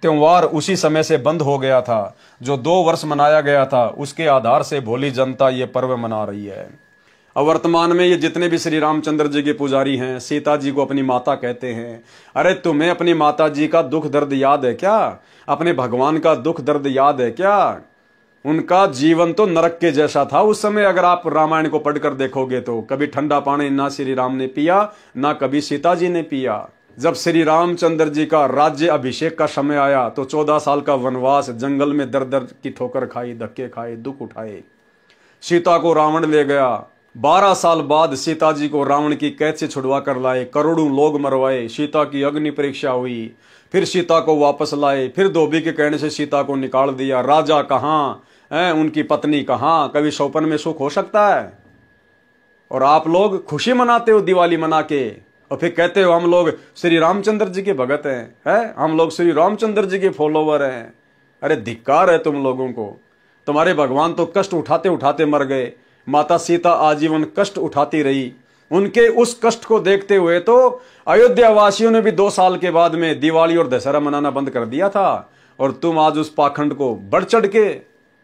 त्योहार उसी समय से बंद हो गया था। जो 2 वर्ष मनाया गया था उसके आधार से भोली जनता ये पर्व मना रही है। अब वर्तमान में ये जितने भी श्री रामचंद्र जी के पुजारी हैं, सीता जी को अपनी माता कहते हैं। अरे तुम्हें अपनी माता जी का दुख दर्द याद है क्या? अपने भगवान का दुख दर्द याद है क्या? उनका जीवन तो नरक के जैसा था उस समय। अगर आप रामायण को पढ़कर देखोगे तो कभी ठंडा पानी ना श्री राम ने पिया, ना कभी सीता जी ने पिया। जब श्री रामचंद्र जी का राज्य अभिषेक का समय आया तो 14 साल का वनवास, जंगल में दर दर की ठोकर खाई, धक्के खाए, दुख उठाए। सीता को रावण ले गया। 12 साल बाद सीता जी को रावण की कैद से छुड़वा कर लाए। करोड़ों लोग मरवाए। सीता की अग्नि परीक्षा हुई, फिर सीता को वापस लाए। फिर धोबी के कहने से सीता को निकाल दिया। राजा कहाँ है, उनकी पत्नी कहाँ? कभी सौपन में सुख हो सकता है? और आप लोग खुशी मनाते हो दिवाली मना के, और फिर कहते हो हम लोग श्री रामचंद्र जी के भगत हैं, हम लोग श्री रामचंद्र जी के फॉलोवर हैं। अरे धिक्कार है तुम लोगों को। तुम्हारे भगवान तो कष्ट उठाते उठाते मर गए। माता सीता आजीवन कष्ट उठाती रही। उनके उस कष्ट को देखते हुए तो अयोध्या वासियों ने भी 2 साल के बाद में दिवाली और दशहरा मनाना बंद कर दिया था। और तुम आज उस पाखंड को बढ़ चढ़ के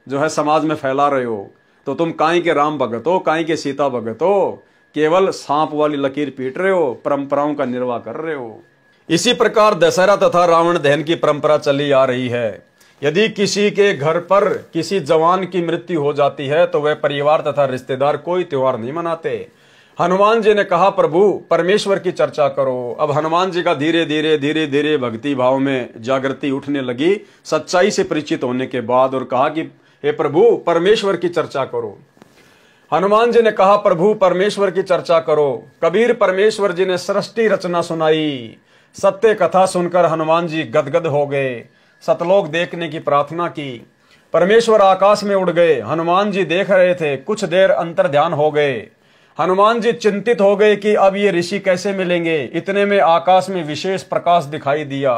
जो है समाज में फैला रहे हो। तो तुम काई के राम भगत हो, काई के सीता भगत हो, केवल सांप वाली लकीर पीट रहे हो, परंपराओं का निर्वाह कर रहे हो। इसी प्रकार दशहरा तथा रावण दहन की परंपरा चली आ रही है। यदि किसी के घर पर किसी जवान की मृत्यु हो जाती है तो वह परिवार तथा रिश्तेदार कोई त्योहार नहीं मनाते। हनुमान जी ने कहा प्रभु परमेश्वर की चर्चा करो। अब हनुमान जी का धीरे धीरे भक्ति भाव में जागृति उठने लगी सच्चाई से परिचित होने के बाद, और कहा कि हे प्रभु परमेश्वर की चर्चा करो। हनुमान जी ने कहा प्रभु परमेश्वर की चर्चा करो। कबीर परमेश्वर जी ने सृष्टि रचना सुनाई। सत्य कथा सुनकर हनुमान जी गदगद हो गए। सतलोक देखने की प्रार्थना की। परमेश्वर आकाश में उड़ गए। हनुमान जी देख रहे थे। कुछ देर अंतर ध्यान हो गए। हनुमान जी चिंतित हो गए कि अब ये ऋषि कैसे मिलेंगे। इतने में आकाश में विशेष प्रकाश दिखाई दिया।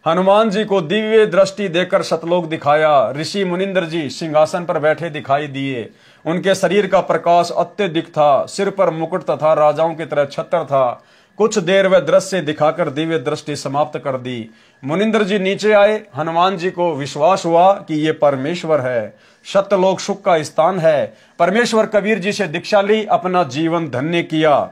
हनुमान जी को दिव्य दृष्टि देकर सतलोक दिखाया। ऋषि मुनिंद्र जी सिंहासन पर बैठे दिखाई दिए। उनके शरीर का प्रकाश अत्यधिक था। सिर पर मुकुट तथा राजाओं की तरह छत्र था। कुछ देर वह दृश्य दिखाकर दिव्य दृष्टि समाप्त कर दी। मुनिंद्र जी नीचे आए। हनुमान जी को विश्वास हुआ कि ये परमेश्वर है, सत्यलोक सुख का स्थान है। परमेश्वर कबीर जी से दीक्षा ली, अपना जीवन धन्य किया,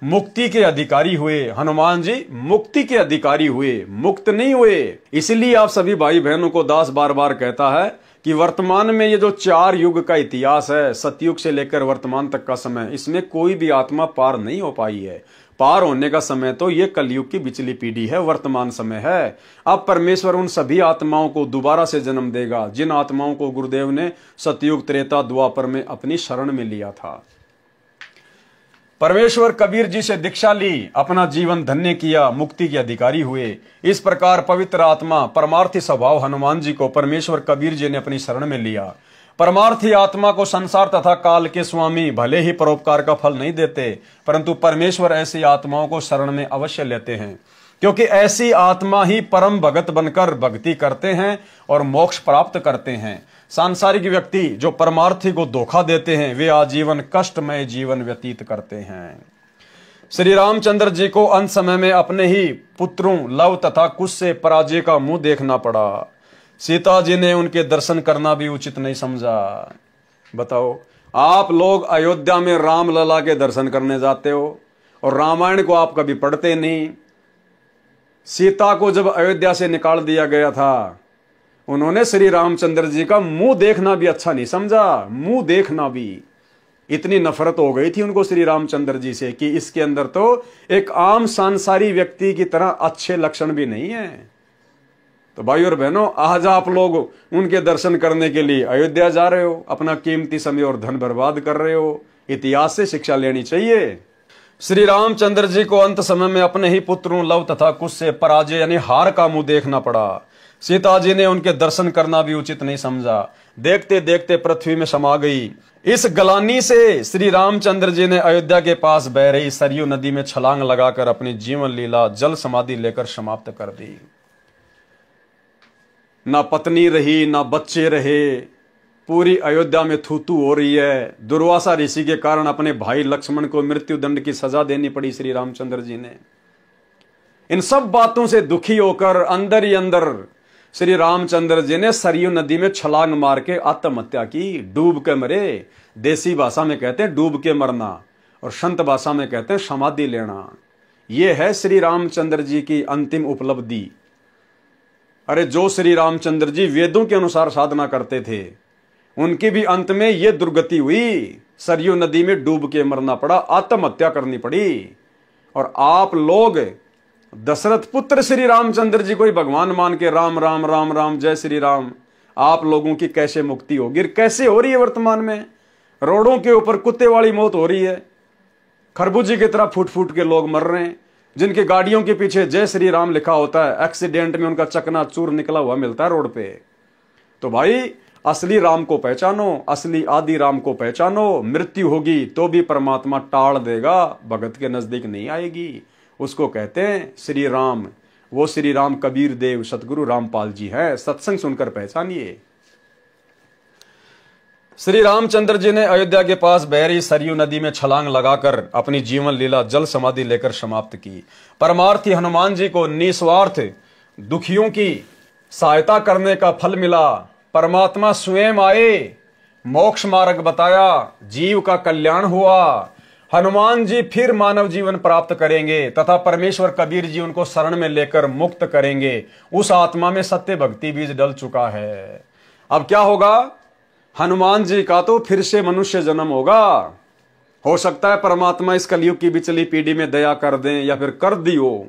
मुक्ति के अधिकारी हुए। हनुमान जी मुक्ति के अधिकारी हुए, मुक्त नहीं हुए। इसलिए आप सभी भाई बहनों को दास बार बार कहता है कि वर्तमान में ये जो 4 युग का इतिहास है, सतयुग से लेकर वर्तमान तक का समय, इसमें कोई भी आत्मा पार नहीं हो पाई है। पार होने का समय तो ये कलयुग की बिचली पीढ़ी है, वर्तमान समय है। अब परमेश्वर उन सभी आत्माओं को दोबारा से जन्म देगा जिन आत्माओं को गुरुदेव ने सतयुग त्रेता द्वापर में अपनी शरण में लिया था। परमेश्वर कबीर जी से दीक्षा ली, अपना जीवन धन्य किया, मुक्ति के अधिकारी हुए। इस प्रकार पवित्र आत्मा परमार्थी स्वभाव हनुमान जी को परमेश्वर कबीर जी ने अपनी शरण में लिया। परमार्थी आत्मा को संसार तथा काल के स्वामी भले ही परोपकार का फल नहीं देते, परंतु परमेश्वर ऐसी आत्माओं को शरण में अवश्य लेते हैं, क्योंकि ऐसी आत्मा ही परम भगत बनकर भक्ति करते हैं और मोक्ष प्राप्त करते हैं। सांसारिक व्यक्ति जो परमार्थी को धोखा देते हैं वे आजीवन कष्टमय जीवन व्यतीत करते हैं। श्री रामचंद्र जी को अंत समय में अपने ही पुत्रों लव तथा कुश से पराजय का मुंह देखना पड़ा। सीता जी ने उनके दर्शन करना भी उचित नहीं समझा। बताओ, आप लोग अयोध्या में राम लला के दर्शन करने जाते हो और रामायण को आप कभी पढ़ते नहीं। सीता को जब अयोध्या से निकाल दिया गया था, उन्होंने श्री रामचंद्र जी का मुंह देखना भी अच्छा नहीं समझा। मुंह देखना भी, इतनी नफरत हो गई थी उनको श्री रामचंद्र जी से कि इसके अंदर तो एक आम सांसारी व्यक्ति की तरह अच्छे लक्षण भी नहीं है। तो भाई और बहनों, आज आप लोग उनके दर्शन करने के लिए अयोध्या जा रहे हो, अपना कीमती समय और धन बर्बाद कर रहे हो। इतिहास से शिक्षा लेनी चाहिए। श्री रामचंद्र जी को अंत समय में अपने ही पुत्रों लव तथा कुश से पराजय यानी हार का मुंह देखना पड़ा। सीता जी ने उनके दर्शन करना भी उचित नहीं समझा। देखते देखते पृथ्वी में समा गई। इस गलानी से श्री रामचंद्र जी ने अयोध्या के पास बह रही सरयू नदी में छलांग लगाकर अपनी जीवन लीला जल समाधि लेकर समाप्त कर दी। ना पत्नी रही, ना बच्चे रहे, पूरी अयोध्या में थूथू हो रही है। दुर्वासा ऋषि के कारण अपने भाई लक्ष्मण को मृत्यु दंड की सजा देनी पड़ी श्री रामचंद्र जी ने। इन सब बातों से दुखी होकर अंदर ही अंदर श्री रामचंद्र जी ने सरयू नदी में छलांग मार के आत्महत्या की। डूब के मरे, देसी भाषा में कहते हैं डूब के मरना और संत भाषा में कहते हैं समाधि लेना। यह है श्री रामचंद्र जी की अंतिम उपलब्धि। अरे जो श्री रामचंद्र जी वेदों के अनुसार साधना करते थे, उनकी भी अंत में यह दुर्गति हुई। सरयू नदी में डूब के मरना पड़ा, आत्महत्या करनी पड़ी। और आप लोग दशरथ पुत्र श्री रामचंद्र जी को ही भगवान मान के राम राम राम राम जय श्री राम, आप लोगों की कैसे मुक्ति होगी? कैसे हो रही है वर्तमान में? रोडों के ऊपर कुत्ते वाली मौत हो रही है। खरबूजे की तरह फूट फूट के लोग मर रहे हैं। जिनकी गाड़ियों के पीछे जय श्री राम लिखा होता है, एक्सीडेंट में उनका चकनाचूर निकला हुआ मिलता है रोड पे। तो भाई, असली राम को पहचानो, असली आदि राम को पहचानो। मृत्यु होगी तो भी परमात्मा टाल देगा, भगत के नजदीक नहीं आएगी। उसको कहते हैं श्री राम। वो श्री राम कबीर देव सतगुरु रामपाल जी है। सत्संग सुनकर पहचानिए। श्री रामचंद्र जी ने अयोध्या के पास बह रही सरयू नदी में छलांग लगाकर अपनी जीवन लीला जल समाधि लेकर समाप्त की। परमार्थी हनुमान जी को निस्वार्थ दुखियों की सहायता करने का फल मिला। परमात्मा स्वयं आए, मोक्ष मार्ग बताया, जीव का कल्याण हुआ। हनुमान जी फिर मानव जीवन प्राप्त करेंगे तथा परमेश्वर कबीर जी उनको शरण में लेकर मुक्त करेंगे। उस आत्मा में सत्य भक्ति बीज डल चुका है। अब क्या होगा? हनुमान जी का तो फिर से मनुष्य जन्म होगा। हो सकता है परमात्मा इस कलयुग की बिचली पीढ़ी में दया कर दें या फिर कर दी हो।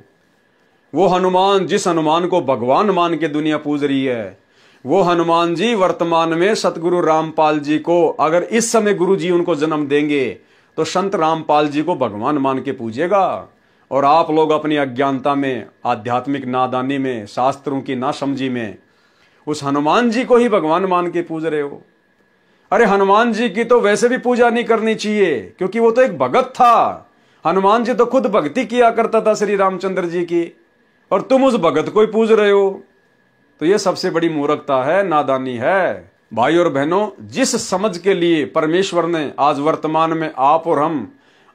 वो हनुमान, जिस हनुमान को भगवान मान के दुनिया पूज रही है, वो हनुमान जी वर्तमान में सतगुरु रामपाल जी को, अगर इस समय गुरु जी उनको जन्म देंगे तो संत रामपाल जी को भगवान मान के पूजेगा। और आप लोग अपनी अज्ञानता में, आध्यात्मिक नादानी में, शास्त्रों की नासमझी में उस हनुमान जी को ही भगवान मान के पूज रहे हो। अरे हनुमान जी की तो वैसे भी पूजा नहीं करनी चाहिए, क्योंकि वो तो एक भगत था। हनुमान जी तो खुद भक्ति किया करता था श्री रामचंद्र जी की, और तुम उस भगत को ही पूज रहे हो। तो ये सबसे बड़ी मूर्खता है, नादानी है। भाई और बहनों, जिस समझ के लिए परमेश्वर ने आज वर्तमान में आप और हम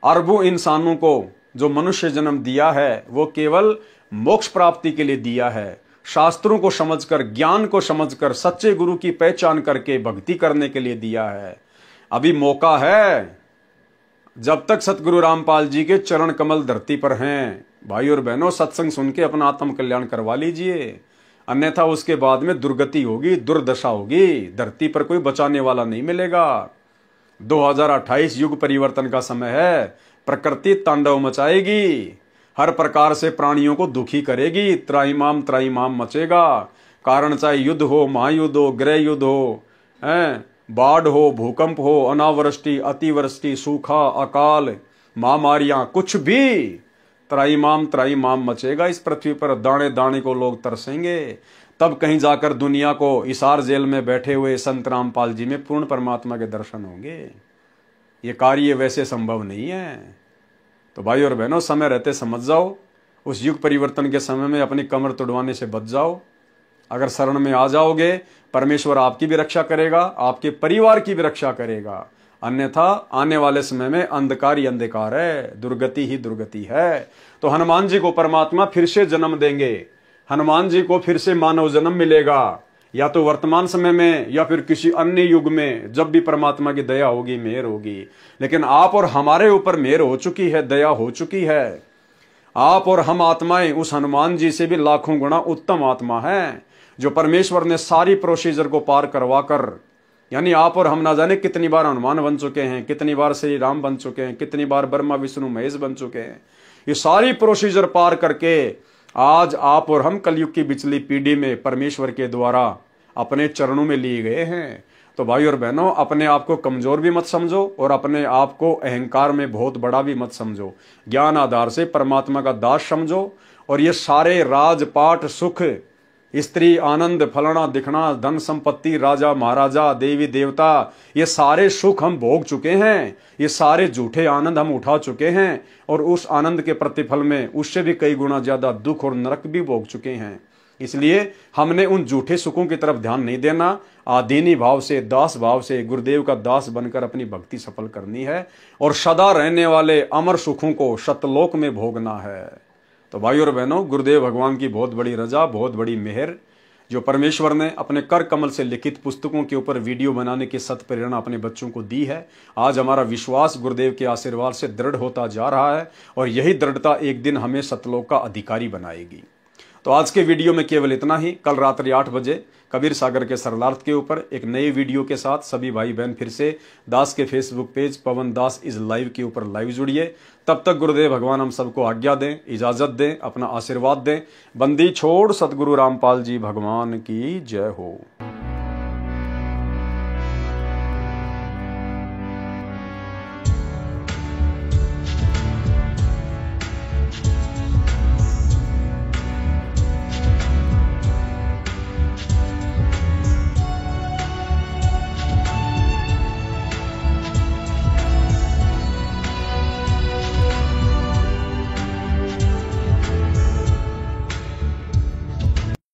अरबों इंसानों को जो मनुष्य जन्म दिया है, वो केवल मोक्ष प्राप्ति के लिए दिया है। शास्त्रों को समझकर, ज्ञान को समझकर, सच्चे गुरु की पहचान करके भक्ति करने के लिए दिया है। अभी मौका है, जब तक सतगुरु रामपाल जी के चरण कमल धरती पर हैं। भाई और बहनों, सत्संग सुन के अपना आत्म कल्याण करवा लीजिए, अन्यथा उसके बाद में दुर्गति होगी, दुर्दशा होगी। धरती पर कोई बचाने वाला नहीं मिलेगा। 2028 युग परिवर्तन का समय है। प्रकृति तांडव मचाएगी, हर प्रकार से प्राणियों को दुखी करेगी। त्राईमाम मचेगा। कारण चाहे युद्ध हो, महायुद्ध हो, गृह युद्ध हो, बाढ़ हो, भूकंप हो, अनावृष्टि, अतिवृष्टि, सूखा, अकाल, महामारियां, कुछ भी त्राईमाम मचेगा इस पृथ्वी पर। दाने दाने को लोग तरसेंगे। तब कहीं जाकर दुनिया को हिसार जेल में बैठे हुए संत रामपाल जी में पूर्ण परमात्मा के दर्शन होंगे। ये कार्य वैसे संभव नहीं है। तो भाई और बहनों, समय रहते समझ जाओ। उस युग परिवर्तन के समय में अपनी कमर तुड़वाने से बच जाओ। अगर शरण में आ जाओगे, परमेश्वर आपकी भी रक्षा करेगा, आपके परिवार की भी रक्षा करेगा। अन्यथा आने वाले समय में अंधकार ही अंधकार है, दुर्गति ही दुर्गति है। तो हनुमान जी को परमात्मा फिर से जन्म देंगे, हनुमान जी को फिर से मानव जन्म मिलेगा, या तो वर्तमान समय में या फिर किसी अन्य युग में, जब भी परमात्मा की दया होगी, मेहर होगी। लेकिन आप और हमारे ऊपर मेहर हो चुकी है, दया हो चुकी है। आप और हम आत्माएं उस हनुमान जी से भी लाखों गुना उत्तम आत्मा है, जो परमेश्वर ने सारी प्रोसीजर को पार करवा कर, यानी आप और हम ना जाने कितनी बार हनुमान बन चुके हैं, कितनी बार श्री राम बन चुके हैं, कितनी बार ब्रह्मा विष्णु महेश बन चुके हैं। ये सारी प्रोसीजर पार करके आज आप और हम कलयुग की बिचली पीढ़ी में परमेश्वर के द्वारा अपने चरणों में लिए गए हैं। तो भाई और बहनों, अपने आप को कमजोर भी मत समझो और अपने आप को अहंकार में बहुत बड़ा भी मत समझो। ज्ञान आधार से परमात्मा का दास समझो। और ये सारे राजपाट, सुख, स्त्री, आनंद, फलाना दिखना, धन संपत्ति, राजा महाराजा, देवी देवता, ये सारे सुख हम भोग चुके हैं। ये सारे झूठे आनंद हम उठा चुके हैं और उस आनंद के प्रतिफल में उससे भी कई गुना ज्यादा दुख और नरक भी भोग चुके हैं। इसलिए हमने उन झूठे सुखों की तरफ ध्यान नहीं देना। आदीनी भाव से, दास भाव से गुरुदेव का दास बनकर अपनी भक्ति सफल करनी है और सदा रहने वाले अमर सुखों को सतलोक में भोगना है। तो भाई और बहनों, गुरुदेव भगवान की बहुत बड़ी रजा, बहुत बड़ी मेहर, जो परमेश्वर ने अपने कर कमल से लिखित पुस्तकों के ऊपर वीडियो बनाने की सत प्रेरणा अपने बच्चों को दी है। आज हमारा विश्वास गुरुदेव के आशीर्वाद से दृढ़ होता जा रहा है और यही दृढ़ता एक दिन हमें सतलोक का अधिकारी बनाएगी। तो आज के वीडियो में केवल इतना ही। कल रात्रि 8 बजे कबीर सागर के सरलार्थ के ऊपर एक नए वीडियो के साथ सभी भाई बहन फिर से दास के Facebook page Pawan Das is live के ऊपर लाइव जुड़िए। तब तक गुरुदेव भगवान हम सबको आज्ञा दें, इजाजत दें, अपना आशीर्वाद दें। बंदी छोड़ सतगुरु रामपाल जी भगवान की जय हो।